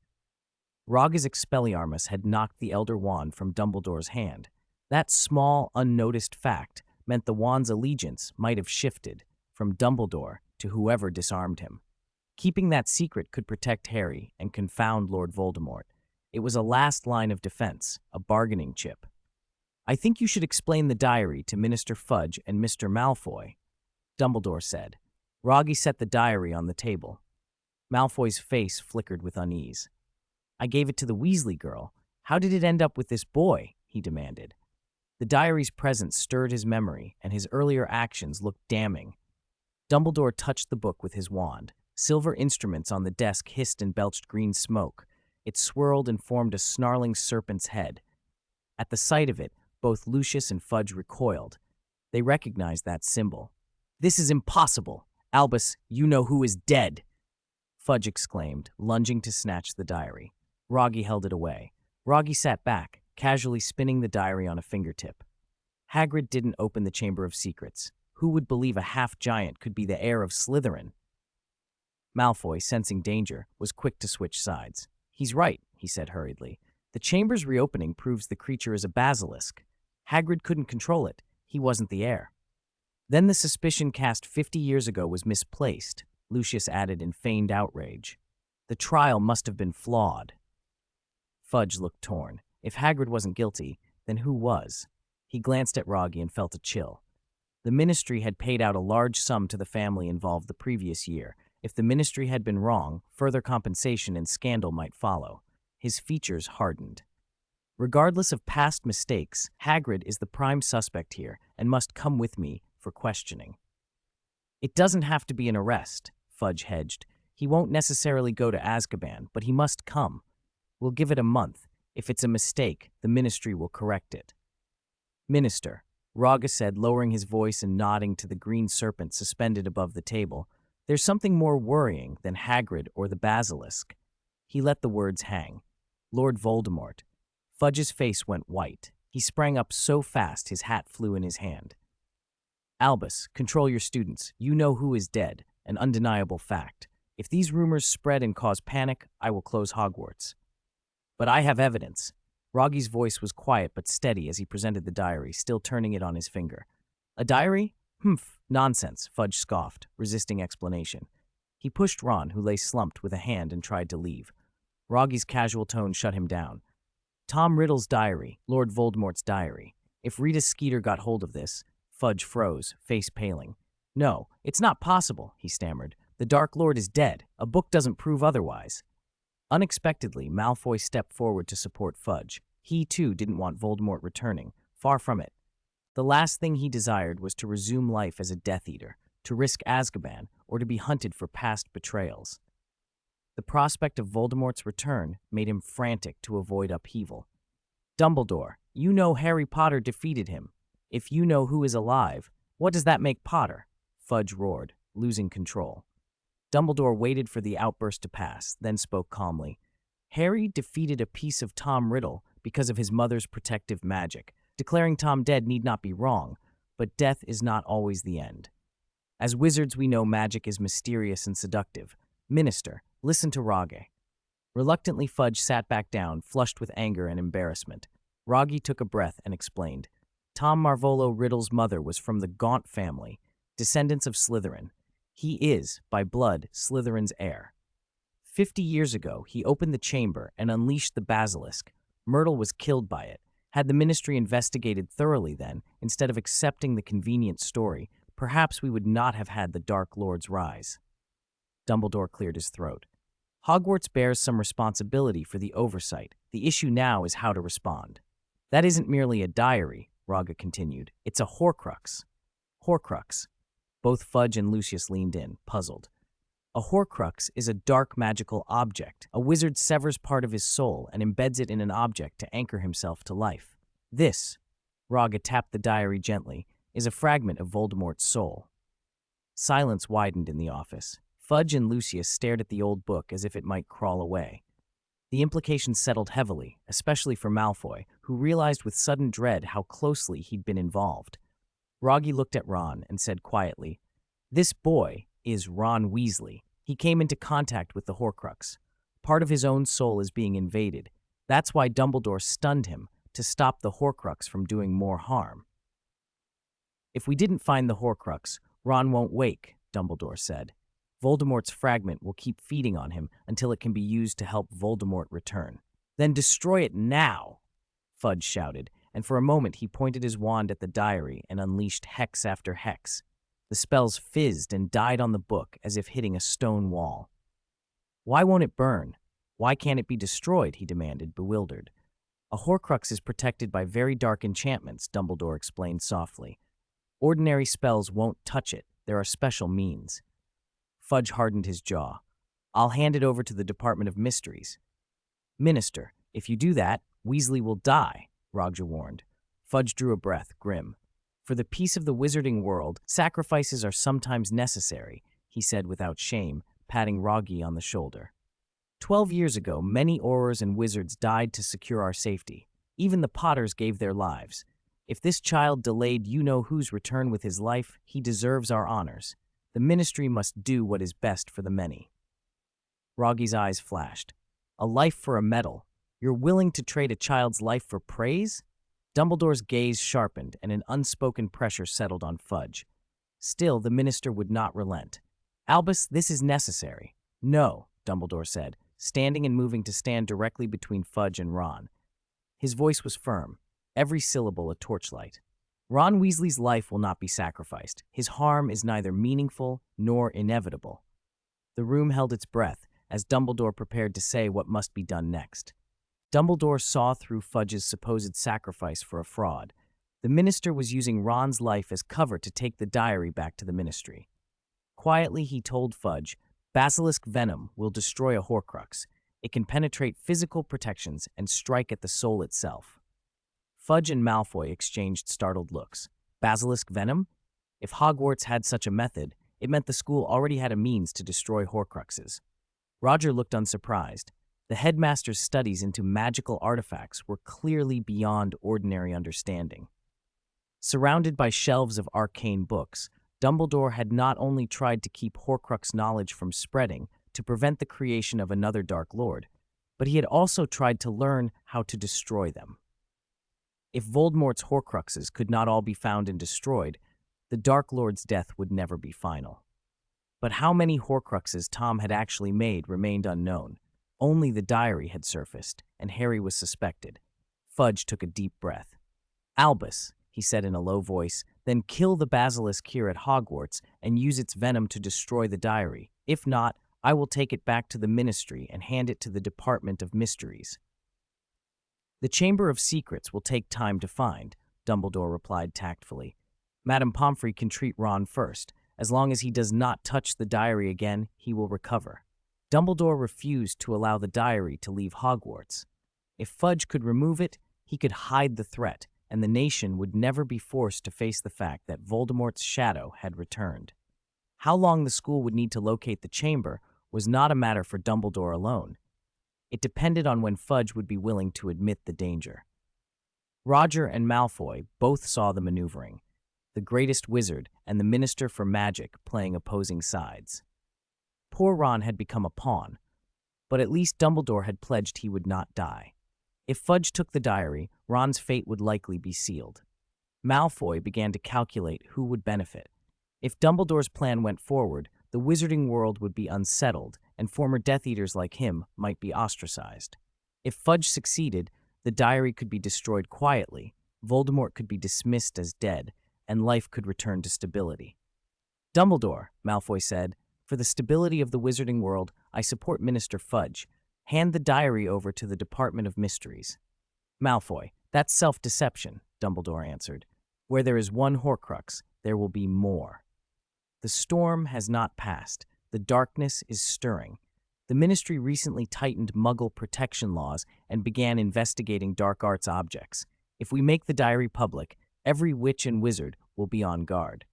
Rogge's Expelliarmus had knocked the Elder Wand from Dumbledore's hand. That small, unnoticed fact meant the wand's allegiance might have shifted from Dumbledore to whoever disarmed him. Keeping that secret could protect Harry and confound Lord Voldemort. It was a last line of defense, a bargaining chip. I think you should explain the diary to Minister Fudge and Mr. Malfoy, Dumbledore said. Rogge set the diary on the table. Malfoy's face flickered with unease. I gave it to the Weasley girl. How did it end up with this boy? He demanded. The diary's presence stirred his memory, and his earlier actions looked damning. Dumbledore touched the book with his wand. Silver instruments on the desk hissed and belched green smoke. It swirled and formed a snarling serpent's head. At the sight of it, both Lucius and Fudge recoiled. They recognized that symbol. This is impossible! Albus, you know who is dead! Fudge exclaimed, lunging to snatch the diary. Rogge held it away. Rogge sat back, casually spinning the diary on a fingertip. Hagrid didn't open the Chamber of Secrets. Who would believe a half-giant could be the heir of Slytherin? Malfoy, sensing danger, was quick to switch sides. He's right, he said hurriedly. The chamber's reopening proves the creature is a basilisk. Hagrid couldn't control it. He wasn't the heir. Then the suspicion cast 50 years ago was misplaced, Lucius added in feigned outrage. The trial must have been flawed. Fudge looked torn. If Hagrid wasn't guilty, then who was? He glanced at Rogge and felt a chill. The Ministry had paid out a large sum to the family involved the previous year. If the Ministry had been wrong, further compensation and scandal might follow. His features hardened. Regardless of past mistakes, Hagrid is the prime suspect here and must come with me for questioning. It doesn't have to be an arrest, Fudge hedged. He won't necessarily go to Azkaban, but he must come. We'll give it a month. If it's a mistake, the ministry will correct it. Minister, Rogge said, lowering his voice and nodding to the green serpent suspended above the table, there's something more worrying than Hagrid or the basilisk. He let the words hang. Lord Voldemort. Fudge's face went white. He sprang up so fast his hat flew in his hand. Albus, control your students. You know who is dead, an undeniable fact. If these rumors spread and cause panic, I will close Hogwarts. But I have evidence. Rogge's voice was quiet but steady as he presented the diary, still turning it on his finger. A diary? Humph, nonsense, Fudge scoffed, resisting explanation. He pushed Ron, who lay slumped with a hand, and tried to leave. Rogge's casual tone shut him down. Tom Riddle's diary, Lord Voldemort's diary. If Rita Skeeter got hold of this, Fudge froze, face paling. No, it's not possible, he stammered. The Dark Lord is dead. A book doesn't prove otherwise. Unexpectedly, Malfoy stepped forward to support Fudge. He, too, didn't want Voldemort returning. Far from it. The last thing he desired was to resume life as a Death Eater, to risk Azkaban, or to be hunted for past betrayals. The prospect of Voldemort's return made him frantic to avoid upheaval. Dumbledore, you know Harry Potter defeated him. If you know who is alive, what does that make Potter? Fudge roared, losing control. Dumbledore waited for the outburst to pass, then spoke calmly. Harry defeated a piece of Tom Riddle because of his mother's protective magic. Declaring Tom dead need not be wrong, but death is not always the end. As wizards, we know magic is mysterious and seductive. Minister, listen to Rogge. Reluctantly, Fudge sat back down, flushed with anger and embarrassment. Rogge took a breath and explained. Tom Marvolo Riddle's mother was from the Gaunt family, descendants of Slytherin. He is, by blood, Slytherin's heir. 50 years ago, he opened the chamber and unleashed the basilisk. Myrtle was killed by it. Had the ministry investigated thoroughly then, instead of accepting the convenient story, perhaps we would not have had the Dark Lord's rise. Dumbledore cleared his throat. Hogwarts bears some responsibility for the oversight. The issue now is how to respond. That isn't merely a diary, Rogge continued. It's a Horcrux. Horcrux. Both Fudge and Lucius leaned in, puzzled. A Horcrux is a dark magical object. A wizard severs part of his soul and embeds it in an object to anchor himself to life. This, Rogge tapped the diary gently, is a fragment of Voldemort's soul. Silence widened in the office. Fudge and Lucius stared at the old book as if it might crawl away. The implications settled heavily, especially for Malfoy, who realized with sudden dread how closely he'd been involved. Rogge looked at Ron and said quietly, "This boy is Ron Weasley. He came into contact with the Horcrux. Part of his own soul is being invaded. That's why Dumbledore stunned him, to stop the Horcrux from doing more harm." "If we didn't find the Horcrux, Ron won't wake," Dumbledore said. "Voldemort's fragment will keep feeding on him until it can be used to help Voldemort return." "Then destroy it now!" Fudge shouted, and for a moment he pointed his wand at the diary and unleashed hex after hex. The spells fizzed and died on the book as if hitting a stone wall. "Why won't it burn? Why can't it be destroyed?" he demanded, bewildered. "A Horcrux is protected by very dark enchantments," Dumbledore explained softly. "Ordinary spells won't touch it. There are special means." Fudge hardened his jaw. "I'll hand it over to the Department of Mysteries." "Minister, if you do that, Weasley will die," Rogge warned. Fudge drew a breath, grim. "For the peace of the wizarding world, sacrifices are sometimes necessary," he said without shame, patting Rogge on the shoulder. 12 years ago, many Aurors and wizards died to secure our safety. Even the Potters gave their lives. If this child delayed you-know-who's return with his life, he deserves our honors. The ministry must do what is best for the many." Rogge's eyes flashed. "A life for a medal. You're willing to trade a child's life for praise?" Dumbledore's gaze sharpened and an unspoken pressure settled on Fudge. Still, the minister would not relent. "Albus, this is necessary." "No," Dumbledore said, standing and moving to stand directly between Fudge and Ron. His voice was firm, every syllable a torchlight. "Ron Weasley's life will not be sacrificed. His harm is neither meaningful nor inevitable." The room held its breath as Dumbledore prepared to say what must be done next. Dumbledore saw through Fudge's supposed sacrifice for a fraud. The minister was using Ron's life as cover to take the diary back to the ministry. Quietly, he told Fudge, "Basilisk venom will destroy a Horcrux. It can penetrate physical protections and strike at the soul itself. Fudge and Malfoy exchanged startled looks. Basilisk venom? If Hogwarts had such a method, it meant the school already had a means to destroy Horcruxes. Roger looked unsurprised. The headmaster's studies into magical artifacts were clearly beyond ordinary understanding. Surrounded by shelves of arcane books, Dumbledore had not only tried to keep Horcrux knowledge from spreading to prevent the creation of another Dark Lord, but he had also tried to learn how to destroy them. If Voldemort's Horcruxes could not all be found and destroyed, the Dark Lord's death would never be final. But how many Horcruxes Tom had actually made remained unknown. Only the diary had surfaced, and Harry was suspected. Fudge took a deep breath. "Albus," he said in a low voice, "then kill the basilisk here at Hogwarts and use its venom to destroy the diary. If not, I will take it back to the Ministry and hand it to the Department of Mysteries." "The Chamber of Secrets will take time to find," Dumbledore replied tactfully. "Madame Pomfrey can treat Ron first. As long as he does not touch the diary again, he will recover." Dumbledore refused to allow the diary to leave Hogwarts. If Fudge could remove it, he could hide the threat, and the nation would never be forced to face the fact that Voldemort's shadow had returned. How long the school would need to locate the chamber was not a matter for Dumbledore alone. It depended on when Fudge would be willing to admit the danger. Roger and Malfoy both saw the maneuvering, the greatest wizard and the Minister for Magic playing opposing sides. Poor Ron had become a pawn, but at least Dumbledore had pledged he would not die. If Fudge took the diary, Ron's fate would likely be sealed. Malfoy began to calculate who would benefit. If Dumbledore's plan went forward, the wizarding world would be unsettled, and former Death Eaters like him might be ostracized. If Fudge succeeded, the diary could be destroyed quietly, Voldemort could be dismissed as dead, and life could return to stability. "Dumbledore," Malfoy said, "for the stability of the wizarding world, I support Minister Fudge. Hand the diary over to the Department of Mysteries." "Malfoy, that's self-deception," Dumbledore answered. "Where there is one Horcrux, there will be more." The storm has not passed. The darkness is stirring. The Ministry recently tightened Muggle protection laws and began investigating dark arts objects. If we make the diary public, every witch and wizard will be on guard.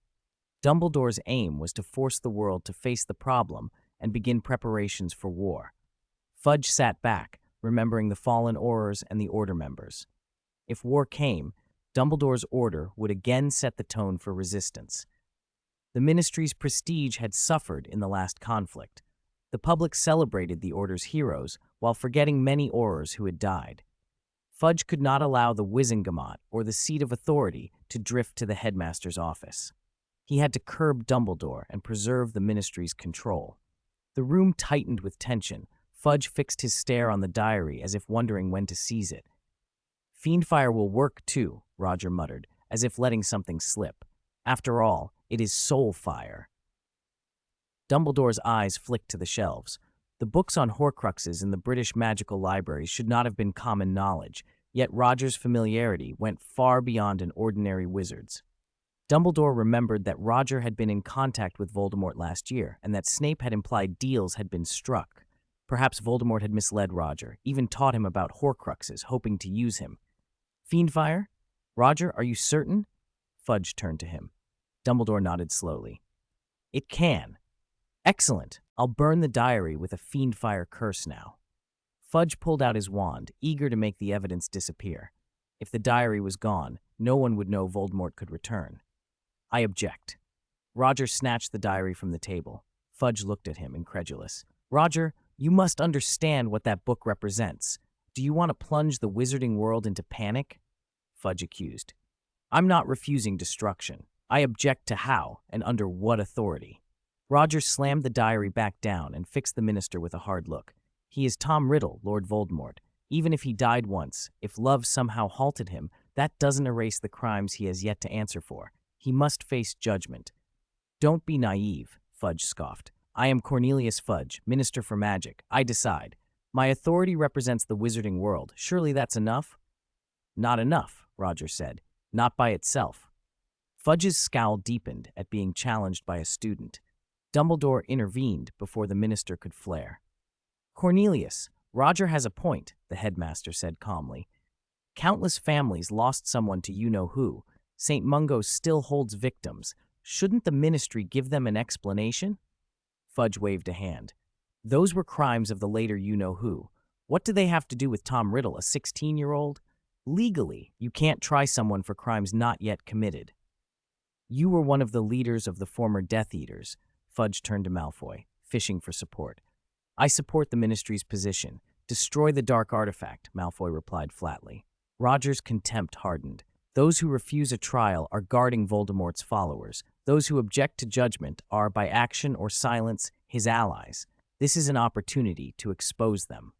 Dumbledore's aim was to force the world to face the problem and begin preparations for war. Fudge sat back, remembering the fallen Aurors and the Order members. If war came, Dumbledore's order would again set the tone for resistance. The Ministry's prestige had suffered in the last conflict. The public celebrated the Order's heroes while forgetting many Aurors who had died. Fudge could not allow the Wizengamot, or the seat of authority, to drift to the headmaster's office. He had to curb Dumbledore and preserve the Ministry's control. The room tightened with tension. Fudge fixed his stare on the diary as if wondering when to seize it. "Fiendfire will work too," Roger muttered, as if letting something slip. "After all, it is soul fire." Dumbledore's eyes flicked to the shelves. The books on Horcruxes in the British magical libraries should not have been common knowledge, yet Roger's familiarity went far beyond an ordinary wizard's. Dumbledore remembered that Roger had been in contact with Voldemort last year, and that Snape had implied deals had been struck. Perhaps Voldemort had misled Roger, even taught him about Horcruxes, hoping to use him. "Fiendfire? Roger, are you certain?" Fudge turned to him. Dumbledore nodded slowly. "It can." "Excellent. I'll burn the diary with a Fiendfire curse now." Fudge pulled out his wand, eager to make the evidence disappear. If the diary was gone, no one would know Voldemort could return. "I object." Roger snatched the diary from the table. Fudge looked at him, incredulous. "Roger, you must understand what that book represents. Do you want to plunge the wizarding world into panic?" Fudge accused. "I'm not refusing destruction. I object to how and under what authority." Roger slammed the diary back down and fixed the minister with a hard look. "He is Tom Riddle, Lord Voldemort. Even if he died once, if love somehow halted him, that doesn't erase the crimes he has yet to answer for. He must face judgment." "Don't be naive," Fudge scoffed. "I am Cornelius Fudge, Minister for Magic. I decide. My authority represents the wizarding world. Surely that's enough?" "Not enough," Roger said. "Not by itself." Fudge's scowl deepened at being challenged by a student. Dumbledore intervened before the minister could flare. "Cornelius, Roger has a point, the headmaster said calmly. Countless families lost someone to you-know-who. St. Mungo still holds victims. Shouldn't the ministry give them an explanation? Fudge waved a hand. Those were crimes of the later you-know-who. What do they have to do with Tom Riddle, a 16-year-old? Legally, you can't try someone for crimes not yet committed. You were one of the leaders of the former Death Eaters. Fudge turned to Malfoy, fishing for support. I support the ministry's position. Destroy the dark artifact, Malfoy replied flatly. Roger's contempt hardened. Those who refuse a trial are guarding Voldemort's followers. Those who object to judgment are, by action or silence, his allies. This is an opportunity to expose them.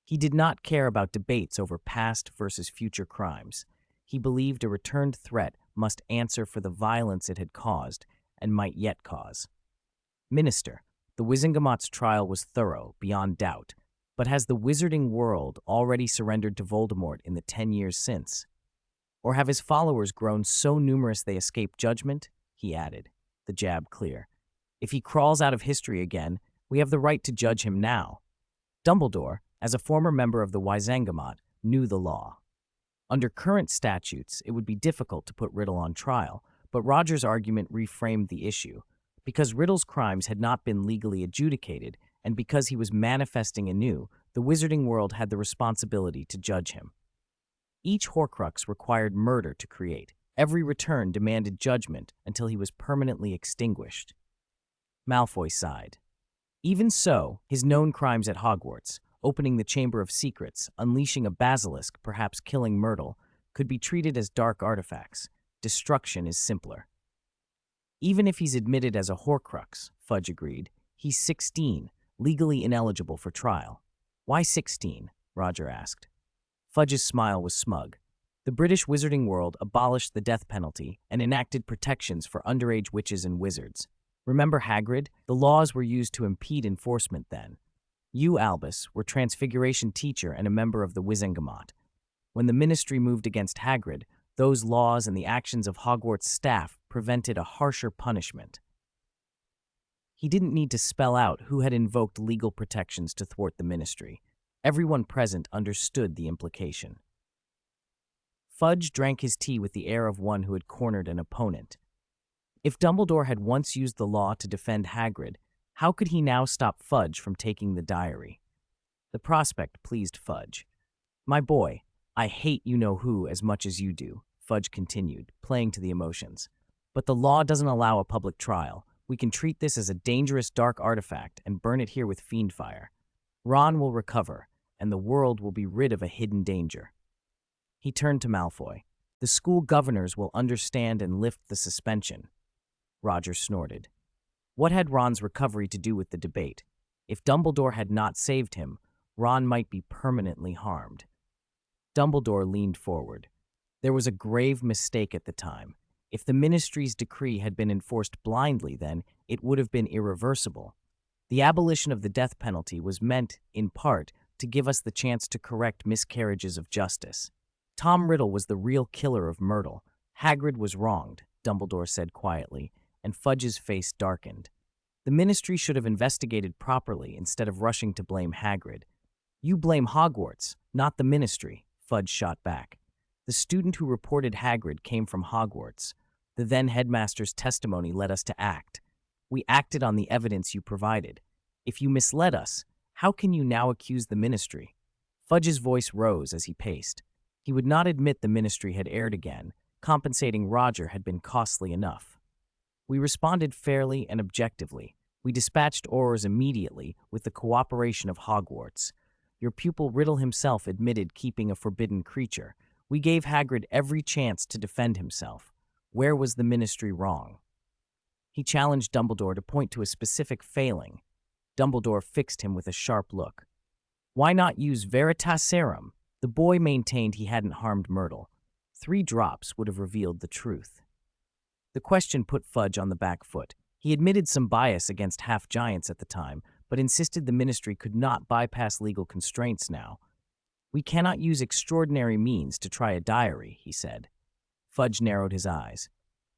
He did not care about debates over past versus future crimes. He believed a returned threat must answer for the violence it had caused and might yet cause. Minister, the Wizengamot's trial was thorough, beyond doubt. But has the wizarding world already surrendered to Voldemort in the 10 years since? Or have his followers grown so numerous they escape judgment? He added, the jab clear. If he crawls out of history again, we have the right to judge him now. Dumbledore, as a former member of the Wizengamot, knew the law. Under current statutes, it would be difficult to put Riddle on trial, but Roger's argument reframed the issue. Because Riddle's crimes had not been legally adjudicated, and because he was manifesting anew, the wizarding world had the responsibility to judge him. Each Horcrux required murder to create. Every return demanded judgment until he was permanently extinguished. Malfoy sighed. Even so, his known crimes at Hogwarts, opening the Chamber of Secrets, unleashing a basilisk, perhaps killing Myrtle, could be treated as dark artifacts. Destruction is simpler. Even if he's admitted as a Horcrux, Fudge agreed, he's 16, legally ineligible for trial. Why 16? Roger asked. Fudge's smile was smug. The British wizarding world abolished the death penalty and enacted protections for underage witches and wizards. Remember Hagrid? The laws were used to impede enforcement then. You, Albus, were Transfiguration teacher and a member of the Wizengamot. When the ministry moved against Hagrid, those laws and the actions of Hogwarts staff prevented a harsher punishment. He didn't need to spell out who had invoked legal protections to thwart the ministry. Everyone present understood the implication. Fudge drank his tea with the air of one who had cornered an opponent. If Dumbledore had once used the law to defend Hagrid, how could he now stop Fudge from taking the diary? The prospect pleased Fudge. My boy, I hate you-know-who as much as you do, Fudge continued, playing to the emotions. But the law doesn't allow a public trial. We can treat this as a dangerous dark artifact and burn it here with fiend fire. Ron will recover, and the world will be rid of a hidden danger. He turned to Malfoy. The school governors will understand and lift the suspension. Roger snorted. What had Ron's recovery to do with the debate? If Dumbledore had not saved him, Ron might be permanently harmed. Dumbledore leaned forward. There was a grave mistake at the time. If the ministry's decree had been enforced blindly then, it would have been irreversible. The abolition of the death penalty was meant, in part, to give us the chance to correct miscarriages of justice. Tom Riddle was the real killer of Myrtle. Hagrid was wronged, Dumbledore said quietly, and Fudge's face darkened. The ministry should have investigated properly instead of rushing to blame Hagrid. You blame Hogwarts, not the ministry, Fudge shot back. The student who reported Hagrid came from Hogwarts. The then headmaster's testimony led us to act. We acted on the evidence you provided. If you misled us, how can you now accuse the ministry? Fudge's voice rose as he paced. He would not admit the ministry had erred again. Compensating Roger had been costly enough. We responded fairly and objectively. We dispatched Aurors immediately with the cooperation of Hogwarts. Your pupil Riddle himself admitted keeping a forbidden creature. We gave Hagrid every chance to defend himself. Where was the ministry wrong? He challenged Dumbledore to point to a specific failing. Dumbledore fixed him with a sharp look. Why not use Veritaserum? The boy maintained he hadn't harmed Myrtle. 3 drops would have revealed the truth. The question put Fudge on the back foot. He admitted some bias against half-giants at the time, but insisted the ministry could not bypass legal constraints now. We cannot use extraordinary means to try a diary, he said. Fudge narrowed his eyes.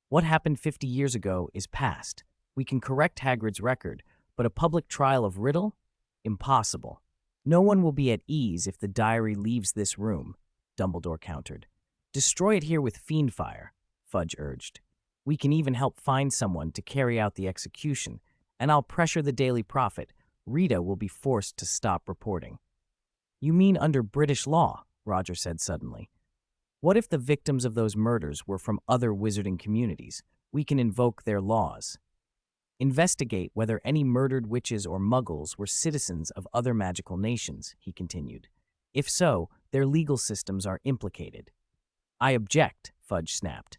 What happened 50 years ago is past. We can correct Hagrid's record, but a public trial of Riddle? Impossible. No one will be at ease if the diary leaves this room, Dumbledore countered. Destroy it here with fiend fire, Fudge urged. We can even help find someone to carry out the execution, and I'll pressure the Daily Prophet. Rita will be forced to stop reporting. You mean under British law, Roger said suddenly. What if the victims of those murders were from other wizarding communities? We can invoke their laws. Investigate whether any murdered witches or muggles were citizens of other magical nations, he continued. If so, their legal systems are implicated. I object, Fudge snapped.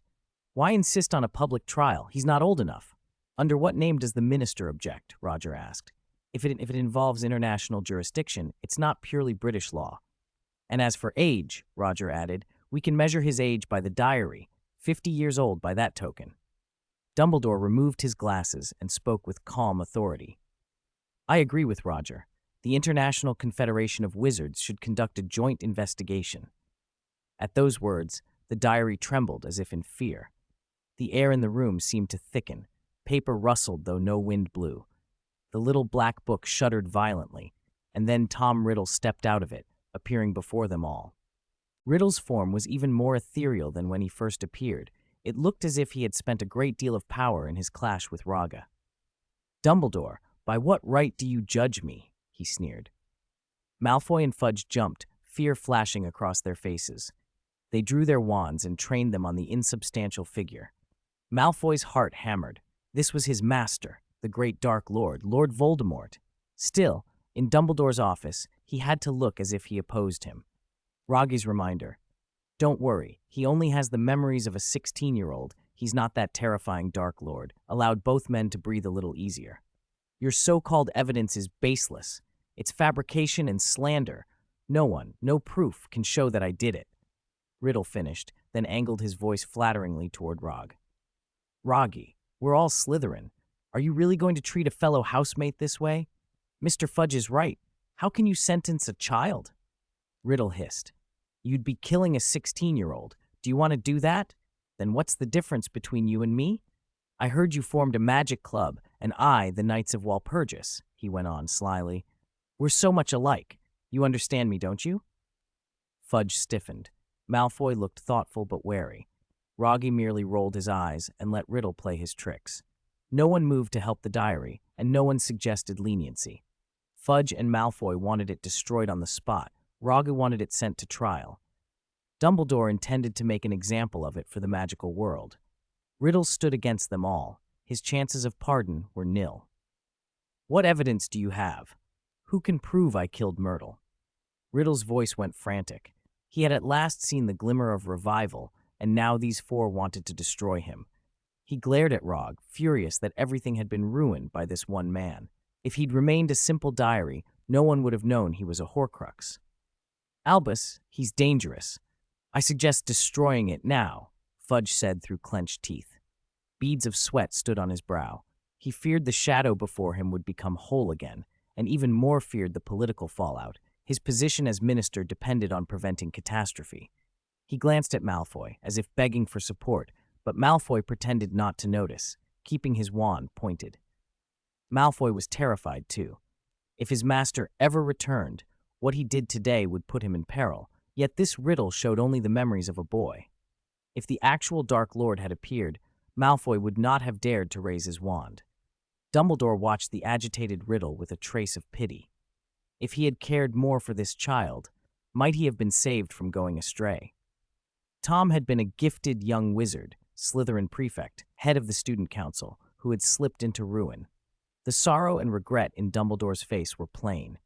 Why insist on a public trial? He's not old enough. Under what name does the minister object? Roger asked. If it involves international jurisdiction, it's not purely British law. And as for age, Roger added, we can measure his age by the diary, 50 years old by that token. Dumbledore removed his glasses and spoke with calm authority. I agree with Roger. The International Confederation of Wizards should conduct a joint investigation. At those words, the diary trembled as if in fear. The air in the room seemed to thicken. Paper rustled though no wind blew. The little black book shuddered violently, and then Tom Riddle stepped out of it, appearing before them all. Riddle's form was even more ethereal than when he first appeared. It looked as if he had spent a great deal of power in his clash with Rogge. Dumbledore, by what right do you judge me? He sneered. Malfoy and Fudge jumped, fear flashing across their faces. They drew their wands and trained them on the insubstantial figure. Malfoy's heart hammered. This was his master, the great Dark Lord, Lord Voldemort. Still, in Dumbledore's office, he had to look as if he opposed him. Rogge's reminder. Don't worry, he only has the memories of a 16-year-old. He's not that terrifying Dark Lord, allowed both men to breathe a little easier. Your so-called evidence is baseless. It's fabrication and slander. No one, no proof, can show that I did it. Riddle finished, then angled his voice flatteringly toward Rogge. Rogge, we're all Slytherin. Are you really going to treat a fellow housemate this way? Mr. Fudge is right. How can you sentence a child? Riddle hissed. You'd be killing a 16-year-old. Do you want to do that? Then what's the difference between you and me? I heard you formed a magic club, and I, the Knights of Walpurgis, he went on slyly. We're so much alike. You understand me, don't you? Fudge stiffened. Malfoy looked thoughtful but wary. Rogge merely rolled his eyes and let Riddle play his tricks. No one moved to help the diary, and no one suggested leniency. Fudge and Malfoy wanted it destroyed on the spot. Rogge wanted it sent to trial. Dumbledore intended to make an example of it for the magical world. Riddle stood against them all. His chances of pardon were nil. What evidence do you have? Who can prove I killed Myrtle? Riddle's voice went frantic. He had at last seen the glimmer of revival, and now these four wanted to destroy him. He glared at Rogge, furious that everything had been ruined by this one man. If he'd remained a simple diary, no one would have known he was a Horcrux. Albus, he's dangerous. I suggest destroying it now, Fudge said through clenched teeth. Beads of sweat stood on his brow. He feared the shadow before him would become whole again, and even more feared the political fallout. His position as minister depended on preventing catastrophe. He glanced at Malfoy, as if begging for support, but Malfoy pretended not to notice, keeping his wand pointed. Malfoy was terrified, too. If his master ever returned, what he did today would put him in peril, yet this riddle showed only the memories of a boy. If the actual Dark Lord had appeared, Malfoy would not have dared to raise his wand. Dumbledore watched the agitated Riddle with a trace of pity. If he had cared more for this child, might he have been saved from going astray? Tom had been a gifted young wizard, Slytherin prefect, head of the student council, who had slipped into ruin. The sorrow and regret in Dumbledore's face were plain.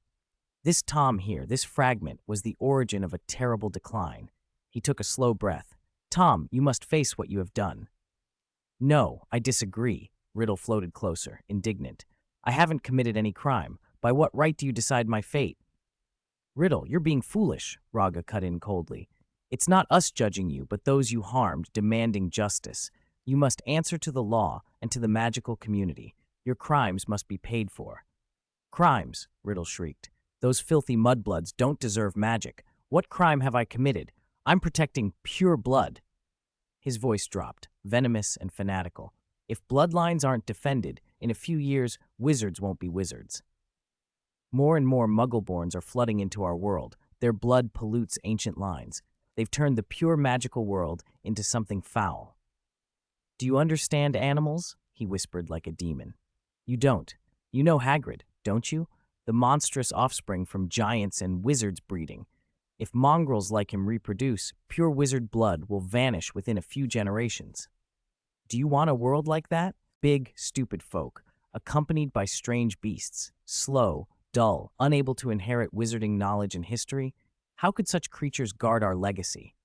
This Tom here, this fragment, was the origin of a terrible decline. He took a slow breath. Tom, you must face what you have done. No, I disagree. Riddle floated closer, indignant. I haven't committed any crime. By what right do you decide my fate? Riddle, you're being foolish, Rogge cut in coldly. It's not us judging you, but those you harmed, demanding justice. You must answer to the law and to the magical community. Your crimes must be paid for. Crimes, Riddle shrieked. Those filthy mudbloods don't deserve magic. What crime have I committed? I'm protecting pure blood. His voice dropped, venomous and fanatical. If bloodlines aren't defended, in a few years, wizards won't be wizards. More and more Muggleborns are flooding into our world. Their blood pollutes ancient lines. They've turned the pure magical world into something foul. Do you understand animals? He whispered like a demon. You don't. You know Hagrid, don't you? The monstrous offspring from giants and wizards breeding. If mongrels like him reproduce, pure wizard blood will vanish within a few generations. Do you want a world like that? Big, stupid folk, accompanied by strange beasts, slow, dull, unable to inherit wizarding knowledge and history? How could such creatures guard our legacy?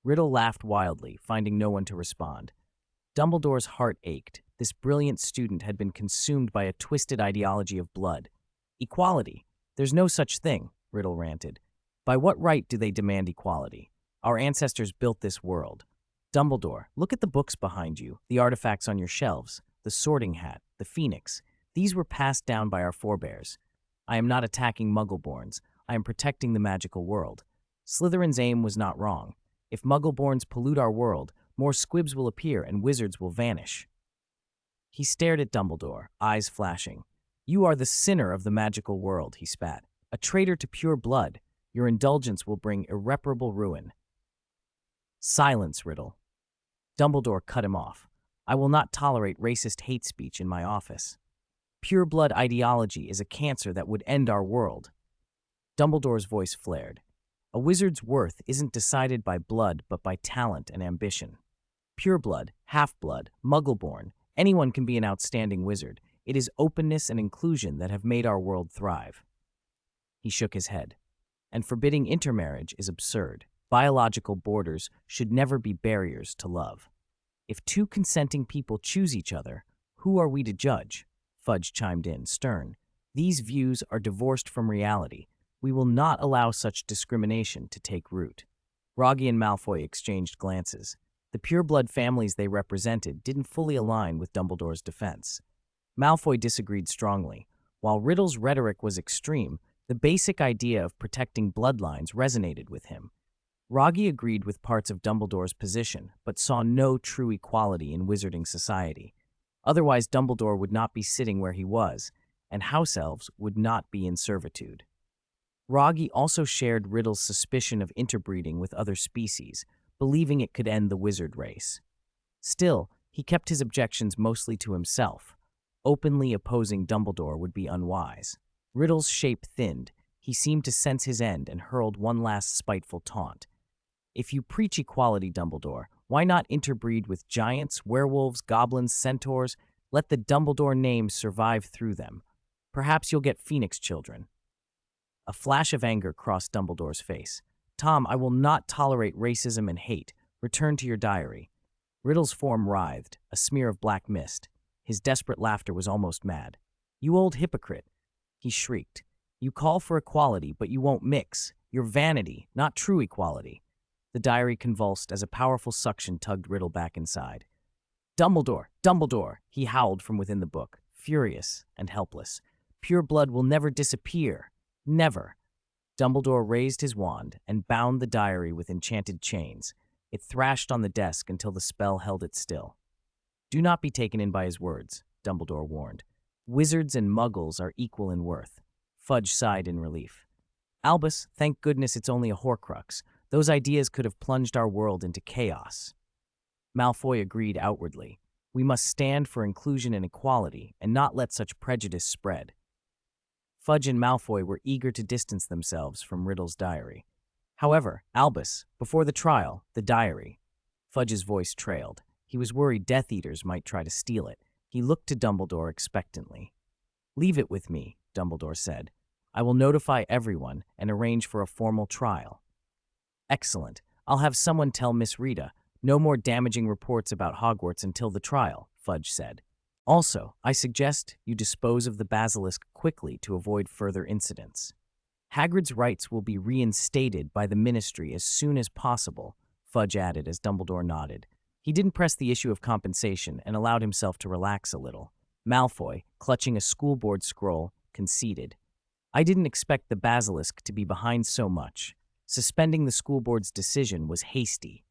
Riddle laughed wildly, finding no one to respond. Dumbledore's heart ached. This brilliant student had been consumed by a twisted ideology of blood. Equality. There's no such thing, Riddle ranted. By what right do they demand equality? Our ancestors built this world. Dumbledore, look at the books behind you, the artifacts on your shelves, the sorting hat, the phoenix. These were passed down by our forebears. I am not attacking Muggleborns. I am protecting the magical world. Slytherin's aim was not wrong. If Muggleborns pollute our world, more squibs will appear and wizards will vanish. He stared at Dumbledore, eyes flashing. You are the sinner of the magical world, he spat. A traitor to pure blood. Your indulgence will bring irreparable ruin. Silence, Riddle. Dumbledore cut him off. I will not tolerate racist hate speech in my office. Pure blood ideology is a cancer that would end our world. Dumbledore's voice flared. A wizard's worth isn't decided by blood but by talent and ambition. Pure blood, half-blood, Muggleborn, anyone can be an outstanding wizard. It is openness and inclusion that have made our world thrive. He shook his head. And forbidding intermarriage is absurd. Biological borders should never be barriers to love. If two consenting people choose each other, who are we to judge? Fudge chimed in, stern. These views are divorced from reality. We will not allow such discrimination to take root. Rogge and Malfoy exchanged glances. The pureblood families they represented didn't fully align with Dumbledore's defense. Malfoy disagreed strongly. While Riddle's rhetoric was extreme, the basic idea of protecting bloodlines resonated with him. Rogge agreed with parts of Dumbledore's position, but saw no true equality in wizarding society. Otherwise, Dumbledore would not be sitting where he was, and house elves would not be in servitude. Rogge also shared Riddle's suspicion of interbreeding with other species, believing it could end the wizard race. Still, he kept his objections mostly to himself. Openly opposing Dumbledore would be unwise. Riddle's shape thinned. He seemed to sense his end and hurled one last spiteful taunt. If you preach equality, Dumbledore, why not interbreed with giants, werewolves, goblins, centaurs? Let the Dumbledore name survive through them. Perhaps you'll get phoenix children. A flash of anger crossed Dumbledore's face. Tom, I will not tolerate racism and hate. Return to your diary. Riddle's form writhed, a smear of black mist. His desperate laughter was almost mad. You old hypocrite, he shrieked. You call for equality, but you won't mix. You're vanity, not true equality. The diary convulsed as a powerful suction tugged Riddle back inside. Dumbledore! Dumbledore! He howled from within the book, furious and helpless. Pure blood will never disappear. Never. Dumbledore raised his wand and bound the diary with enchanted chains. It thrashed on the desk until the spell held it still. Do not be taken in by his words, Dumbledore warned. Wizards and muggles are equal in worth. Fudge sighed in relief. Albus, thank goodness it's only a Horcrux. Those ideas could have plunged our world into chaos. Malfoy agreed outwardly. We must stand for inclusion and equality and not let such prejudice spread. Fudge and Malfoy were eager to distance themselves from Riddle's diary. However, Albus, before the trial, the diary. Fudge's voice trailed. He was worried Death Eaters might try to steal it. He looked to Dumbledore expectantly. Leave it with me, Dumbledore said. I will notify everyone and arrange for a formal trial. Excellent. I'll have someone tell Miss Rita. No more damaging reports about Hogwarts until the trial, Fudge said. Also, I suggest you dispose of the basilisk quickly to avoid further incidents. Hagrid's rights will be reinstated by the Ministry as soon as possible, Fudge added as Dumbledore nodded. He didn't press the issue of compensation and allowed himself to relax a little. Malfoy, clutching a school board scroll, conceded. I didn't expect the basilisk to be behind so much. Suspending the school board's decision was hasty.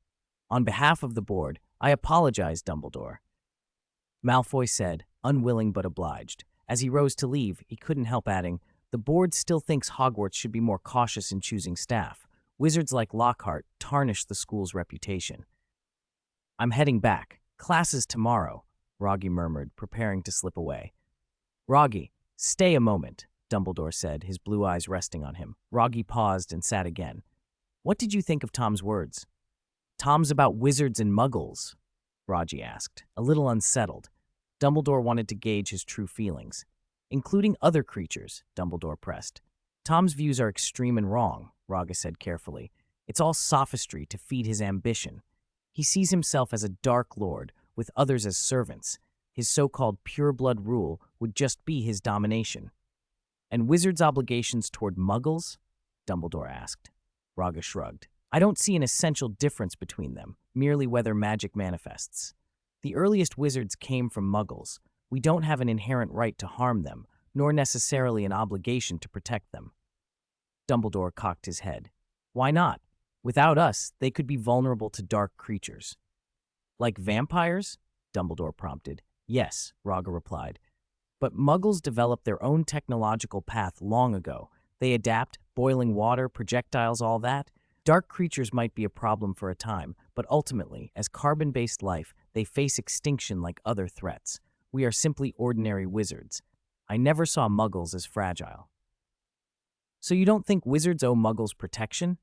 On behalf of the board, I apologize, Dumbledore. Malfoy said, unwilling but obliged. As he rose to leave, he couldn't help adding, The board still thinks Hogwarts should be more cautious in choosing staff. Wizards like Lockhart tarnish the school's reputation. I'm heading back. Class is tomorrow, Rogge murmured, preparing to slip away. Rogge, stay a moment, Dumbledore said, his blue eyes resting on him. Rogge paused and sat again. What did you think of Tom's words? Tom's about wizards and muggles, Rogge asked, a little unsettled. Dumbledore wanted to gauge his true feelings. Including other creatures, Dumbledore pressed. Tom's views are extreme and wrong, Rogge said carefully. It's all sophistry to feed his ambition. He sees himself as a dark lord, with others as servants. His so-called pure-blood rule would just be his domination. And wizards' obligations toward muggles? Dumbledore asked. Rogge shrugged. I don't see an essential difference between them, merely whether magic manifests. The earliest wizards came from muggles. We don't have an inherent right to harm them, nor necessarily an obligation to protect them. Dumbledore cocked his head. Why not? Without us, they could be vulnerable to dark creatures. Like vampires? Dumbledore prompted. Yes, Rogge replied. But muggles developed their own technological path long ago. They adapt, boiling water, projectiles, all that. Dark creatures might be a problem for a time, but ultimately, as carbon-based life, they face extinction like other threats. We are simply ordinary wizards. I never saw muggles as fragile. So you don't think wizards owe muggles protection?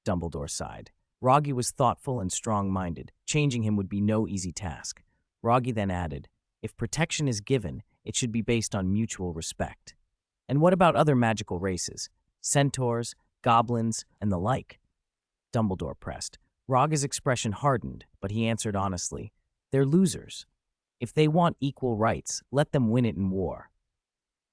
Dumbledore sighed. Rogge was thoughtful and strong-minded. Changing him would be no easy task. Rogge then added, if protection is given, it should be based on mutual respect. And what about other magical races? Centaurs, goblins, and the like? Dumbledore pressed. Rogge's expression hardened, but he answered honestly, they're losers. If they want equal rights, let them win it in war.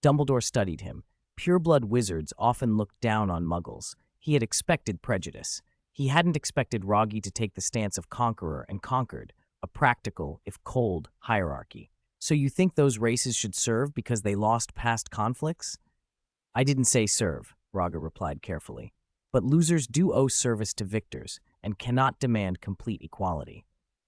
Dumbledore studied him. Pure-blood wizards often looked down on muggles. He had expected prejudice. He hadn't expected Rogge to take the stance of conqueror and conquered, a practical, if cold, hierarchy. So you think those races should serve because they lost past conflicts? I didn't say serve, Rogge replied carefully. But losers do owe service to victors and cannot demand complete equality.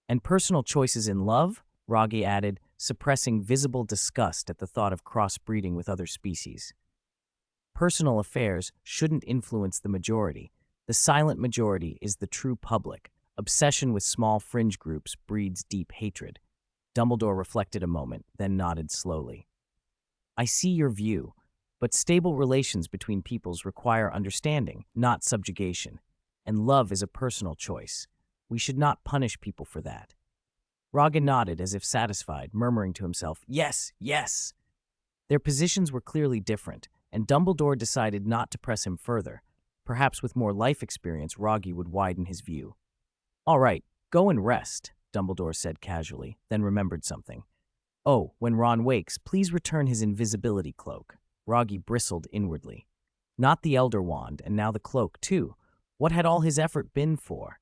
And personal choices in love? Rogge added, suppressing visible disgust at the thought of crossbreeding with other species. Personal affairs shouldn't influence the majority. The silent majority is the true public. Obsession with small fringe groups breeds deep hatred. Dumbledore reflected a moment, then nodded slowly. I see your view, but stable relations between peoples require understanding, not subjugation. And love is a personal choice. We should not punish people for that. Rogge nodded as if satisfied, murmuring to himself, yes, yes. Their positions were clearly different, and Dumbledore decided not to press him further. Perhaps with more life experience, Rogge would widen his view. All right, go and rest, Dumbledore said casually, then remembered something. Oh, when Ron wakes, please return his invisibility cloak. Rogge bristled inwardly. Not the Elder Wand, and now the cloak, too. What had all his effort been for?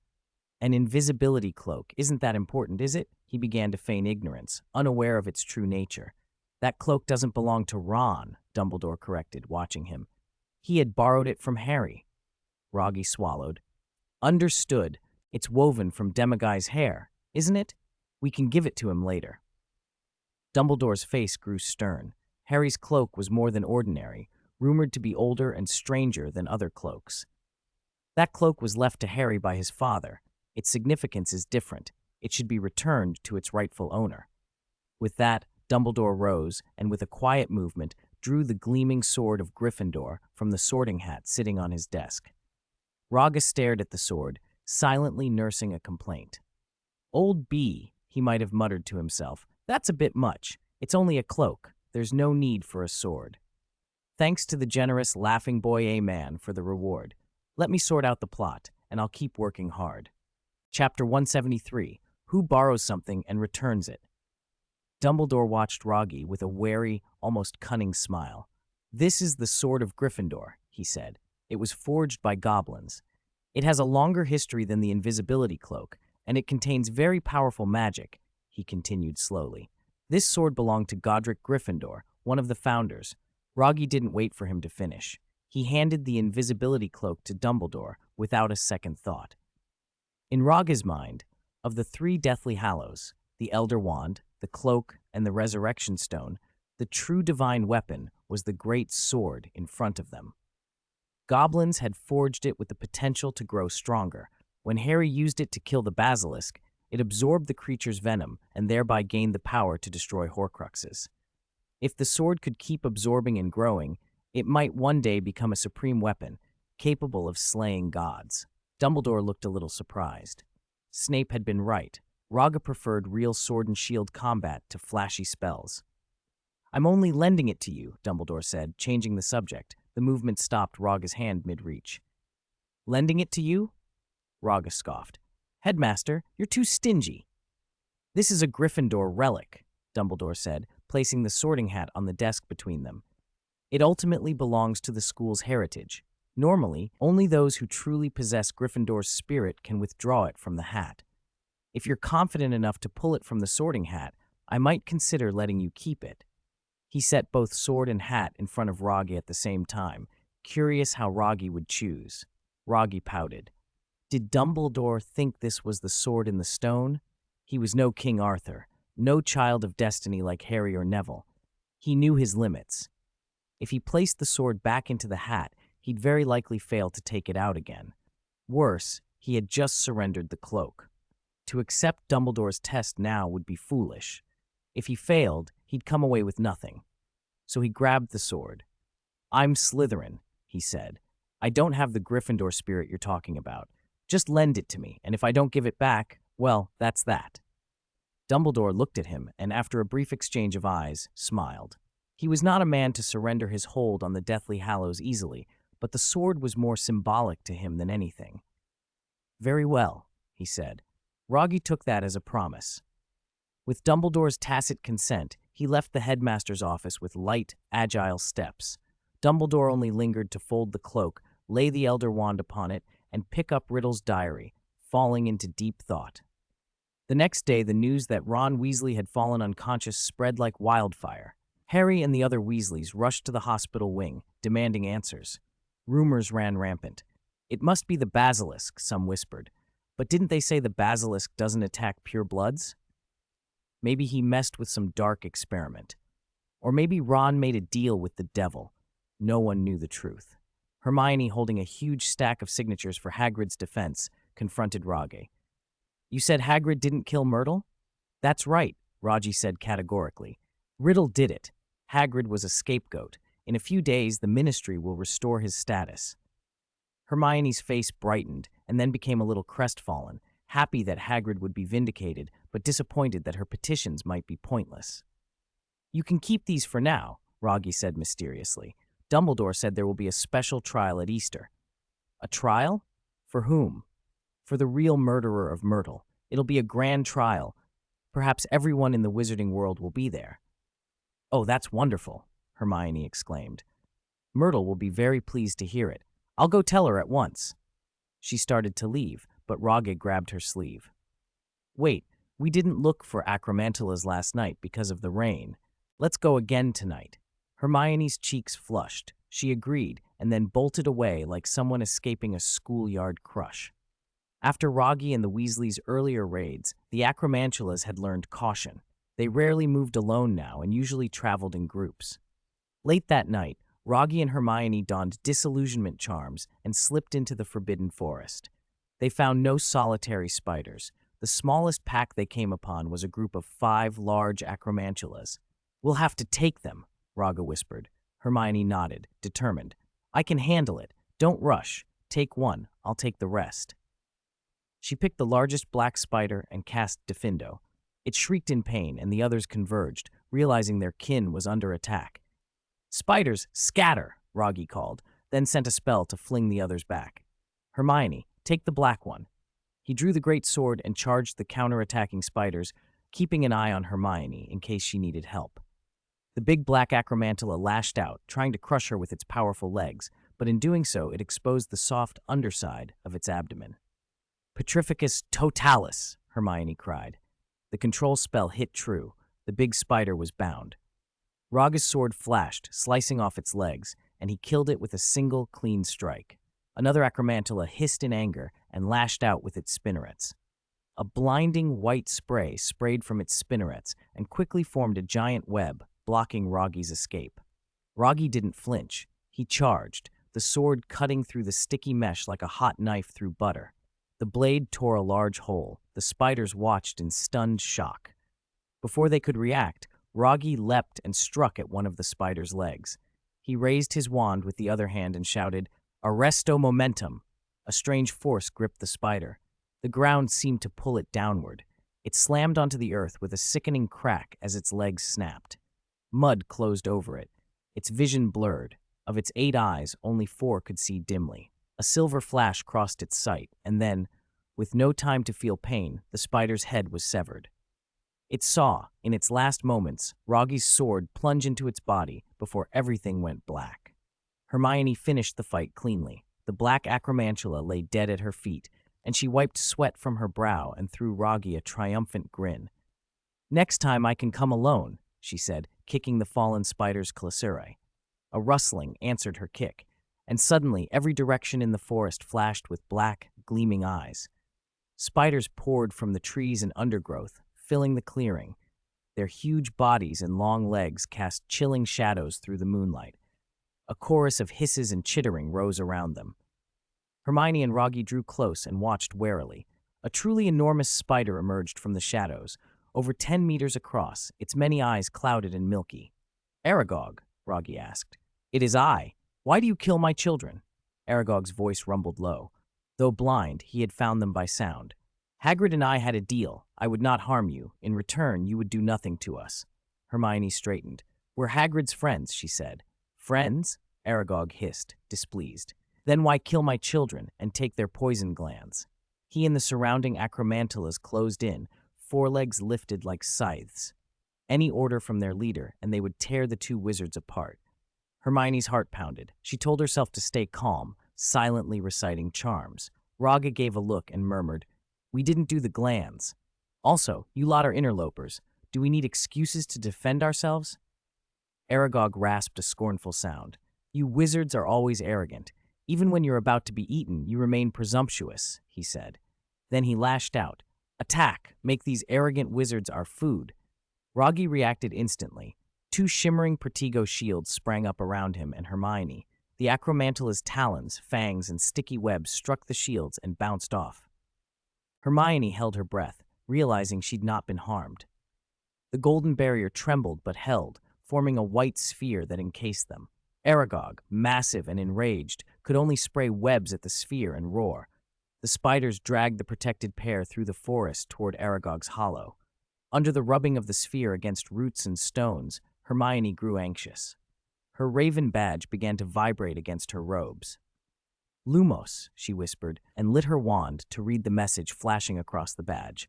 An invisibility cloak, isn't that important, is it? He began to feign ignorance, unaware of its true nature. That cloak doesn't belong to Ron, Dumbledore corrected, watching him. He had borrowed it from Harry. Rogge swallowed. Understood. It's woven from Demiguy's hair, isn't it? We can give it to him later. Dumbledore's face grew stern. Harry's cloak was more than ordinary, rumored to be older and stranger than other cloaks. That cloak was left to Harry by his father. Its significance is different. It should be returned to its rightful owner. With that, Dumbledore rose and with a quiet movement drew the gleaming sword of Gryffindor from the sorting hat sitting on his desk. Rogge stared at the sword, silently nursing a complaint. Old B, he might have muttered to himself, that's a bit much. It's only a cloak. There's no need for a sword. Thanks to the generous laughing boy A-man for the reward. Let me sort out the plot, and I'll keep working hard. Chapter 173, Who Borrows Something and Returns It? Dumbledore watched Rogge with a wary, almost cunning smile. This is the Sword of Gryffindor, he said. It was forged by goblins. It has a longer history than the invisibility cloak, and it contains very powerful magic, he continued slowly. This sword belonged to Godric Gryffindor, one of the founders. Rogge didn't wait for him to finish. He handed the invisibility cloak to Dumbledore without a second thought. In Rogge's mind, of the three Deathly Hallows, the Elder Wand, the Cloak, and the Resurrection Stone, the true divine weapon was the great sword in front of them. Goblins had forged it with the potential to grow stronger. When Harry used it to kill the basilisk, it absorbed the creature's venom and thereby gained the power to destroy Horcruxes. If the sword could keep absorbing and growing, it might one day become a supreme weapon, capable of slaying gods. Dumbledore looked a little surprised. Snape had been right. Rogge preferred real sword and shield combat to flashy spells. "I'm only lending it to you," Dumbledore said, changing the subject. The movement stopped Rogge's hand mid-reach. "Lending it to you?" Rogge scoffed. "Headmaster, you're too stingy." "This is a Gryffindor relic," Dumbledore said, placing the sorting hat on the desk between them. "It ultimately belongs to the school's heritage. Normally, only those who truly possess Gryffindor's spirit can withdraw it from the hat. If you're confident enough to pull it from the sorting hat, I might consider letting you keep it." He set both sword and hat in front of Rogge at the same time, curious how Rogge would choose. Rogge pouted. Did Dumbledore think this was the sword in the stone? He was no King Arthur, no child of destiny like Harry or Neville. He knew his limits. If he placed the sword back into the hat, he'd very likely fail to take it out again. Worse, he had just surrendered the cloak. To accept Dumbledore's test now would be foolish. If he failed, he'd come away with nothing. So he grabbed the sword. "I'm Slytherin," he said. "I don't have the Gryffindor spirit you're talking about. Just lend it to me, and if I don't give it back, well, that's that." Dumbledore looked at him and, after a brief exchange of eyes, smiled. He was not a man to surrender his hold on the Deathly Hallows easily, but the sword was more symbolic to him than anything. "Very well," he said. Rogge took that as a promise. With Dumbledore's tacit consent, he left the headmaster's office with light, agile steps. Dumbledore only lingered to fold the cloak, lay the Elder Wand upon it, and pick up Riddle's diary, falling into deep thought. The next day, the news that Ron Weasley had fallen unconscious spread like wildfire. Harry and the other Weasleys rushed to the hospital wing, demanding answers. Rumors ran rampant. "It must be the basilisk," some whispered. "But didn't they say the basilisk doesn't attack purebloods?" Maybe he messed with some dark experiment. Or maybe Ron made a deal with the devil. No one knew the truth. Hermione, holding a huge stack of signatures for Hagrid's defense, confronted Rogge. "You said Hagrid didn't kill Myrtle?" "That's right," Rogge said categorically. "Riddle did it. Hagrid was a scapegoat. In a few days, the Ministry will restore his status." Hermione's face brightened and then became a little crestfallen, happy that Hagrid would be vindicated, but disappointed that her petitions might be pointless. "You can keep these for now," Rogge said mysteriously. "Dumbledore said there will be a special trial at Easter." "A trial? For whom?" "For the real murderer of Myrtle. It'll be a grand trial. Perhaps everyone in the wizarding world will be there." "Oh, that's wonderful," Hermione exclaimed. "Myrtle will be very pleased to hear it. I'll go tell her at once." She started to leave, but Rogge grabbed her sleeve. "Wait, we didn't look for acromantulas last night because of the rain. Let's go again tonight." Hermione's cheeks flushed. She agreed, and then bolted away like someone escaping a schoolyard crush. After Rogge and the Weasleys' earlier raids, the acromantulas had learned caution. They rarely moved alone now and usually traveled in groups. Late that night, Rogge and Hermione donned disillusionment charms and slipped into the Forbidden Forest. They found no solitary spiders. The smallest pack they came upon was a group of 5 large acromantulas. "We'll have to take them," Rogge whispered. Hermione nodded, determined. "I can handle it. Don't rush. Take one. I'll take the rest." She picked the largest black spider and cast Diffindo. It shrieked in pain, and the others converged, realizing their kin was under attack. "Spiders, scatter!" Rogge called, then sent a spell to fling the others back. "Hermione, take the black one." He drew the great sword and charged the counter-attacking spiders, keeping an eye on Hermione in case she needed help. The big black acromantula lashed out, trying to crush her with its powerful legs, but in doing so it exposed the soft underside of its abdomen. "Petrificus totalis!" Hermione cried. The control spell hit true. The big spider was bound. Rogge's sword flashed, slicing off its legs, and he killed it with a single, clean strike. Another acromantula hissed in anger and lashed out with its spinnerets. A blinding white spray sprayed from its spinnerets and quickly formed a giant web, blocking Rogge's escape. Rogge didn't flinch. He charged, the sword cutting through the sticky mesh like a hot knife through butter. The blade tore a large hole. The spiders watched in stunned shock. Before they could react, Rogge leapt and struck at one of the spider's legs. He raised his wand with the other hand and shouted, "Arresto momentum!" A strange force gripped the spider. The ground seemed to pull it downward. It slammed onto the earth with a sickening crack as its legs snapped. Mud closed over it. Its vision blurred. Of its 8 eyes, only 4 could see dimly. A silver flash crossed its sight, and then, with no time to feel pain, the spider's head was severed. It saw, in its last moments, Rogge's sword plunge into its body before everything went black. Hermione finished the fight cleanly. The black acromantula lay dead at her feet, and she wiped sweat from her brow and threw Rogge a triumphant grin. "Next time I can come alone," she said, kicking the fallen spider's clausura. A rustling answered her kick, and suddenly every direction in the forest flashed with black, gleaming eyes. Spiders poured from the trees and undergrowth, filling the clearing. Their huge bodies and long legs cast chilling shadows through the moonlight. A chorus of hisses and chittering rose around them. Hermione and Rogge drew close and watched warily. A truly enormous spider emerged from the shadows, over 10 meters across, its many eyes clouded and milky. "Aragog?" Rogge asked. "It is I. Why do you kill my children?" Aragog's voice rumbled low. Though blind, he had found them by sound. "Hagrid and I had a deal. I would not harm you. In return, you would do nothing to us." Hermione straightened. "We're Hagrid's friends," she said. "Friends?" Aragog hissed, displeased. "Then why kill my children and take their poison glands?" He and the surrounding acromantulas closed in, forelegs lifted like scythes. Any order from their leader, and they would tear the 2 wizards apart. Hermione's heart pounded. She told herself to stay calm, silently reciting charms. Rogge gave a look and murmured, "We didn't do the glands. Also, you lot are interlopers. Do we need excuses to defend ourselves?" Aragog rasped a scornful sound. "You wizards are always arrogant. Even when you're about to be eaten, you remain presumptuous," he said. Then he lashed out. "Attack! Make these arrogant wizards our food." Rogge reacted instantly. 2 shimmering Protego shields sprang up around him and Hermione. The acromantula's talons, fangs, and sticky webs struck the shields and bounced off. Hermione held her breath, realizing she'd not been harmed. The golden barrier trembled but held, forming a white sphere that encased them. Aragog, massive and enraged, could only spray webs at the sphere and roar. The spiders dragged the protected pair through the forest toward Aragog's hollow. Under the rubbing of the sphere against roots and stones, Hermione grew anxious. Her raven badge began to vibrate against her robes. "Lumos," she whispered, and lit her wand to read the message flashing across the badge.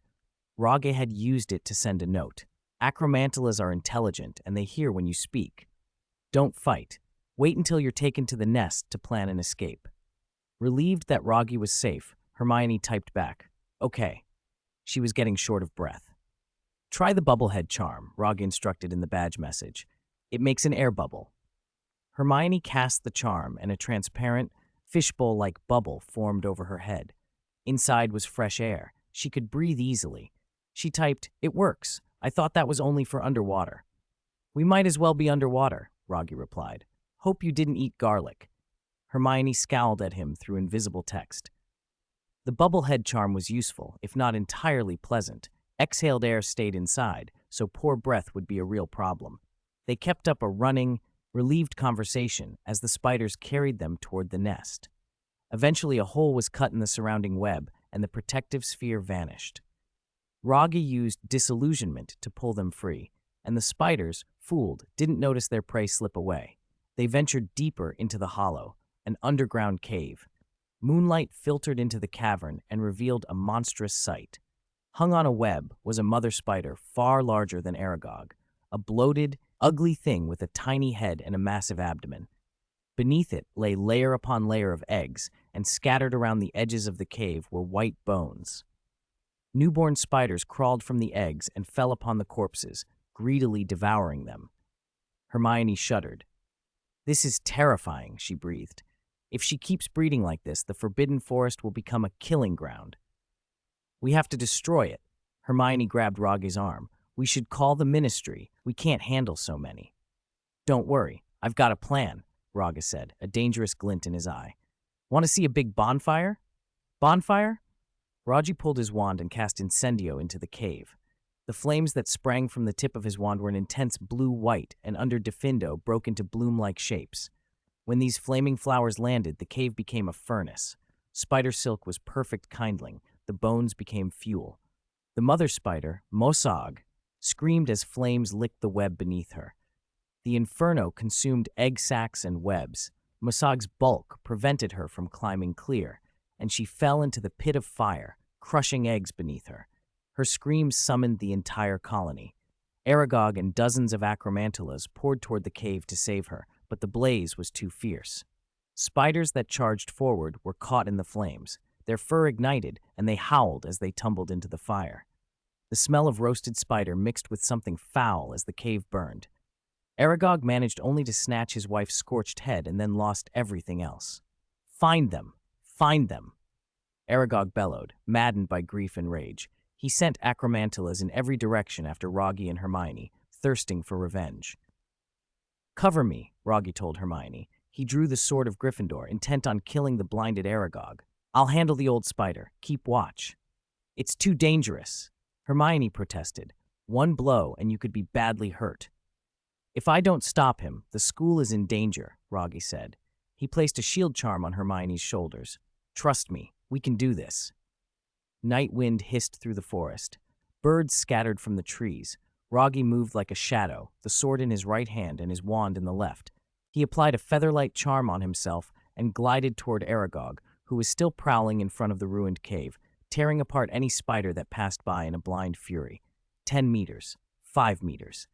Rogge had used it to send a note. "Acromantulas are intelligent, and they hear when you speak. Don't fight. Wait until you're taken to the nest to plan an escape." Relieved that Rogge was safe, Hermione typed back, "Okay." She was getting short of breath. "Try the bubblehead charm," Rogge instructed in the badge message. "It makes an air bubble." Hermione cast the charm, and a transparent, fishbowl-like bubble formed over her head. Inside was fresh air. She could breathe easily. She typed, "It works. I thought that was only for underwater." "We might as well be underwater," Rogge replied. "Hope you didn't eat garlic." Hermione scowled at him through invisible text. The bubblehead charm was useful, if not entirely pleasant. Exhaled air stayed inside, so poor breath would be a real problem. They kept up a running, relieved conversation as the spiders carried them toward the nest. Eventually, a hole was cut in the surrounding web, and the protective sphere vanished. Rogge used disillusionment to pull them free, and the spiders, fooled, didn't notice their prey slip away. They ventured deeper into the hollow, an underground cave. Moonlight filtered into the cavern and revealed a monstrous sight. Hung on a web was a mother spider far larger than Aragog, a bloated, ugly thing with a tiny head and a massive abdomen. Beneath it lay layer upon layer of eggs, and scattered around the edges of the cave were white bones. Newborn spiders crawled from the eggs and fell upon the corpses, greedily devouring them. Hermione shuddered. "This is terrifying," she breathed. "If she keeps breeding like this, the Forbidden Forest will become a killing ground." "We have to destroy it." Hermione grabbed Rogge's arm. "We should call the Ministry. We can't handle so many." "Don't worry. I've got a plan, Rogge said, a dangerous glint in his eye. Want to see a big bonfire? Bonfire? Rogge pulled his wand and cast Incendio into the cave. The flames that sprang from the tip of his wand were an intense blue-white and under Defindo broke into bloom-like shapes. When these flaming flowers landed, the cave became a furnace. Spider silk was perfect kindling. The bones became fuel. The mother spider, Mosag, screamed as flames licked the web beneath her. The inferno consumed egg sacs and webs. Mosag's bulk prevented her from climbing clear, and she fell into the pit of fire, crushing eggs beneath her. Her screams summoned the entire colony. Aragog and dozens of acromantulas poured toward the cave to save her, but the blaze was too fierce. Spiders that charged forward were caught in the flames. Their fur ignited, and they howled as they tumbled into the fire. The smell of roasted spider mixed with something foul as the cave burned. Aragog managed only to snatch his wife's scorched head and then lost everything else. Find them! Find them! Aragog bellowed, maddened by grief and rage. He sent acromantulas in every direction after Rogge and Hermione, thirsting for revenge. Cover me, Rogge told Hermione. He drew the sword of Gryffindor, intent on killing the blinded Aragog. I'll handle the old spider. Keep watch. It's too dangerous, Hermione protested. One blow and you could be badly hurt. If I don't stop him, the school is in danger, Rogge said. He placed a shield charm on Hermione's shoulders. Trust me, we can do this. Night wind hissed through the forest. Birds scattered from the trees. Rogge moved like a shadow, the sword in his right hand and his wand in the left. He applied a featherlight charm on himself and glided toward Aragog, who was still prowling in front of the ruined cave, tearing apart any spider that passed by in a blind fury. 10 meters. 5 meters.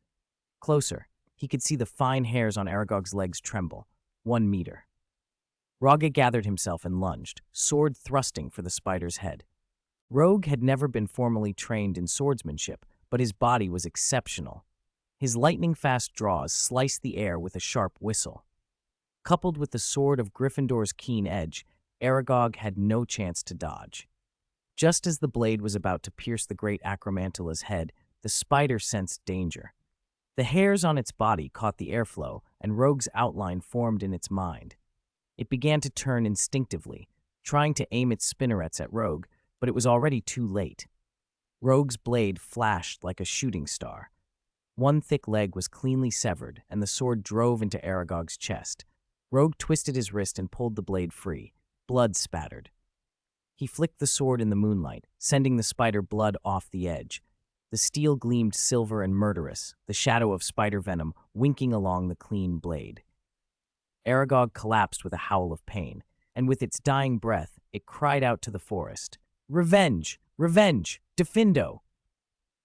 Closer, he could see the fine hairs on Aragog's legs tremble. 1 meter. Rogge gathered himself and lunged, sword thrusting for the spider's head. Rogue had never been formally trained in swordsmanship, but his body was exceptional. His lightning-fast draws sliced the air with a sharp whistle. Coupled with the sword of Gryffindor's keen edge, Aragog had no chance to dodge. Just as the blade was about to pierce the great acromantula's head, the spider sensed danger. The hairs on its body caught the airflow, and Rogue's outline formed in its mind. It began to turn instinctively, trying to aim its spinnerets at Rogue, but it was already too late. Rogue's blade flashed like a shooting star. One thick leg was cleanly severed, and the sword drove into Aragog's chest. Rogue twisted his wrist and pulled the blade free. Blood spattered. He flicked the sword in the moonlight, sending the spider blood off the edge. The steel gleamed silver and murderous, the shadow of spider venom winking along the clean blade. Aragog collapsed with a howl of pain, and with its dying breath, it cried out to the forest. Revenge! Revenge! Defindo!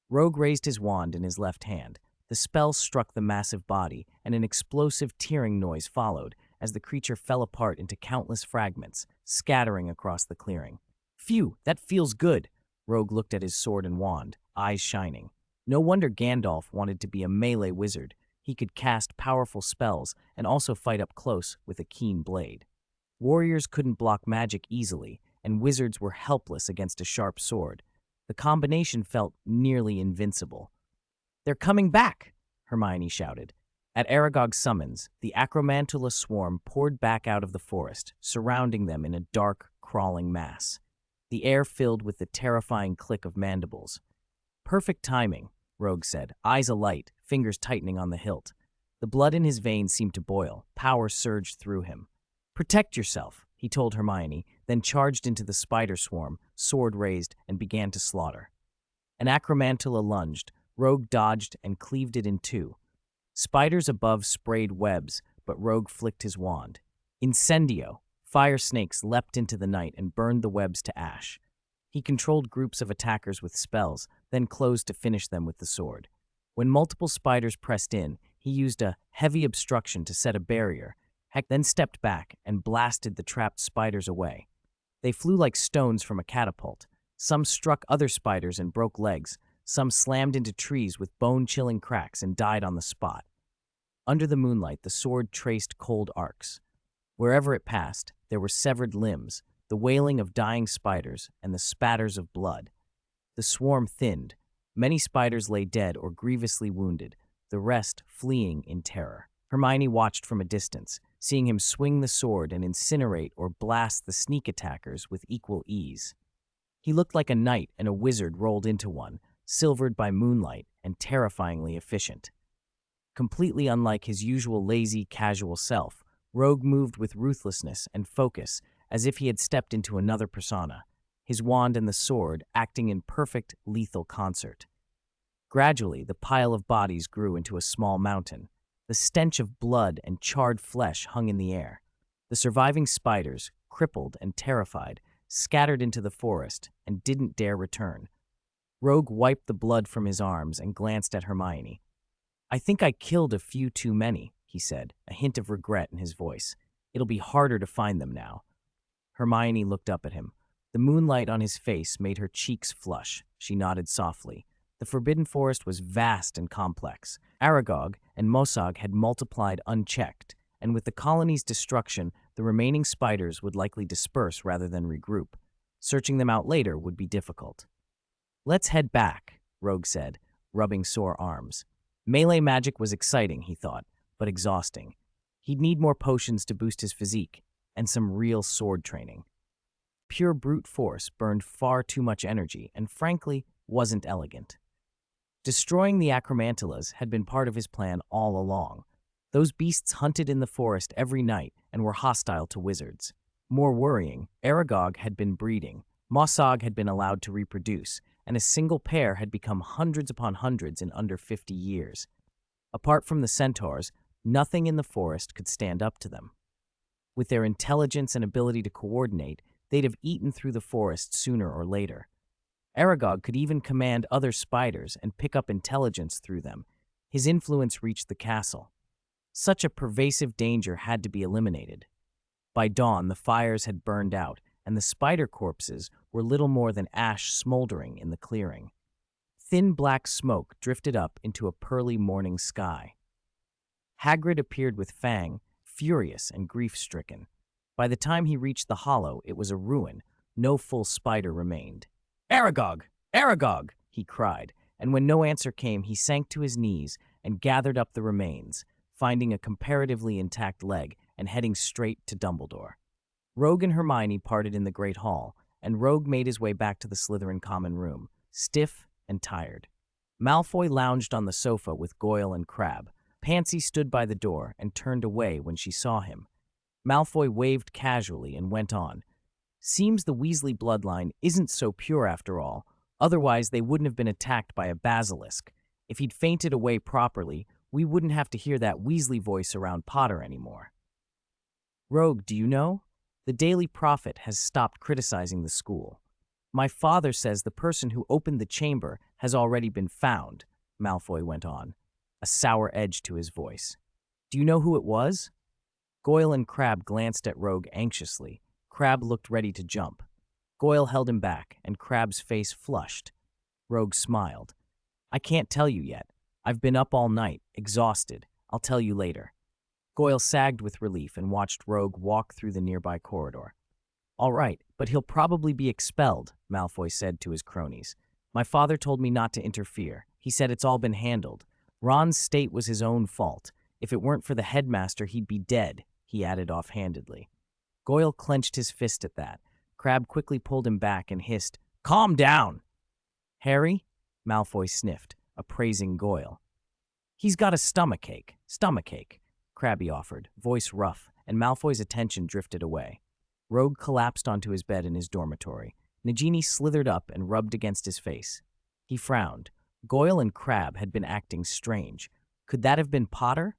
Rogue raised his wand in his left hand. The spell struck the massive body, and an explosive tearing noise followed as the creature fell apart into countless fragments, scattering across the clearing. Phew, that feels good! Rogue looked at his sword and wand, eyes shining. No wonder Gandalf wanted to be a melee wizard. He could cast powerful spells and also fight up close with a keen blade. Warriors couldn't block magic easily, and wizards were helpless against a sharp sword. The combination felt nearly invincible. They're coming back, Hermione shouted. At Aragog's summons, the acromantula swarm poured back out of the forest, surrounding them in a dark, crawling mass. The air filled with the terrifying click of mandibles. Perfect timing, Rogue said, eyes alight, fingers tightening on the hilt. The blood in his veins seemed to boil. Power surged through him. Protect yourself, he told Hermione, then charged into the spider swarm, sword raised, and began to slaughter. An acromantula lunged. Rogue dodged and cleaved it in two. Spiders above sprayed webs, but Rogue flicked his wand. Incendio! Fire snakes leapt into the night and burned the webs to ash. He controlled groups of attackers with spells, then closed to finish them with the sword. When multiple spiders pressed in, he used a heavy obstruction to set a barrier, then stepped back and blasted the trapped spiders away. They flew like stones from a catapult. Some struck other spiders and broke legs. Some slammed into trees with bone-chilling cracks and died on the spot. Under the moonlight, the sword traced cold arcs. Wherever it passed, there were severed limbs, the wailing of dying spiders, and the spatters of blood. The swarm thinned. Many spiders lay dead or grievously wounded, the rest fleeing in terror. Hermione watched from a distance, seeing him swing the sword and incinerate or blast the sneak attackers with equal ease. He looked like a knight and a wizard rolled into one, silvered by moonlight and terrifyingly efficient. Completely unlike his usual lazy, casual self, Rogue moved with ruthlessness and focus, as if he had stepped into another persona, his wand and the sword acting in perfect, lethal concert. Gradually, the pile of bodies grew into a small mountain. The stench of blood and charred flesh hung in the air. The surviving spiders, crippled and terrified, scattered into the forest and didn't dare return. Rogue wiped the blood from his arms and glanced at Hermione. "I think I killed a few too many," he said, a hint of regret in his voice. "It'll be harder to find them now." Hermione looked up at him. The moonlight on his face made her cheeks flush. She nodded softly. The Forbidden Forest was vast and complex. Aragog and Mosag had multiplied unchecked, and with the colony's destruction, the remaining spiders would likely disperse rather than regroup. Searching them out later would be difficult. "Let's head back," Rogue said, rubbing sore arms. Melee magic was exciting, he thought, but exhausting. He'd need more potions to boost his physique, and some real sword training. Pure brute force burned far too much energy and, frankly, wasn't elegant. Destroying the Acromantulas had been part of his plan all along. Those beasts hunted in the forest every night and were hostile to wizards. More worrying, Aragog had been breeding, Mosag had been allowed to reproduce, and a single pair had become hundreds upon hundreds in under 50 years. Apart from the centaurs, nothing in the forest could stand up to them. With their intelligence and ability to coordinate, they'd have eaten through the forest sooner or later. Aragog could even command other spiders and pick up intelligence through them. His influence reached the castle. Such a pervasive danger had to be eliminated. By dawn, the fires had burned out, and the spider corpses were little more than ash smoldering in the clearing. Thin black smoke drifted up into a pearly morning sky. Hagrid appeared with Fang, furious and grief-stricken. By the time he reached the hollow, it was a ruin. No full spider remained. "Aragog! Aragog!" he cried, and when no answer came, he sank to his knees and gathered up the remains, finding a comparatively intact leg and heading straight to Dumbledore. Rogue and Hermione parted in the Great Hall, and Rogue made his way back to the Slytherin common room, stiff and tired. Malfoy lounged on the sofa with Goyle and Crabbe. Pansy stood by the door and turned away when she saw him. Malfoy waved casually and went on. "Seems the Weasley bloodline isn't so pure after all. Otherwise, they wouldn't have been attacked by a basilisk. If he'd fainted away properly, we wouldn't have to hear that Weasley voice around Potter anymore." "Rogue, do you know? The Daily Prophet has stopped criticizing the school. My father says the person who opened the chamber has already been found," Malfoy went on, a sour edge to his voice. "Do you know who it was?" Goyle and Crabbe glanced at Rogue anxiously. Crabbe looked ready to jump. Goyle held him back, and Crabbe's face flushed. Rogue smiled. "I can't tell you yet. I've been up all night, exhausted. I'll tell you later." Goyle sagged with relief and watched Rogue walk through the nearby corridor. "All right, but he'll probably be expelled," Malfoy said to his cronies. "My father told me not to interfere. He said it's all been handled. Ron's state was his own fault. If it weren't for the headmaster, he'd be dead," he added offhandedly. Goyle clenched his fist at that. Crabbe quickly pulled him back and hissed, "Calm down!" "Harry?" Malfoy sniffed, appraising Goyle. "He's got a stomachache, Crabbe offered, voice rough, and Malfoy's attention drifted away. Rogue collapsed onto his bed in his dormitory. Nagini slithered up and rubbed against his face. He frowned. Goyle and Crabbe had been acting strange. Could that have been Potter?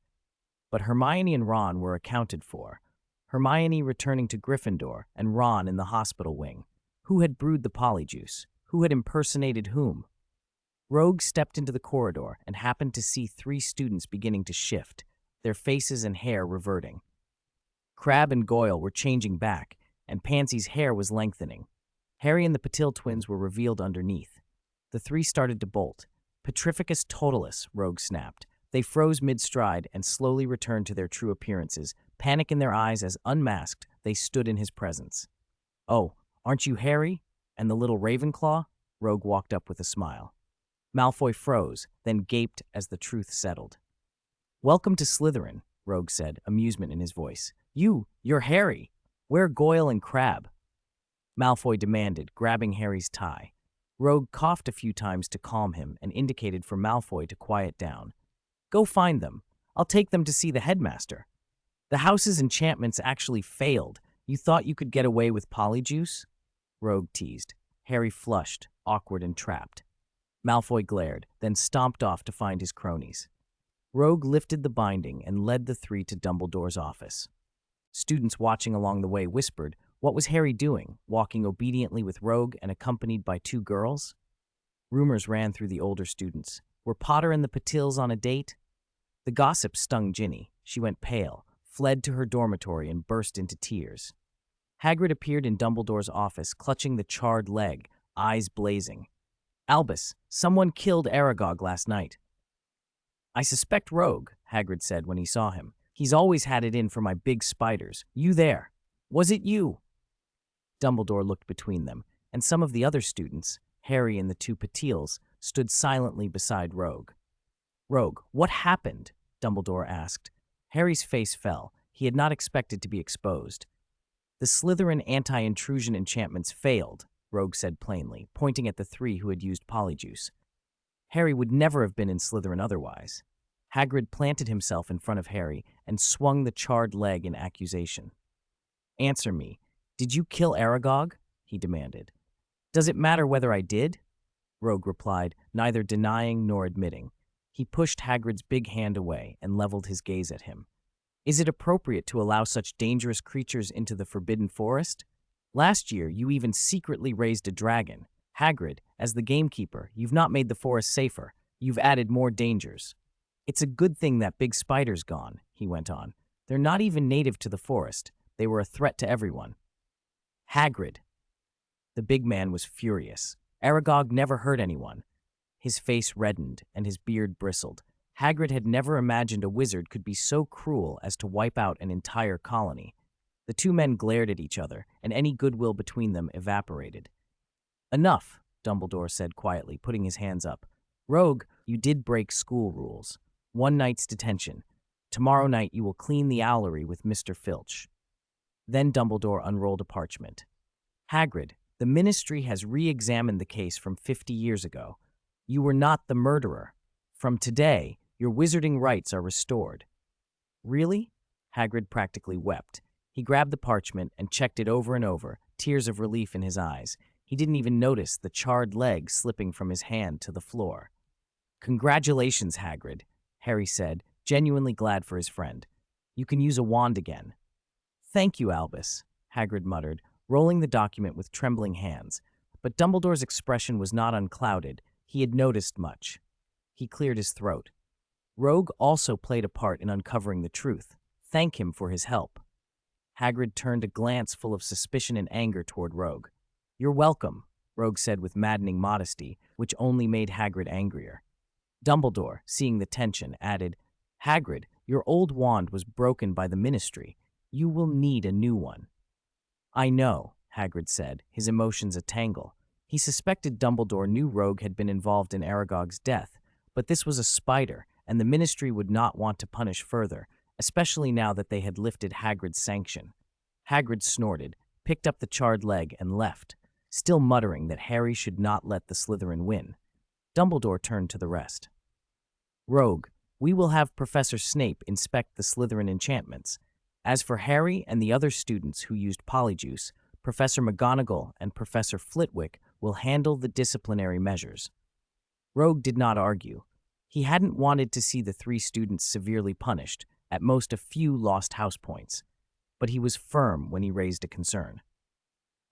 But Hermione and Ron were accounted for. Hermione returning to Gryffindor and Ron in the hospital wing. Who had brewed the polyjuice? Who had impersonated whom? Rogue stepped into the corridor and happened to see 3 students beginning to shift, their faces and hair reverting. Crabbe and Goyle were changing back, and Pansy's hair was lengthening. Harry and the Patil twins were revealed underneath. The 3 started to bolt. "Petrificus totalis," Rogue snapped. They froze mid-stride and slowly returned to their true appearances, panic in their eyes as, unmasked, they stood in his presence. "Oh, aren't you Harry? And the little Ravenclaw?" Rogue walked up with a smile. Malfoy froze, then gaped as the truth settled. "Welcome to Slytherin. Rogue said, amusement in his voice. You're Harry. Where Goyle and Crabbe? Malfoy demanded, grabbing Harry's tie. Rogue coughed a few times to calm him and indicated for Malfoy to quiet down. Go find them. I'll take them to see the headmaster. The house's enchantments actually failed. You thought you could get away with Polyjuice? Rogue teased. Harry flushed, awkward and trapped. Malfoy glared, then stomped off to find his cronies. Rogue lifted the binding and led the three to Dumbledore's office. Students watching along the way whispered, what was Harry doing, walking obediently with Rogue and accompanied by two girls? Rumors ran through the older students. Were Potter and the Patils on a date? The gossip stung Ginny. She went pale, fled to her dormitory, and burst into tears. Hagrid appeared in Dumbledore's office, clutching the charred leg, eyes blazing. Albus, someone killed Aragog last night. I suspect Rogue, Hagrid said when he saw him. He's always had it in for my big spiders. You there. Was it you? Dumbledore looked between them, and some of the other students, Harry and the two Patils, stood silently beside Rogue. Rogue, what happened? Dumbledore asked. Harry's face fell. He had not expected to be exposed. The Slytherin anti-intrusion enchantments failed, Rogue said plainly, pointing at the three who had used Polyjuice. Harry would never have been in Slytherin otherwise. Hagrid planted himself in front of Harry and swung the charred leg in accusation. Answer me. Did you kill Aragog? He demanded. Does it matter whether I did? Rogue replied, neither denying nor admitting. He pushed Hagrid's big hand away and leveled his gaze at him. Is it appropriate to allow such dangerous creatures into the Forbidden Forest? Last year, you even secretly raised a dragon. Hagrid, as the gamekeeper, you've not made the forest safer. You've added more dangers. It's a good thing that big spider's gone, he went on. They're not even native to the forest. They were a threat to everyone. Hagrid. The big man was furious. Aragog never hurt anyone. His face reddened and his beard bristled. Hagrid had never imagined a wizard could be so cruel as to wipe out an entire colony. The two men glared at each other, and any goodwill between them evaporated. Enough, Dumbledore said quietly, putting his hands up. Rogue, you did break school rules. 1 night's detention. Tomorrow night you will clean the owlery with Mr. Filch. Then Dumbledore unrolled a parchment. Hagrid, the Ministry has re-examined the case from 50 years ago. You were not the murderer. From today, your wizarding rights are restored. Really? Hagrid practically wept. He grabbed the parchment and checked it over and over, tears of relief in his eyes. He didn't even notice the charred leg slipping from his hand to the floor. Congratulations, Hagrid, Harry said, genuinely glad for his friend. You can use a wand again. Thank you, Albus, Hagrid muttered, rolling the document with trembling hands. But Dumbledore's expression was not unclouded. He had noticed much. He cleared his throat. Rogue also played a part in uncovering the truth. Thank him for his help. Hagrid turned a glance full of suspicion and anger toward Rogue. You're welcome, Rogue said with maddening modesty, which only made Hagrid angrier. Dumbledore, seeing the tension, added, Hagrid, your old wand was broken by the Ministry. You will need a new one. I know, Hagrid said, his emotions a tangle. He suspected Dumbledore knew Rogue had been involved in Aragog's death, but this was a spider, and the Ministry would not want to punish further, especially now that they had lifted Hagrid's sanction. Hagrid snorted, picked up the charred leg, and left, still muttering that Harry should not let the Slytherin win. Dumbledore turned to the rest. Rogue, we will have Professor Snape inspect the Slytherin enchantments. As for Harry and the other students who used Polyjuice, Professor McGonagall and Professor Flitwick will handle the disciplinary measures. Rogue did not argue. He hadn't wanted to see the 3 students severely punished, at most a few lost house points. But he was firm when he raised a concern.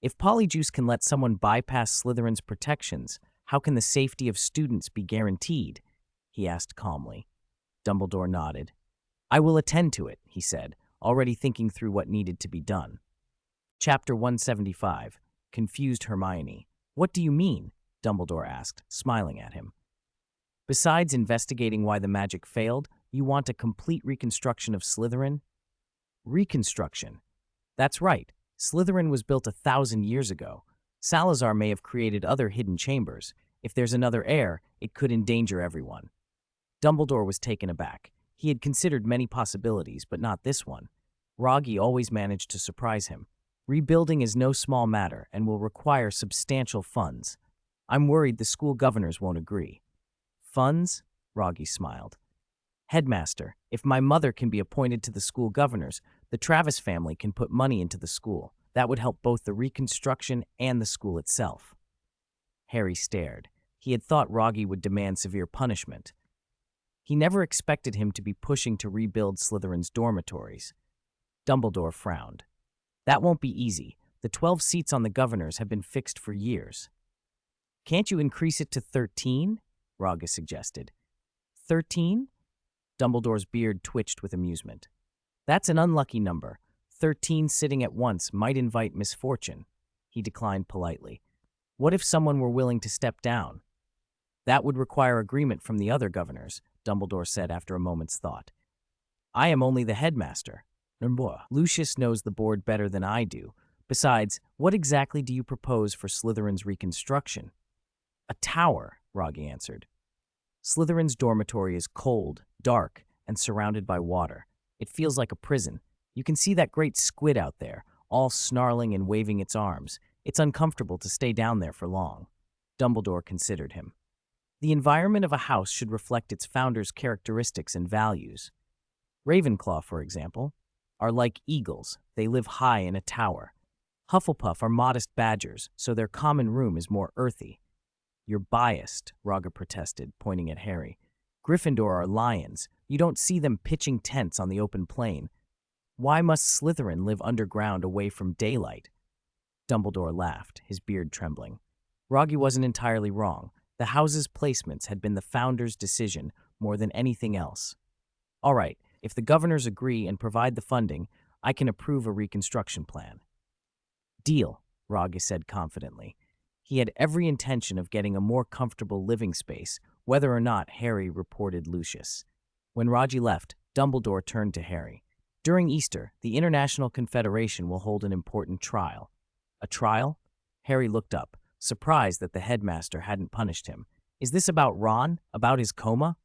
If Polyjuice can let someone bypass Slytherin's protections, how can the safety of students be guaranteed? He asked calmly. Dumbledore nodded. I will attend to it, he said, already thinking through what needed to be done. Chapter 175. Confused Hermione. What do you mean? Dumbledore asked, smiling at him. Besides investigating why the magic failed, you want a complete reconstruction of Slytherin? Reconstruction. That's right. Slytherin was built 1,000 years ago. Salazar may have created other hidden chambers. If there's another heir, it could endanger everyone. Dumbledore was taken aback. He had considered many possibilities, but not this one. Rogge always managed to surprise him. Rebuilding is no small matter and will require substantial funds. I'm worried the school governors won't agree. Funds? Rogge smiled. Headmaster, if my mother can be appointed to the school governors, the Travis family can put money into the school. That would help both the reconstruction and the school itself. Harry stared. He had thought Rogge would demand severe punishment. He never expected him to be pushing to rebuild Slytherin's dormitories. Dumbledore frowned. That won't be easy. The 12 seats on the governors have been fixed for years. Can't you increase it to 13? Rogge suggested. 13? Dumbledore's beard twitched with amusement. That's an unlucky number. 13 sitting at once might invite misfortune. He declined politely. What if someone were willing to step down? That would require agreement from the other governors, Dumbledore said after a moment's thought. I am only the headmaster. Lucius knows the board better than I do. Besides, what exactly do you propose for Slytherin's reconstruction? A tower, Rogge answered. Slytherin's dormitory is cold, dark, and surrounded by water. It feels like a prison. You can see that great squid out there, all snarling and waving its arms. It's uncomfortable to stay down there for long. Dumbledore considered him. The environment of a house should reflect its founder's characteristics and values. Ravenclaw, for example, are like eagles. They live high in a tower. Hufflepuff are modest badgers, so their common room is more earthy. You're biased, Rogge protested, pointing at Harry. Gryffindor are lions. You don't see them pitching tents on the open plain. Why must Slytherin live underground away from daylight? Dumbledore laughed, his beard trembling. Rogge wasn't entirely wrong. The house's placements had been the founder's decision more than anything else. All right, if the governors agree and provide the funding, I can approve a reconstruction plan. Deal, Rogge said confidently. He had every intention of getting a more comfortable living space, whether or not Harry reported Lucius. When Rogge left, Dumbledore turned to Harry. During Easter, the International Confederation will hold an important trial. A trial? Harry looked up, surprised that the headmaster hadn't punished him. Is this about Ron? About his coma?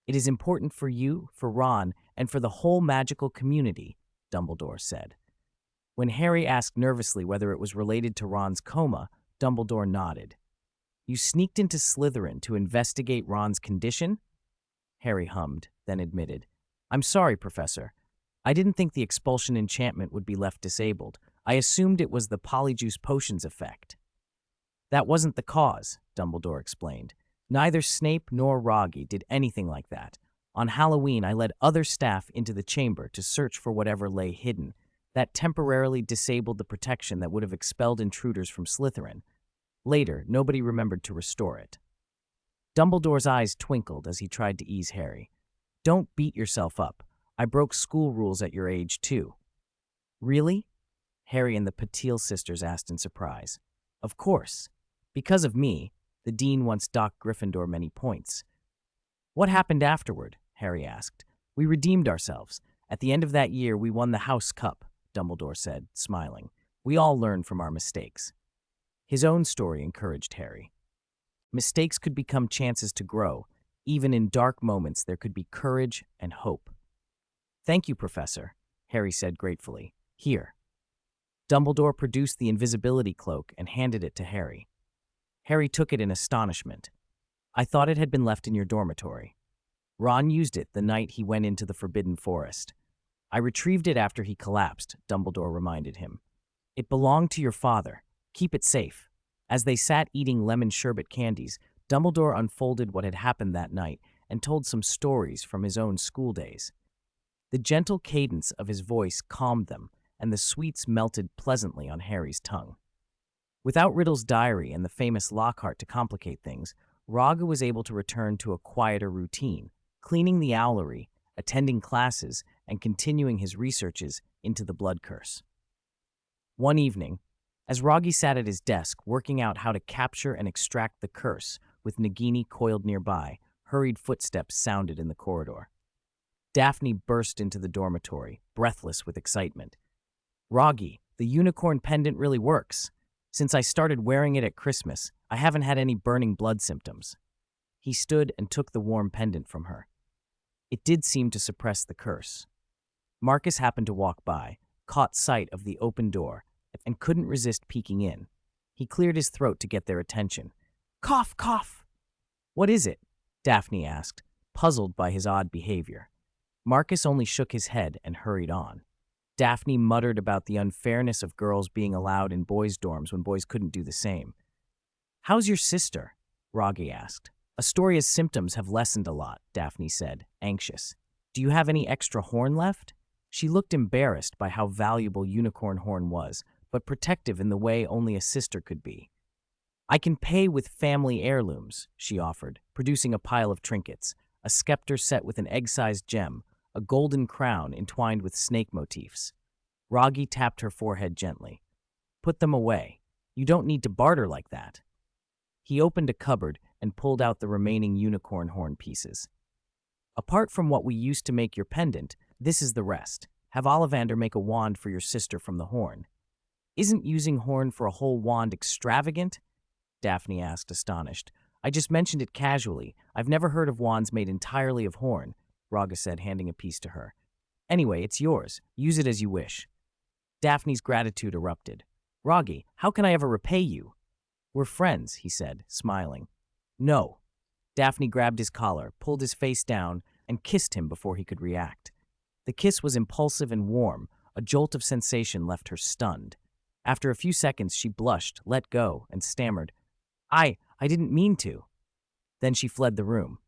It is important for you, for Ron, and for the whole magical community, Dumbledore said. When Harry asked nervously whether it was related to Ron's coma, Dumbledore nodded. You sneaked into Slytherin to investigate Ron's condition? Harry hummed, then admitted. I'm sorry, Professor. I didn't think the expulsion enchantment would be left disabled. I assumed it was the polyjuice potions effect. That wasn't the cause, Dumbledore explained. Neither Snape nor Rogge did anything like that. On Halloween, I led other staff into the chamber to search for whatever lay hidden. That temporarily disabled the protection that would have expelled intruders from Slytherin. Later, nobody remembered to restore it. Dumbledore's eyes twinkled as he tried to ease Harry. Don't beat yourself up. I broke school rules at your age, too. Really? Harry and the Patil sisters asked in surprise. Of course. Because of me, the dean once docked Gryffindor many points. What happened afterward? Harry asked. We redeemed ourselves. At the end of that year, we won the House Cup, Dumbledore said, smiling. We all learned from our mistakes. His own story encouraged Harry. Mistakes could become chances to grow. Even in dark moments, there could be courage and hope. Thank you, Professor, Harry said gratefully. Here. Dumbledore produced the invisibility cloak and handed it to Harry. Harry took it in astonishment. I thought it had been left in your dormitory. Ron used it the night he went into the Forbidden Forest. I retrieved it after he collapsed, Dumbledore reminded him. It belonged to your father. Keep it safe. As they sat eating lemon sherbet candies, Dumbledore unfolded what had happened that night and told some stories from his own school days. The gentle cadence of his voice calmed them, and the sweets melted pleasantly on Harry's tongue. Without Riddle's diary and the famous Lockhart to complicate things, Rogge was able to return to a quieter routine, cleaning the owlery, attending classes, and continuing his researches into the blood curse. One evening, as Rogge sat at his desk working out how to capture and extract the curse, with Nagini coiled nearby, hurried footsteps sounded in the corridor. Daphne burst into the dormitory, breathless with excitement. Rogge, the unicorn pendant really works. Since I started wearing it at Christmas, I haven't had any burning blood symptoms. He stood and took the warm pendant from her. It did seem to suppress the curse. Marcus happened to walk by, caught sight of the open door, and couldn't resist peeking in. He cleared his throat to get their attention. "Cough, cough!" "What is it?" Daphne asked, puzzled by his odd behavior. Marcus only shook his head and hurried on. Daphne muttered about the unfairness of girls being allowed in boys' dorms when boys couldn't do the same. "How's your sister?" Rogge asked. "Astoria's symptoms have lessened a lot," Daphne said, anxious. "Do you have any extra horn left?" She looked embarrassed by how valuable unicorn horn was, but protective in the way only a sister could be. "I can pay with family heirlooms," she offered, producing a pile of trinkets, a scepter set with an egg-sized gem, a golden crown entwined with snake motifs. Rogge tapped her forehead gently. "Put them away. You don't need to barter like that." He opened a cupboard and pulled out the remaining unicorn horn pieces. "Apart from what we used to make your pendant, this is the rest. Have Ollivander make a wand for your sister from the horn." "Isn't using horn for a whole wand extravagant?" Daphne asked, astonished. "I just mentioned it casually. I've never heard of wands made entirely of horn," Rogge said, handing a piece to her. "Anyway, it's yours. Use it as you wish." Daphne's gratitude erupted. "Rogge, how can I ever repay you?" "We're friends," he said, smiling. "No." Daphne grabbed his collar, pulled his face down, and kissed him before he could react. The kiss was impulsive and warm. A jolt of sensation left her stunned. After a few seconds, she blushed, let go, and stammered, I didn't mean to." Then she fled the room.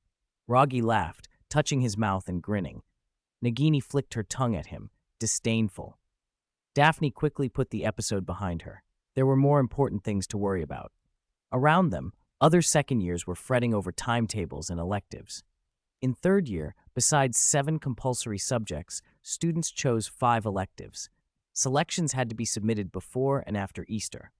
Rogge laughed, touching his mouth and grinning. Nagini flicked her tongue at him, disdainful. Daphne quickly put the episode behind her. There were more important things to worry about. Around them, other second years were fretting over timetables and electives. In third year, besides 7 compulsory subjects, students chose 5 electives. Selections had to be submitted before and after Easter.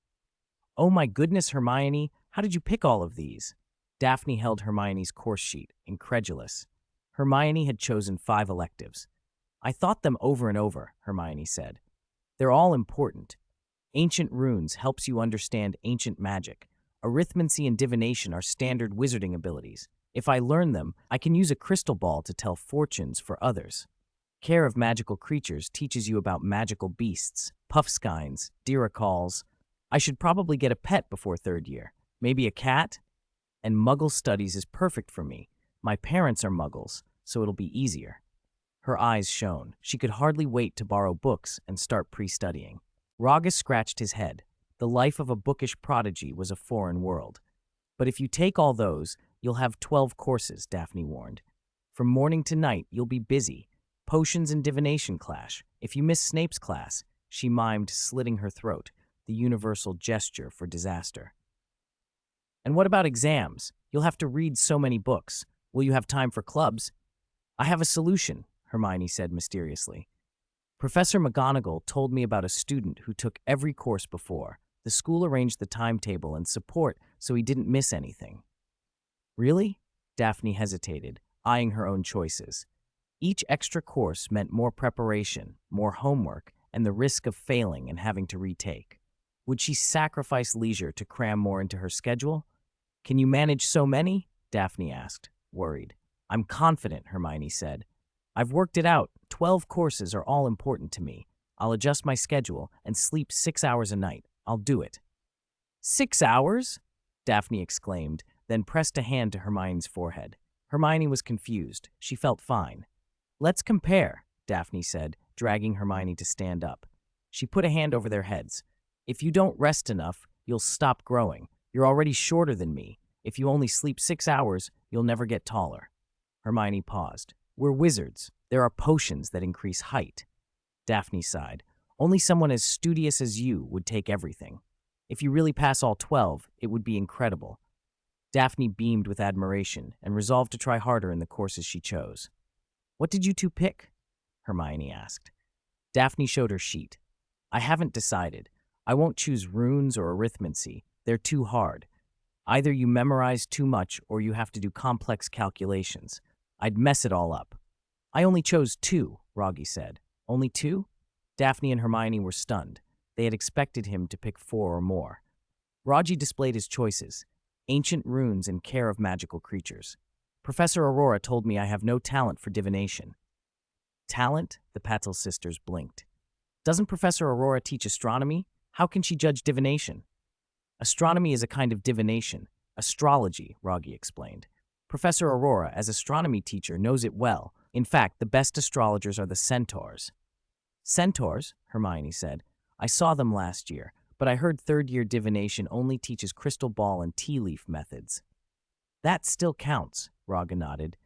"Oh my goodness, Hermione, how did you pick all of these?" Daphne held Hermione's course sheet, incredulous. Hermione had chosen 5 electives. "I thought them over and over," Hermione said. "They're all important. Ancient runes helps you understand ancient magic. Arithmancy and divination are standard wizarding abilities. If I learn them, I can use a crystal ball to tell fortunes for others. Care of magical creatures teaches you about magical beasts, puffskeins, diracals. I should probably get a pet before third year. Maybe a cat? And Muggle studies is perfect for me. My parents are Muggles, so it'll be easier." Her eyes shone. She could hardly wait to borrow books and start pre-studying. Rogge scratched his head. The life of a bookish prodigy was a foreign world. "But if you take all those, you'll have 12 courses," Daphne warned. "From morning to night, you'll be busy. Potions and divination clash. If you miss Snape's class," she mimed, slitting her throat, the universal gesture for disaster. "And what about exams? You'll have to read so many books. Will you have time for clubs?" "I have a solution," Hermione said mysteriously. "Professor McGonagall told me about a student who took every course before. The school arranged the timetable and support so he didn't miss anything." "Really?" Daphne hesitated, eyeing her own choices. Each extra course meant more preparation, more homework, and the risk of failing and having to retake. Would she sacrifice leisure to cram more into her schedule? "Can you manage so many?" Daphne asked, worried. "I'm confident," Hermione said. "I've worked it out. 12 courses are all important to me. I'll adjust my schedule and sleep 6 hours a night. I'll do it." "6 hours?" Daphne exclaimed, then pressed a hand to Hermione's forehead. Hermione was confused. She felt fine. "Let's compare," Daphne said, dragging Hermione to stand up. She put a hand over their heads. "If you don't rest enough, you'll stop growing. You're already shorter than me. If you only sleep 6 hours, you'll never get taller." Hermione paused. "We're wizards. There are potions that increase height." Daphne sighed. "Only someone as studious as you would take everything. If you really pass all 12, it would be incredible." Daphne beamed with admiration and resolved to try harder in the courses she chose. "What did you two pick?" Hermione asked. Daphne showed her sheet. "I haven't decided. I won't choose runes or arithmancy. They're too hard. Either you memorize too much or you have to do complex calculations. I'd mess it all up." "I only chose 2, Rogge said. "Only 2? Daphne and Hermione were stunned. They had expected him to pick 4 or more. Rogge displayed his choices: ancient runes and care of magical creatures. Professor Aurora told me I have no talent for divination. Talent? The Patel sisters blinked. Doesn't Professor Aurora teach astronomy? How can she judge divination? Astronomy is a kind of divination. Astrology, Rogge explained. Professor Aurora, as astronomy teacher, knows it well. In fact, the best astrologers are the centaurs. Centaurs? Hermione said. I saw them last year, but I heard third-year divination only teaches crystal ball and tea leaf methods. That still counts, Rogge nodded.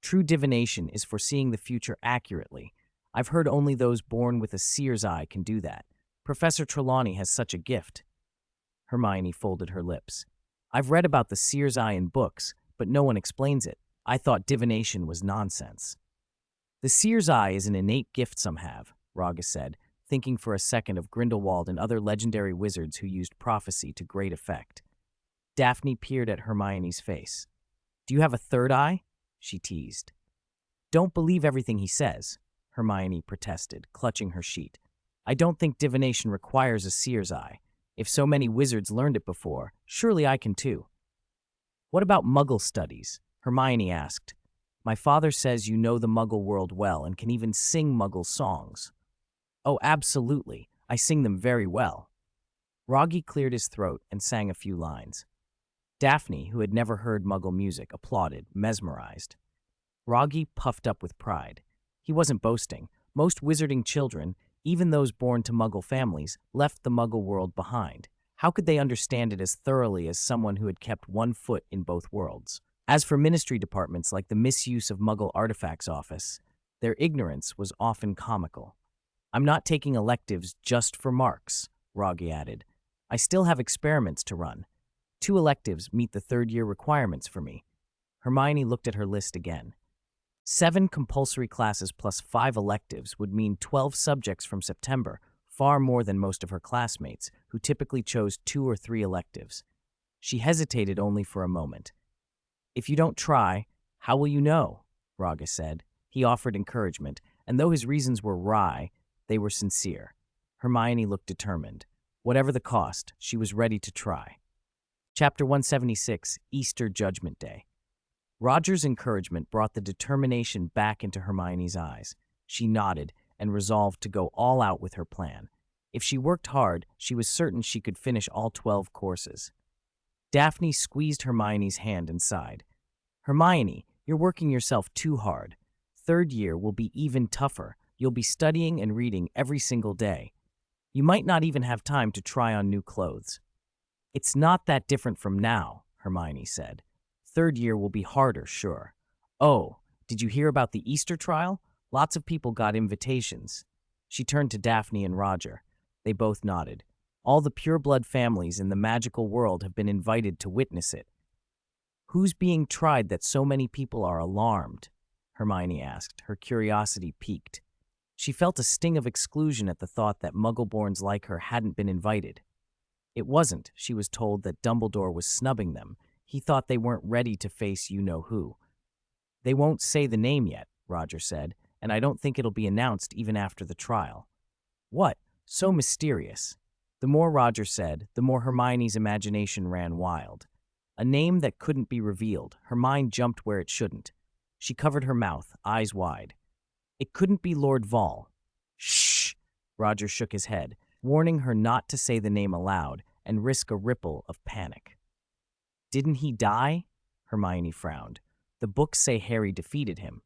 True divination is foreseeing the future accurately. I've heard only those born with a seer's eye can do that. Professor Trelawney has such a gift. Hermione folded her lips. I've read about the seer's eye in books, but no one explains it. I thought divination was nonsense. The seer's eye is an innate gift some have, Rogge said, thinking for a second of Grindelwald and other legendary wizards who used prophecy to great effect. Daphne peered at Hermione's face. Do you have a third eye? She teased. Don't believe everything he says, Hermione protested, clutching her sheet. I don't think divination requires a seer's eye. If so many wizards learned it before, surely I can too. What about Muggle studies? Hermione asked. My father says you know the Muggle world well and can even sing Muggle songs. Oh, absolutely. I sing them very well. Rogge cleared his throat and sang a few lines. Daphne, who had never heard Muggle music, applauded, mesmerized. Rogge puffed up with pride. He wasn't boasting. Most wizarding children, even those born to Muggle families, left the Muggle world behind. How could they understand it as thoroughly as someone who had kept one foot in both worlds? As for ministry departments like the misuse of Muggle artifacts office, their ignorance was often comical. I'm not taking electives just for marks, Rogge added. I still have experiments to run. 2 electives meet the third-year requirements for me. Hermione looked at her list again. 7 compulsory classes plus 5 electives would mean 12 subjects from September, far more than most of her classmates, who typically chose 2 or 3 electives. She hesitated only for a moment. If you don't try, how will you know? Rogge said. He offered encouragement, and though his reasons were wry, they were sincere. Hermione looked determined. Whatever the cost, she was ready to try. Chapter 176, Easter Judgment Day. Roger's encouragement brought the determination back into Hermione's eyes. She nodded and resolved to go all out with her plan. If she worked hard, she was certain she could finish all 12 courses. Daphne squeezed Hermione's hand and sighed. Hermione, you're working yourself too hard. Third year will be even tougher. You'll be studying and reading every single day. You might not even have time to try on new clothes. It's not that different from now, Hermione said. Third year will be harder, sure. Oh, did you hear about the Easter trial? Lots of people got invitations. She turned to Daphne and Roger. They both nodded. All the pureblood families in the magical world have been invited to witness it. Who's being tried that so many people are alarmed? Hermione asked, her curiosity piqued. She felt a sting of exclusion at the thought that Muggleborns like her hadn't been invited. It wasn't, she was told, that Dumbledore was snubbing them. He thought they weren't ready to face you-know-who. They won't say the name yet, Roger said, and I don't think it'll be announced even after the trial. What? So mysterious. The more Roger said, the more Hermione's imagination ran wild. A name that couldn't be revealed. Her mind jumped where it shouldn't. She covered her mouth, eyes wide. It couldn't be Lord Vol. Shh! Roger shook his head, warning her not to say the name aloud and risk a ripple of panic. Didn't he die? Hermione frowned. The books say Harry defeated him.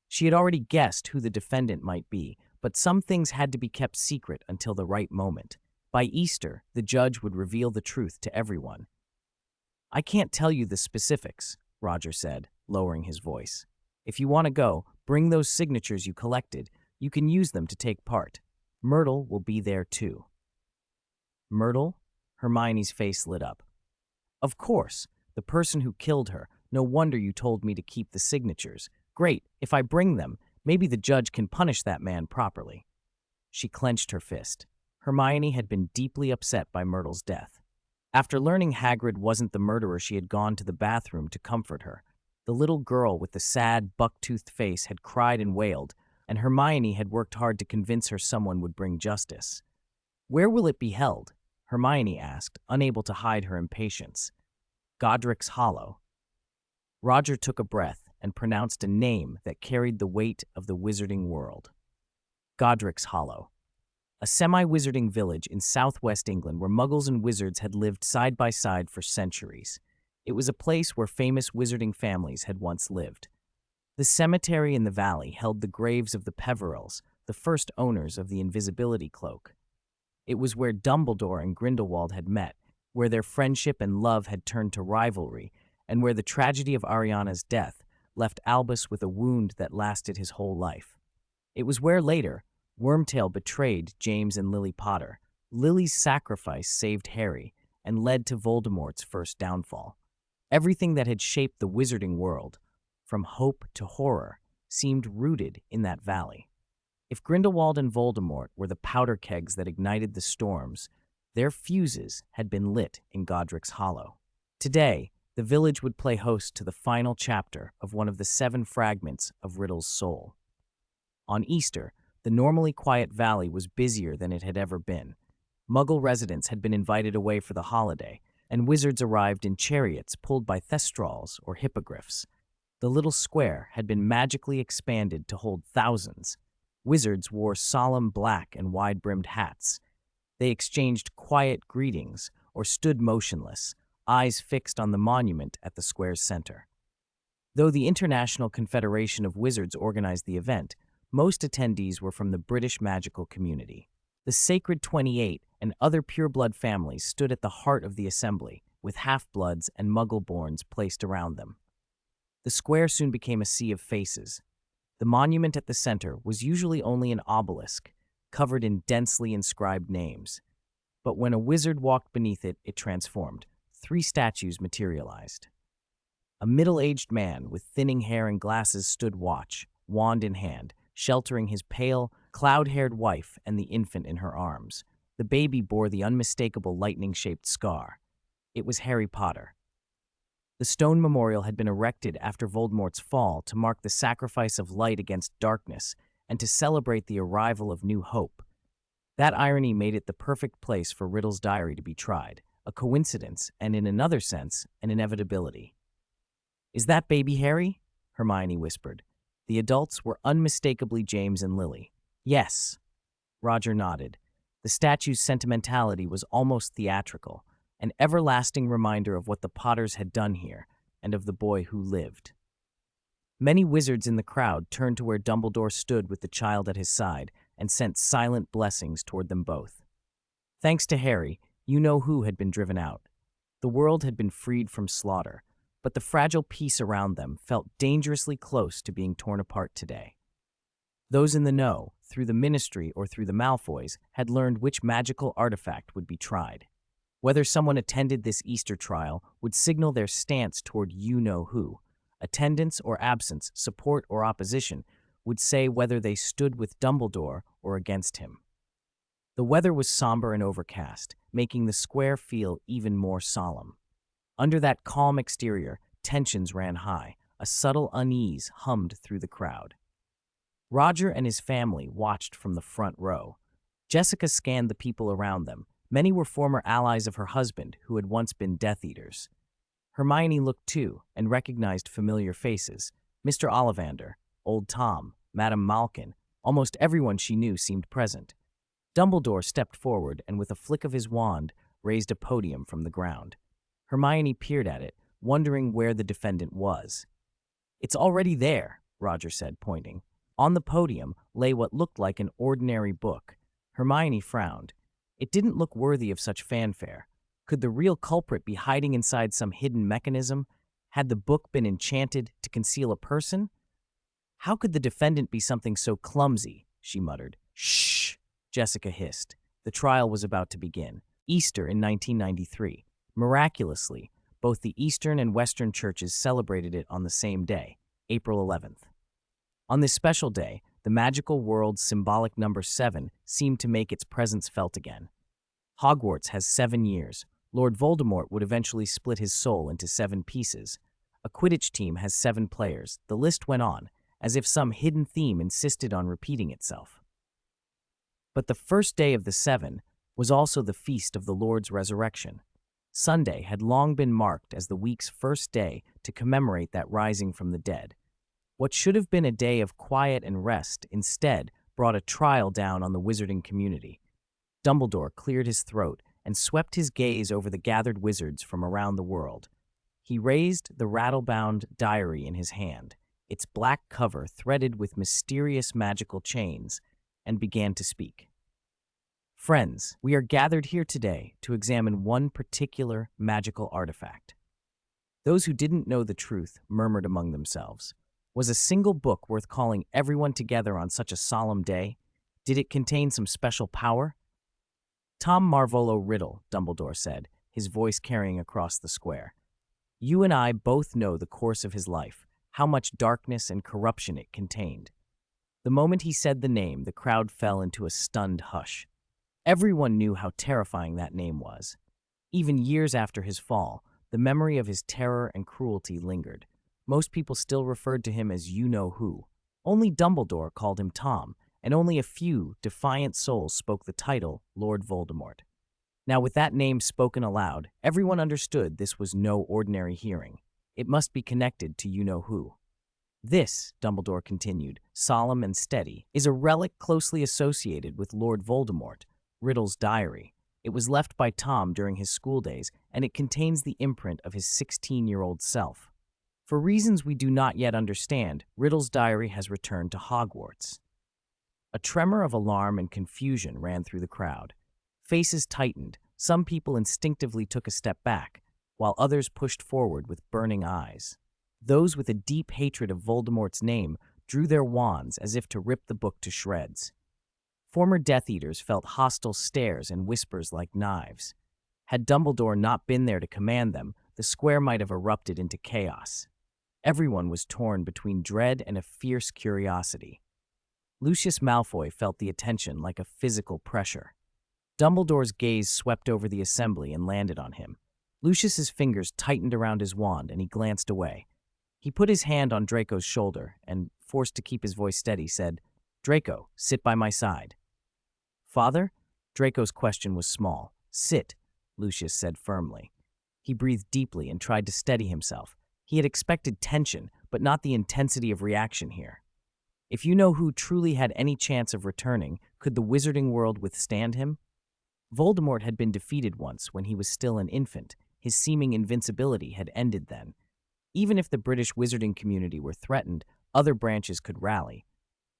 She had already guessed who the defendant might be, but some things had to be kept secret until the right moment. By Easter, the judge would reveal the truth to everyone. I can't tell you the specifics, Roger said, lowering his voice. If you want to go, bring those signatures you collected. You can use them to take part. Myrtle will be there too. Myrtle? Hermione's face lit up. Of course, the person who killed her. No wonder you told me to keep the signatures. Great, if I bring them, maybe the judge can punish that man properly. She clenched her fist. Hermione had been deeply upset by Myrtle's death. After learning Hagrid wasn't the murderer, she had gone to the bathroom to comfort her. The little girl with the sad, buck-toothed face had cried and wailed, and Hermione had worked hard to convince her someone would bring justice. Where will it be held? Hermione asked, unable to hide her impatience. Godric's Hollow. Roger took a breath. and pronounced a name that carried the weight of the wizarding world. Godric's Hollow. A semi-wizarding village in southwest England where muggles and wizards had lived side by side for centuries. It was a place where famous wizarding families had once lived. The cemetery in the valley held the graves of the Peverils, the first owners of the invisibility cloak. It was where Dumbledore and Grindelwald had met, where their friendship and love had turned to rivalry, and where the tragedy of Ariana's death left Albus with a wound that lasted his whole life. It was where later, Wormtail betrayed James and Lily Potter. Lily's sacrifice saved Harry and led to Voldemort's first downfall. Everything that had shaped the wizarding world, from hope to horror, seemed rooted in that valley. If Grindelwald and Voldemort were the powder kegs that ignited the storms, their fuses had been lit in Godric's Hollow. Today, the village would play host to the final chapter of one of the 7 fragments of Riddle's soul. On Easter, the normally quiet valley was busier than it had ever been. Muggle residents had been invited away for the holiday, and wizards arrived in chariots pulled by thestrals or hippogriffs. The little square had been magically expanded to hold thousands. Wizards wore solemn black and wide-brimmed hats. They exchanged quiet greetings or stood motionless, eyes fixed on the monument at the square's center. Though the International Confederation of Wizards organized the event, most attendees were from the British magical community. The Sacred 28 and other pureblood families stood at the heart of the assembly, with half-bloods and muggle-borns placed around them. The square soon became a sea of faces. The monument at the center was usually only an obelisk, covered in densely inscribed names. But when a wizard walked beneath it, it transformed. 3 statues materialized. A middle-aged man with thinning hair and glasses stood watch, wand in hand, sheltering his pale, cloud-haired wife and the infant in her arms. The baby bore the unmistakable lightning-shaped scar. It was Harry Potter. The stone memorial had been erected after Voldemort's fall to mark the sacrifice of light against darkness and to celebrate the arrival of new hope. That irony made it the perfect place for Riddle's diary to be tried, a coincidence and, in another sense, an inevitability. "Is that baby Harry?" Hermione whispered. The adults were unmistakably James and Lily. "Yes." Roger nodded. The statue's sentimentality was almost theatrical, an everlasting reminder of what the Potters had done here and of the boy who lived. Many wizards in the crowd turned to where Dumbledore stood with the child at his side and sent silent blessings toward them both. Thanks to Harry, you-know-who had been driven out. The world had been freed from slaughter, but the fragile peace around them felt dangerously close to being torn apart today. Those in the know, through the Ministry or through the Malfoys, had learned which magical artifact would be tried. Whether someone attended this Easter trial would signal their stance toward you-know-who. Attendance or absence, support or opposition, would say whether they stood with Dumbledore or against him. The weather was somber and overcast, making the square feel even more solemn. Under that calm exterior, tensions ran high. A subtle unease hummed through the crowd. Roger and his family watched from the front row. Jessica scanned the people around them. Many were former allies of her husband, who had once been Death Eaters. Hermione looked too, and recognized familiar faces. Mr. Ollivander, Old Tom, Madame Malkin, almost everyone she knew seemed present. Dumbledore stepped forward and with a flick of his wand, raised a podium from the ground. Hermione peered at it, wondering where the defendant was. "It's already there," Roger said, pointing. On the podium lay what looked like an ordinary book. Hermione frowned. It didn't look worthy of such fanfare. Could the real culprit be hiding inside some hidden mechanism? Had the book been enchanted to conceal a person? "How could the defendant be something so clumsy?" she muttered. "Shh," Jessica hissed. The trial was about to begin. Easter in 1993. Miraculously, both the Eastern and Western churches celebrated it on the same day, April 11th. On this special day, the magical world's symbolic number 7 seemed to make its presence felt again. Hogwarts has 7 years. Lord Voldemort would eventually split his soul into 7 pieces. A Quidditch team has 7 players. The list went on, as if some hidden theme insisted on repeating itself. But the first day of the 7 was also the feast of the Lord's resurrection. Sunday had long been marked as the week's first day to commemorate that rising from the dead. What should have been a day of quiet and rest instead brought a trial down on the wizarding community. Dumbledore cleared his throat and swept his gaze over the gathered wizards from around the world. He raised the rattle-bound diary in his hand, its black cover threaded with mysterious magical chains, and began to speak. Friends, we are gathered here today to examine one particular magical artifact. Those who didn't know the truth murmured among themselves. Was a single book worth calling everyone together on such a solemn day? Did it contain some special power? Tom Marvolo Riddle, Dumbledore said, his voice carrying across the square. You and I both know the course of his life, how much darkness and corruption it contained. The moment he said the name, the crowd fell into a stunned hush. Everyone knew how terrifying that name was. Even years after his fall, the memory of his terror and cruelty lingered. Most people still referred to him as you-know-who. Only Dumbledore called him Tom, and only a few defiant souls spoke the title Lord Voldemort. Now, with that name spoken aloud, everyone understood this was no ordinary hearing. It must be connected to you-know-who. This, Dumbledore continued, solemn and steady, is a relic closely associated with Lord Voldemort, Riddle's diary. It was left by Tom during his school days, and it contains the imprint of his 16-year-old self. For reasons we do not yet understand, Riddle's diary has returned to Hogwarts. A tremor of alarm and confusion ran through the crowd. Faces tightened, some people instinctively took a step back, while others pushed forward with burning eyes. Those with a deep hatred of Voldemort's name drew their wands as if to rip the book to shreds. Former Death Eaters felt hostile stares and whispers like knives. Had Dumbledore not been there to command them, the square might have erupted into chaos. Everyone was torn between dread and a fierce curiosity. Lucius Malfoy felt the attention like a physical pressure. Dumbledore's gaze swept over the assembly and landed on him. Lucius's fingers tightened around his wand and he glanced away. He put his hand on Draco's shoulder and, forced to keep his voice steady, said, "Draco, sit by my side." "Father?" Draco's question was small. "Sit," Lucius said firmly. He breathed deeply and tried to steady himself. He had expected tension, but not the intensity of reaction here. If you-know-who truly had any chance of returning, could the wizarding world withstand him? Voldemort had been defeated once when he was still an infant. His seeming invincibility had ended then. Even if the British wizarding community were threatened, other branches could rally.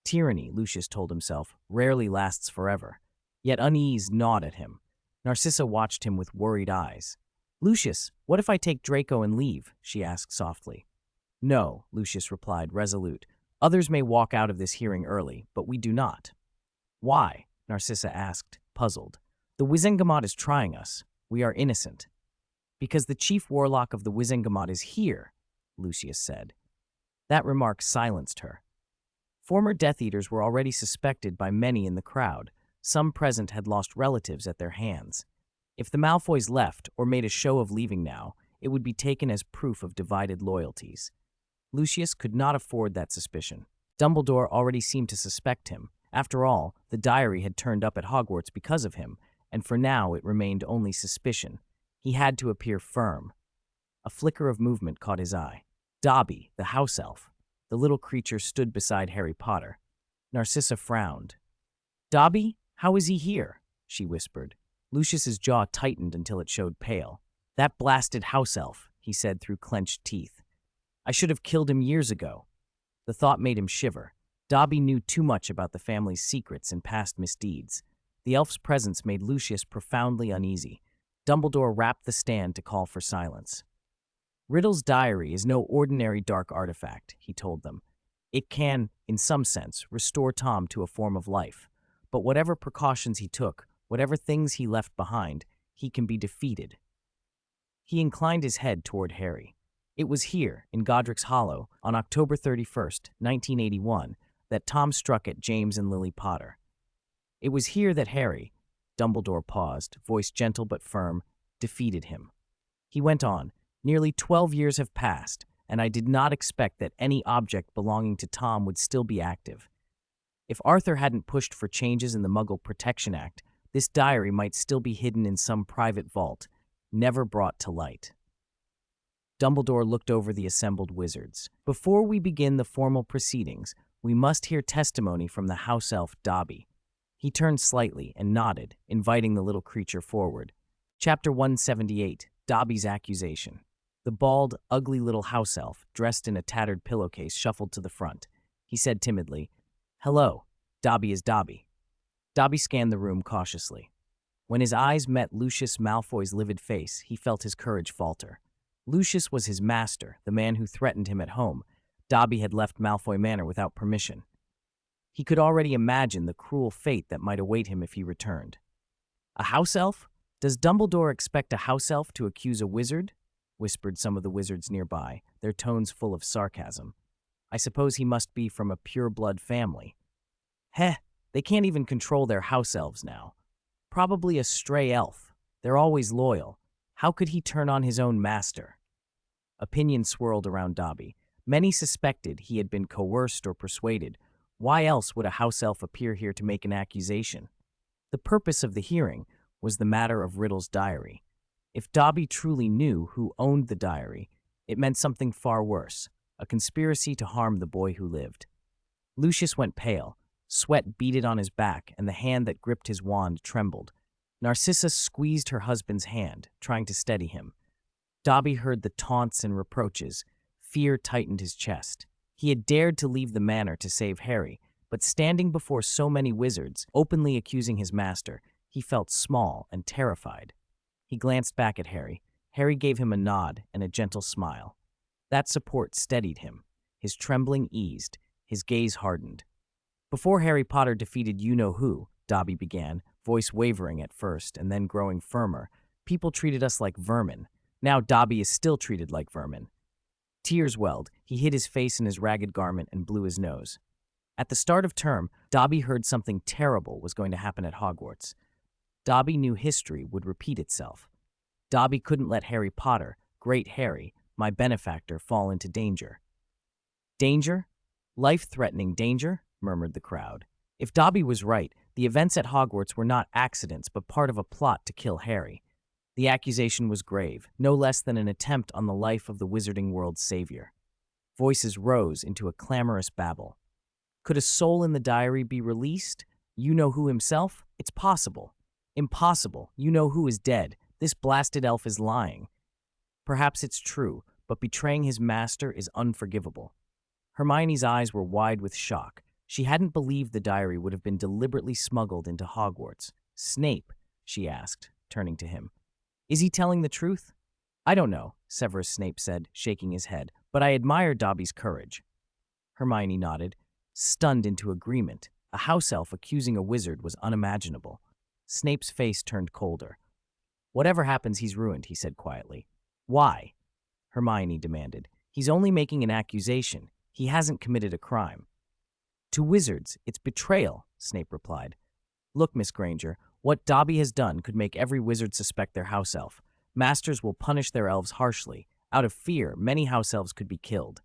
Tyranny, Lucius told himself, rarely lasts forever. Yet unease gnawed at him. Narcissa watched him with worried eyes. "Lucius, what if I take Draco and leave?" she asked softly. "No," Lucius replied, resolute. "Others may walk out of this hearing early, but we do not." "Why?" Narcissa asked, puzzled. "The Wizengamot is trying us. We are innocent." "Because the chief warlock of the Wizengamot is here," Lucius said. That remark silenced her. Former Death Eaters were already suspected by many in the crowd. Some present had lost relatives at their hands. If the Malfoys left or made a show of leaving now, it would be taken as proof of divided loyalties. Lucius could not afford that suspicion. Dumbledore already seemed to suspect him. After all, the diary had turned up at Hogwarts because of him, and for now it remained only suspicion. He had to appear firm. A flicker of movement caught his eye. Dobby, the house elf. The little creature stood beside Harry Potter. Narcissa frowned. "Dobby, how is he here?" she whispered. Lucius's jaw tightened until it showed pale. "That blasted house elf," he said through clenched teeth. "I should have killed him years ago." The thought made him shiver. Dobby knew too much about the family's secrets and past misdeeds. The elf's presence made Lucius profoundly uneasy. Dumbledore rapped the stand to call for silence. "Riddle's diary is no ordinary dark artifact," he told them. "It can, in some sense, restore Tom to a form of life. But whatever precautions he took, whatever things he left behind, he can be defeated." He inclined his head toward Harry. It was here, in Godric's Hollow, on October 31st, 1981, that Tom struck at James and Lily Potter. It was here that Harry, Dumbledore paused, voice gentle but firm, defeated him. He went on, "Nearly 12 years have passed, and I did not expect that any object belonging to Tom would still be active. If Arthur hadn't pushed for changes in the Muggle Protection Act, this diary might still be hidden in some private vault, never brought to light." Dumbledore looked over the assembled wizards. Before we begin the formal proceedings, we must hear testimony from the house elf Dobby. He turned slightly and nodded, inviting the little creature forward. Chapter 178, Dobby's Accusation. The bald, ugly little house elf, dressed in a tattered pillowcase, shuffled to the front. He said timidly, "Hello, Dobby is Dobby." Dobby scanned the room cautiously. When his eyes met Lucius Malfoy's livid face, he felt his courage falter. Lucius was his master, the man who threatened him at home. Dobby had left Malfoy Manor without permission. He could already imagine the cruel fate that might await him if he returned. A house elf? Does Dumbledore expect a house elf to accuse a wizard? Whispered some of the wizards nearby, their tones full of sarcasm. I suppose he must be from a pure-blood family. Heh, they can't even control their house elves now. Probably a stray elf. They're always loyal. How could he turn on his own master? Opinions swirled around Dobby. Many suspected he had been coerced or persuaded. Why else would a house elf appear here to make an accusation? The purpose of the hearing was the matter of Riddle's diary. If Dobby truly knew who owned the diary, it meant something far worse, a conspiracy to harm the boy who lived. Lucius went pale. Sweat beaded on his back, and the hand that gripped his wand trembled. Narcissa squeezed her husband's hand, trying to steady him. Dobby heard the taunts and reproaches. Fear tightened his chest. He had dared to leave the manor to save Harry, but standing before so many wizards, openly accusing his master, he felt small and terrified. He glanced back at Harry. Harry gave him a nod and a gentle smile. That support steadied him. His trembling eased. His gaze hardened. Before Harry Potter defeated you-know-who, Dobby began, voice wavering at first and then growing firmer, people treated us like vermin. Now Dobby is still treated like vermin. Tears welled. He hid his face in his ragged garment and blew his nose. At the start of term, Dobby heard something terrible was going to happen at Hogwarts. Dobby knew history would repeat itself. Dobby couldn't let Harry Potter, Great Harry, my benefactor, fall into danger. Danger? Life-threatening danger? Murmured the crowd. If Dobby was right, the events at Hogwarts were not accidents but part of a plot to kill Harry. The accusation was grave, no less than an attempt on the life of the wizarding world's savior. Voices rose into a clamorous babble. Could a soul in the diary be released? You-know-who himself? It's possible. Impossible. You-know-who is dead. This blasted elf is lying. Perhaps it's true, but betraying his master is unforgivable. Hermione's eyes were wide with shock. She hadn't believed the diary would have been deliberately smuggled into Hogwarts. Snape, she asked, turning to him. Is he telling the truth? I don't know, Severus Snape said, shaking his head, but I admire Dobby's courage. Hermione nodded, stunned into agreement. A house elf accusing a wizard was unimaginable. Snape's face turned colder. Whatever happens, he's ruined, he said quietly. Why? Hermione demanded. He's only making an accusation. He hasn't committed a crime. To wizards, it's betrayal, Snape replied. Look, Miss Granger, what Dobby has done could make every wizard suspect their house elf. Masters will punish their elves harshly. Out of fear, many house elves could be killed.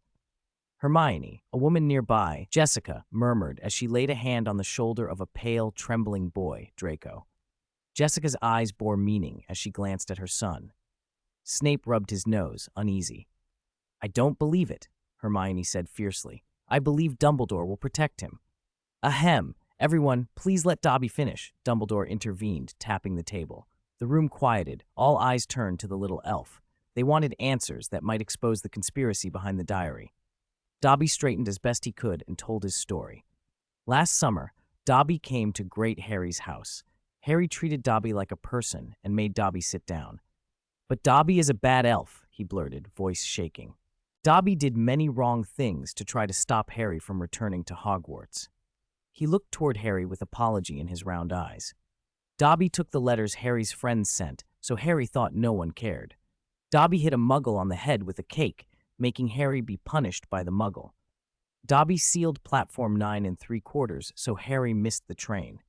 Hermione, a woman nearby, Jessica, murmured as she laid a hand on the shoulder of a pale, trembling boy, Draco. Jessica's eyes bore meaning as she glanced at her son. Snape rubbed his nose, uneasy. I don't believe it, Hermione said fiercely. I believe Dumbledore will protect him. Ahem! Everyone, please let Dobby finish, Dumbledore intervened, tapping the table. The room quieted. All eyes turned to the little elf. They wanted answers that might expose the conspiracy behind the diary. Dobby straightened as best he could and told his story. Last summer, Dobby came to Great Harry's house. Harry treated Dobby like a person and made Dobby sit down. But Dobby is a bad elf, he blurted, voice shaking. Dobby did many wrong things to try to stop Harry from returning to Hogwarts. He looked toward Harry with apology in his round eyes. Dobby took the letters Harry's friends sent, so Harry thought no one cared. Dobby hit a muggle on the head with a cake, making Harry be punished by the muggle. Dobby sealed platform 9 3/4, so Harry missed the train.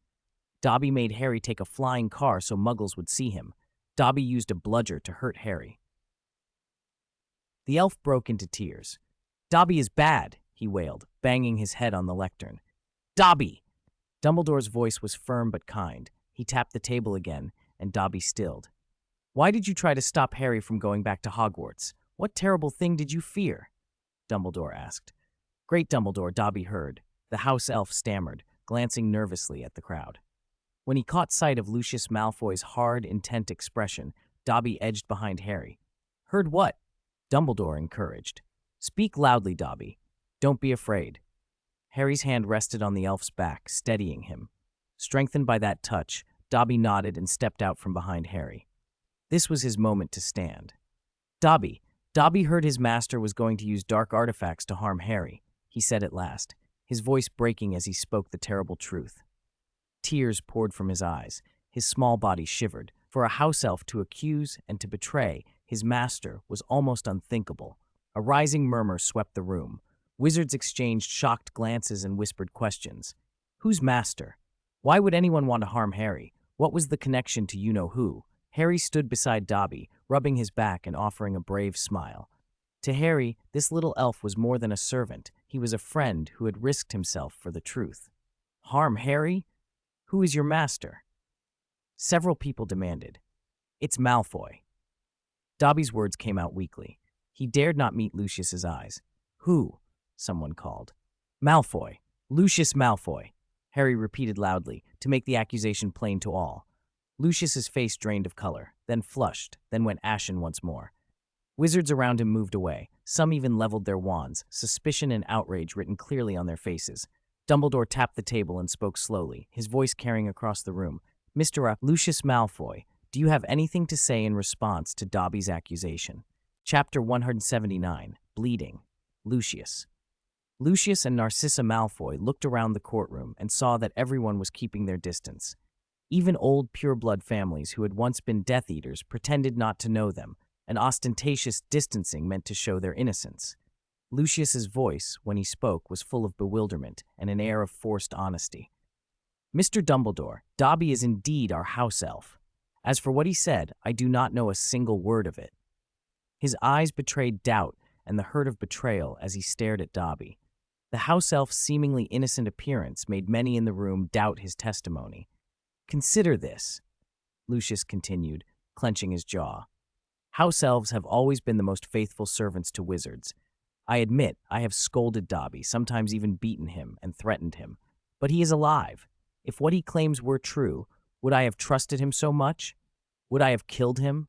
Dobby made Harry take a flying car so muggles would see him. Dobby used a bludger to hurt Harry. The elf broke into tears. Dobby is bad, he wailed, banging his head on the lectern. Dobby! Dumbledore's voice was firm but kind. He tapped the table again, and Dobby stilled. Why did you try to stop Harry from going back to Hogwarts? What terrible thing did you fear? Dumbledore asked. Great Dumbledore, Dobby heard. The house elf stammered, glancing nervously at the crowd. When he caught sight of Lucius Malfoy's hard, intent expression, Dobby edged behind Harry. Heard what? Dumbledore encouraged. Speak loudly, Dobby. Don't be afraid. Harry's hand rested on the elf's back, steadying him. Strengthened by that touch, Dobby nodded and stepped out from behind Harry. This was his moment to stand. Dobby heard his master was going to use dark artifacts to harm Harry, he said at last, his voice breaking as he spoke the terrible truth. Tears poured from his eyes. His small body shivered. For a house elf to accuse and to betray his master was almost unthinkable. A rising murmur swept the room. Wizards exchanged shocked glances and whispered questions. Whose master? Why would anyone want to harm Harry? What was the connection to you-know-who? Harry stood beside Dobby, rubbing his back and offering a brave smile. To Harry, this little elf was more than a servant. He was a friend who had risked himself for the truth. Harm Harry? Who is your master? Several people demanded. It's Malfoy. Dobby's words came out weakly. He dared not meet Lucius's eyes. Who? Someone called. Malfoy. Lucius Malfoy. Harry repeated loudly, to make the accusation plain to all. Lucius's face drained of color, then flushed, then went ashen once more. Wizards around him moved away. Some even leveled their wands, suspicion and outrage written clearly on their faces. Dumbledore tapped the table and spoke slowly, his voice carrying across the room. Mr. Lucius Malfoy, do you have anything to say in response to Dobby's accusation? Chapter 179, Bleeding. Lucius. Lucius and Narcissa Malfoy looked around the courtroom and saw that everyone was keeping their distance. Even old pureblood families who had once been Death Eaters pretended not to know them, an ostentatious distancing meant to show their innocence. Lucius's voice, when he spoke, was full of bewilderment and an air of forced honesty. Mr. Dumbledore, Dobby is indeed our house elf. As for what he said, I do not know a single word of it. His eyes betrayed doubt and the hurt of betrayal as he stared at Dobby. The house elf's seemingly innocent appearance made many in the room doubt his testimony. Consider this, Lucius continued, clenching his jaw. House elves have always been the most faithful servants to wizards. I admit I have scolded Dobby, sometimes even beaten him and threatened him. But he is alive. If what he claims were true, would I have trusted him so much? Would I have killed him?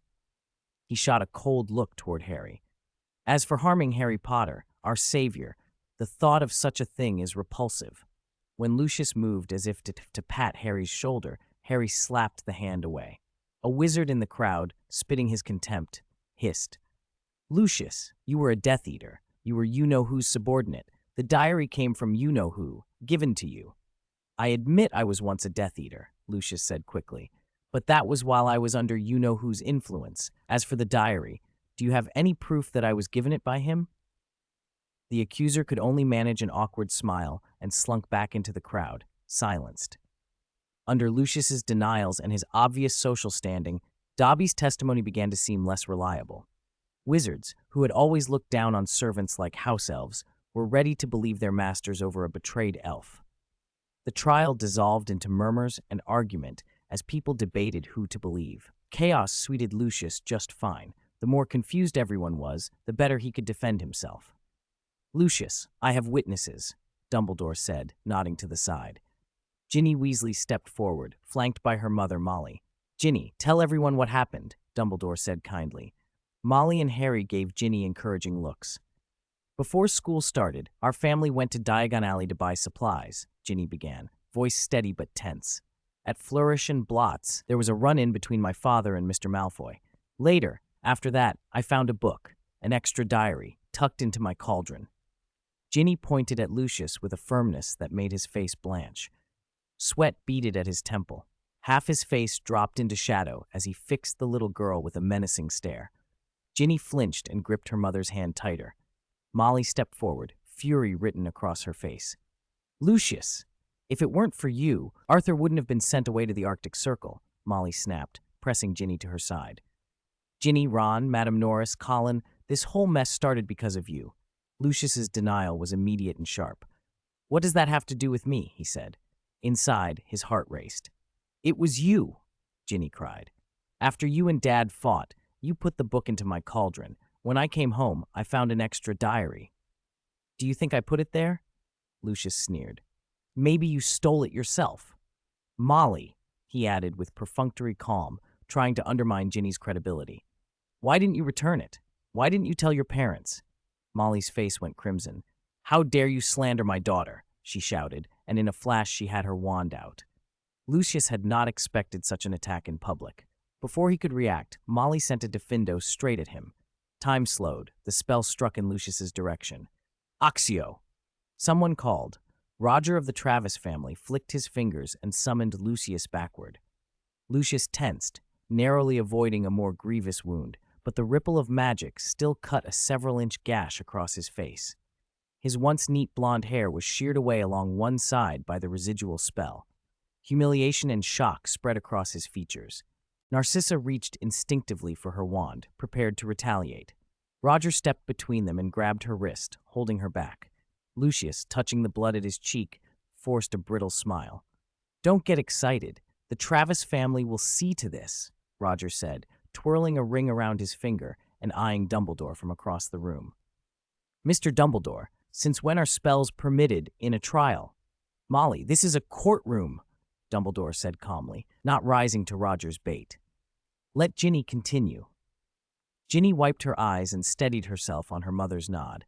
He shot a cold look toward Harry. As for harming Harry Potter, our savior, the thought of such a thing is repulsive. When Lucius moved as if to pat Harry's shoulder, Harry slapped the hand away. A wizard in the crowd, spitting his contempt, hissed, Lucius, you were a Death Eater. You were you-know-who's subordinate. The diary came from you-know-who, given to you. I admit I was once a Death Eater, Lucius said quickly, but that was while I was under you-know-who's influence. As for the diary, do you have any proof that I was given it by him? The accuser could only manage an awkward smile and slunk back into the crowd, silenced. Under Lucius's denials and his obvious social standing, Dobby's testimony began to seem less reliable. Wizards, who had always looked down on servants like house elves, were ready to believe their masters over a betrayed elf. The trial dissolved into murmurs and argument as people debated who to believe. Chaos suited Lucius just fine. The more confused everyone was, the better he could defend himself. Lucius, I have witnesses, Dumbledore said, nodding to the side. Ginny Weasley stepped forward, flanked by her mother, Molly. Ginny, tell everyone what happened, Dumbledore said kindly. Molly and Harry gave Ginny encouraging looks. Before school started, our family went to Diagon Alley to buy supplies, Ginny began, voice steady but tense. At Flourish and Blots, there was a run-in between my father and Mr. Malfoy. Later, after that, I found a book, an extra diary, tucked into my cauldron. Ginny pointed at Lucius with a firmness that made his face blanch. Sweat beaded at his temple. Half his face dropped into shadow as he fixed the little girl with a menacing stare. Ginny flinched and gripped her mother's hand tighter. Molly stepped forward, fury written across her face. Lucius, if it weren't for you, Arthur wouldn't have been sent away to the Arctic Circle, Molly snapped, pressing Ginny to her side. Ginny, Ron, Madame Norris, Colin, this whole mess started because of you. Lucius's denial was immediate and sharp. What does that have to do with me? He said. Inside, his heart raced. It was you, Ginny cried. After you and Dad fought, you put the book into my cauldron. When I came home, I found an extra diary. Do you think I put it there? Lucius sneered. Maybe you stole it yourself. Molly, he added with perfunctory calm, trying to undermine Ginny's credibility. Why didn't you return it? Why didn't you tell your parents? Molly's face went crimson. How dare you slander my daughter, she shouted, and in a flash she had her wand out. Lucius had not expected such an attack in public. Before he could react, Molly sent a diffindo straight at him. Time slowed. The spell struck in Lucius's direction. Accio! Someone called. Roger of the Travis family flicked his fingers and summoned Lucius backward. Lucius tensed, narrowly avoiding a more grievous wound, but the ripple of magic still cut a several-inch gash across his face. His once neat blonde hair was sheared away along one side by the residual spell. Humiliation and shock spread across his features. Narcissa reached instinctively for her wand, prepared to retaliate. Roger stepped between them and grabbed her wrist, holding her back. Lucius, touching the blood at his cheek, forced a brittle smile. Don't get excited. The Travis family will see to this, Roger said, twirling a ring around his finger and eyeing Dumbledore from across the room. Mr. Dumbledore, since when are spells permitted in a trial? Molly, this is a courtroom, Dumbledore said calmly, not rising to Roger's bait. Let Ginny continue. Ginny wiped her eyes and steadied herself on her mother's nod.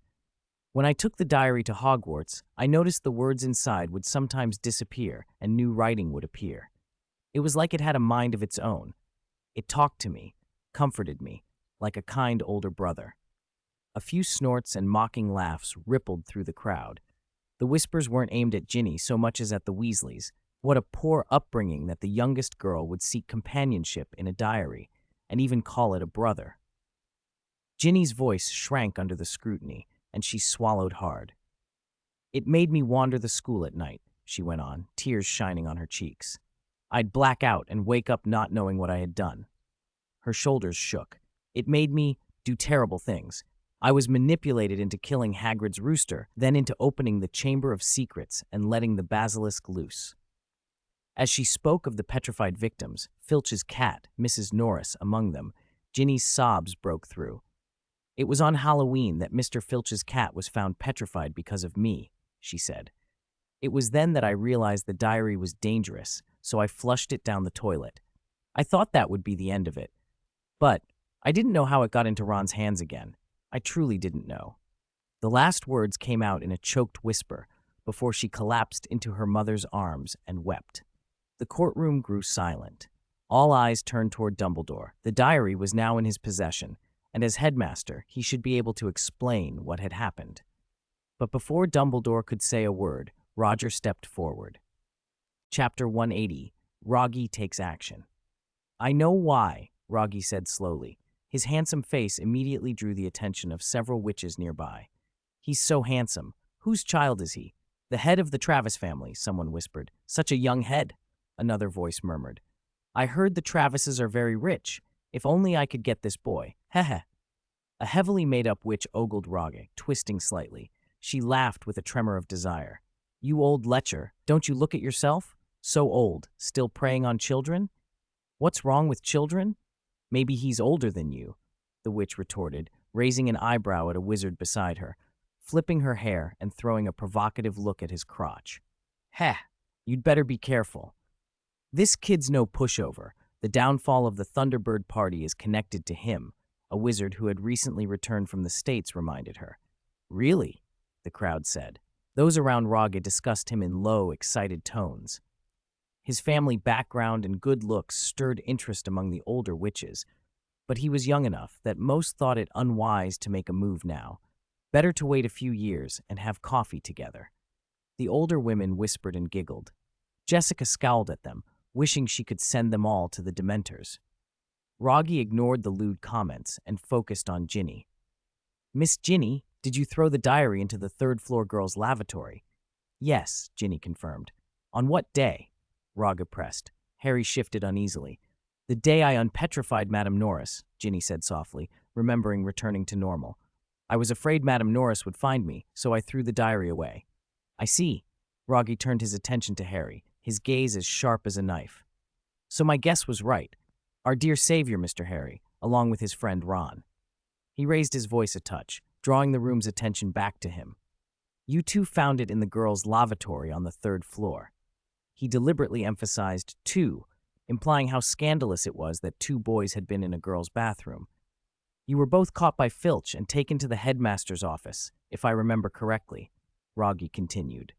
When I took the diary to Hogwarts, I noticed the words inside would sometimes disappear and new writing would appear. It was like it had a mind of its own. It talked to me, comforted me, like a kind older brother. A few snorts and mocking laughs rippled through the crowd. The whispers weren't aimed at Ginny so much as at the Weasleys. What a poor upbringing that the youngest girl would seek companionship in a diary, and even call it a brother. Ginny's voice shrank under the scrutiny, and she swallowed hard. It made me wander the school at night, she went on, tears shining on her cheeks. I'd black out and wake up not knowing what I had done. Her shoulders shook. It made me do terrible things. I was manipulated into killing Hagrid's rooster, then into opening the Chamber of Secrets and letting the basilisk loose. As she spoke of the petrified victims, Filch's cat, Mrs. Norris, among them, Ginny's sobs broke through. It was on Halloween that Mr. Filch's cat was found petrified because of me, she said. It was then that I realized the diary was dangerous, so I flushed it down the toilet. I thought that would be the end of it. But I didn't know how it got into Ron's hands again. I truly didn't know. The last words came out in a choked whisper before she collapsed into her mother's arms and wept. The courtroom grew silent. All eyes turned toward Dumbledore. The diary was now in his possession, and as headmaster, he should be able to explain what had happened. But before Dumbledore could say a word, Roger stepped forward. Chapter 180, Rogge Takes Action. I know why, Rogge said slowly. His handsome face immediately drew the attention of several witches nearby. He's so handsome. Whose child is he? The head of the Travis family, someone whispered. Such a young head, another voice murmured. I heard the Travises are very rich. If only I could get this boy. Heh. A heavily made-up witch ogled Rogge, twisting slightly. She laughed with a tremor of desire. You old lecher, don't you look at yourself? So old, still preying on children? What's wrong with children? Maybe he's older than you, the witch retorted, raising an eyebrow at a wizard beside her, flipping her hair and throwing a provocative look at his crotch. Heh, you'd better be careful. This kid's no pushover. The downfall of the Thunderbird party is connected to him, a wizard who had recently returned from the States reminded her. Really? The crowd said. Those around Rogge discussed him in low, excited tones. His family background and good looks stirred interest among the older witches, but he was young enough that most thought it unwise to make a move now. Better to wait a few years and have coffee together. The older women whispered and giggled. Jessica scowled at them, wishing she could send them all to the Dementors. Rogge ignored the lewd comments and focused on Ginny. Miss Ginny, did you throw the diary into the third-floor girls' lavatory? Yes, Ginny confirmed. On what day? Rogge pressed. Harry shifted uneasily. The day I unpetrified Madame Norris, Ginny said softly, remembering returning to normal. I was afraid Madame Norris would find me, so I threw the diary away. I see. Rogge turned his attention to Harry, his gaze as sharp as a knife. So my guess was right. Our dear savior, Mr. Harry, along with his friend Ron. He raised his voice a touch, drawing the room's attention back to him. You two found it in the girls' lavatory on the 3rd floor. He deliberately emphasized two, implying how scandalous it was that 2 boys had been in a girl's bathroom. You were both caught by Filch and taken to the headmaster's office, if I remember correctly, Rogge continued.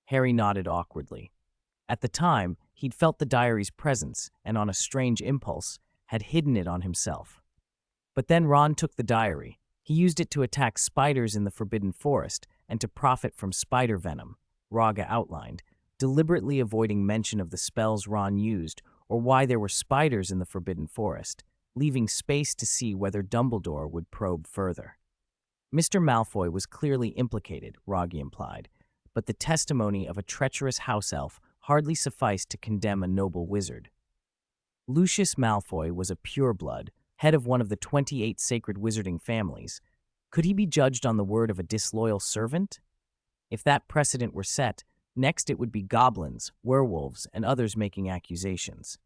Harry nodded awkwardly. At the time, he'd felt the diary's presence and, on a strange impulse, had hidden it on himself. But then Ron took the diary. He used it to attack spiders in the Forbidden Forest and to profit from spider venom, Rogge outlined, deliberately avoiding mention of the spells Ron used or why there were spiders in the Forbidden Forest, leaving space to see whether Dumbledore would probe further. Mr. Malfoy was clearly implicated, Rogge implied, but the testimony of a treacherous house elf hardly sufficed to condemn a noble wizard. Lucius Malfoy was a pureblood, head of one of the 28 sacred wizarding families. Could he be judged on the word of a disloyal servant? If that precedent were set, next it would be goblins, werewolves, and others making accusations.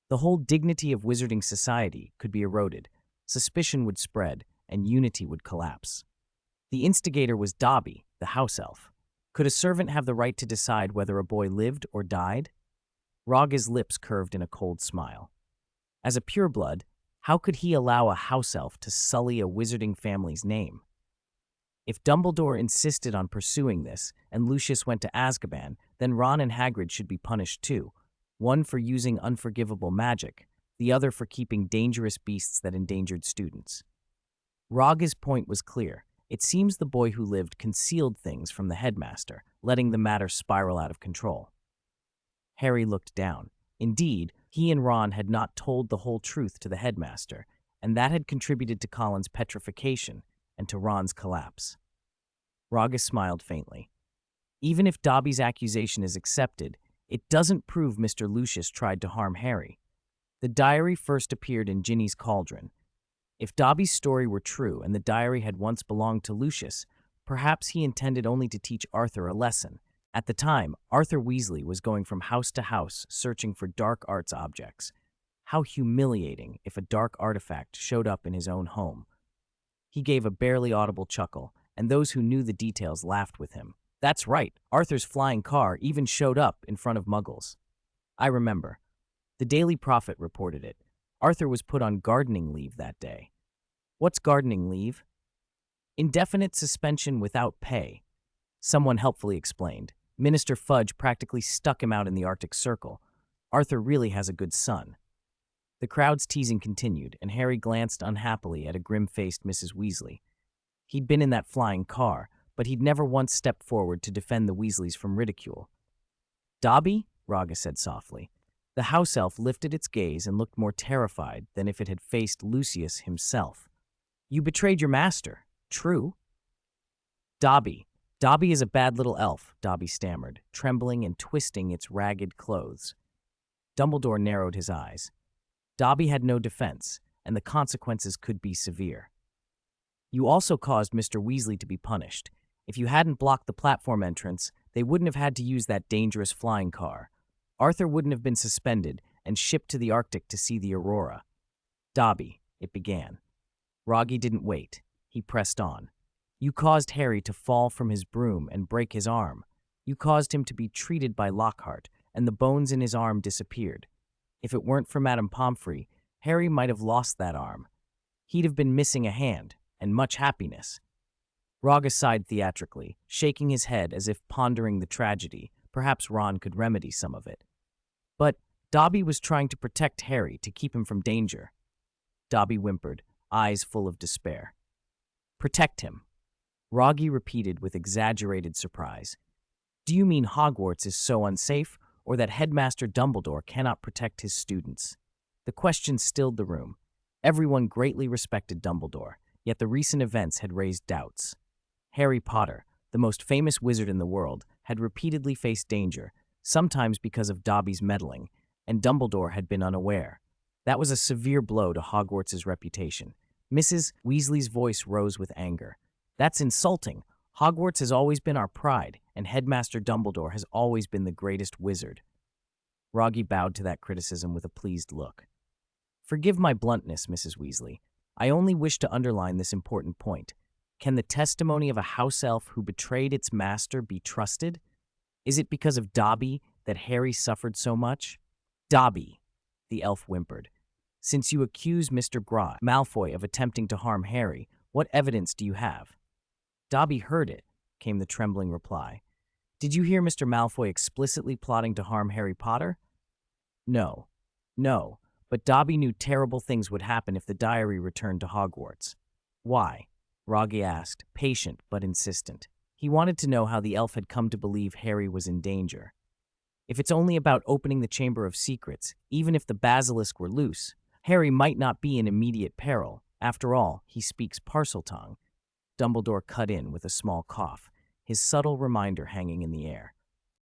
The whole dignity of wizarding society could be eroded, suspicion would spread, and unity would collapse. The instigator was Dobby, the house elf. Could a servant have the right to decide whether a boy lived or died? Rogge's lips curved in a cold smile. As a pureblood, how could he allow a house elf to sully a wizarding family's name? If Dumbledore insisted on pursuing this and Lucius went to Azkaban, then Ron and Hagrid should be punished too, one for using unforgivable magic, the other for keeping dangerous beasts that endangered students. Rogge's point was clear. It seems the boy who lived concealed things from the headmaster, letting the matter spiral out of control. Harry looked down. Indeed, he and Ron had not told the whole truth to the headmaster, and that had contributed to Colin's petrification and to Ron's collapse. Rogge smiled faintly. Even if Dobby's accusation is accepted, it doesn't prove Mr. Lucius tried to harm Harry. The diary first appeared in Ginny's cauldron. If Dobby's story were true and the diary had once belonged to Lucius, perhaps he intended only to teach Arthur a lesson. At the time, Arthur Weasley was going from house to house searching for dark arts objects. How humiliating if a dark artifact showed up in his own home. He gave a barely audible chuckle, and those who knew the details laughed with him. That's right, Arthur's flying car even showed up in front of Muggles. I remember. The Daily Prophet reported it. Arthur was put on gardening leave that day. What's gardening leave? Indefinite suspension without pay. Someone helpfully explained. Minister Fudge practically stuck him out in the Arctic Circle. Arthur really has a good son. The crowd's teasing continued, and Harry glanced unhappily at a grim-faced Mrs. Weasley. He'd been in that flying car, but he'd never once stepped forward to defend the Weasleys from ridicule. Dobby? Rogge said softly. The house elf lifted its gaze and looked more terrified than if it had faced Lucius himself. You betrayed your master. True. Dobby. Dobby is a bad little elf, Dobby stammered, trembling and twisting its ragged clothes. Dumbledore narrowed his eyes. Dobby had no defense, and the consequences could be severe. You also caused Mr. Weasley to be punished. If you hadn't blocked the platform entrance, they wouldn't have had to use that dangerous flying car. Arthur wouldn't have been suspended and shipped to the Arctic to see the aurora. Dobby, it began. Rogge didn't wait. He pressed on. You caused Harry to fall from his broom and break his arm. You caused him to be treated by Lockhart, and the bones in his arm disappeared. If it weren't for Madame Pomfrey, Harry might have lost that arm. He'd have been missing a hand, and much happiness. Rogge sighed theatrically, shaking his head as if pondering the tragedy. Perhaps Ron could remedy some of it. But Dobby was trying to protect Harry to keep him from danger. Dobby whimpered, eyes full of despair. Protect him. Rogge repeated with exaggerated surprise. Do you mean Hogwarts is so unsafe, or that Headmaster Dumbledore cannot protect his students? The question stilled the room. Everyone greatly respected Dumbledore, yet the recent events had raised doubts. Harry Potter, the most famous wizard in the world, had repeatedly faced danger, sometimes because of Dobby's meddling, and Dumbledore had been unaware. That was a severe blow to Hogwarts' reputation. Mrs. Weasley's voice rose with anger. That's insulting. Hogwarts has always been our pride, and Headmaster Dumbledore has always been the greatest wizard. Rogge bowed to that criticism with a pleased look. Forgive my bluntness, Mrs. Weasley. I only wish to underline this important point. Can the testimony of a house elf who betrayed its master be trusted? Is it because of Dobby that Harry suffered so much? Dobby, the elf whimpered. Since you accuse Mr. Malfoy of attempting to harm Harry, what evidence do you have? Dobby heard it, came the trembling reply. Did you hear Mr. Malfoy explicitly plotting to harm Harry Potter? No, but Dobby knew terrible things would happen if the diary returned to Hogwarts. Why? Rogge asked, patient but insistent. He wanted to know how the elf had come to believe Harry was in danger. If it's only about opening the Chamber of Secrets, even if the basilisk were loose, Harry might not be in immediate peril. After all, he speaks Parseltongue. Dumbledore cut in with a small cough, his subtle reminder hanging in the air.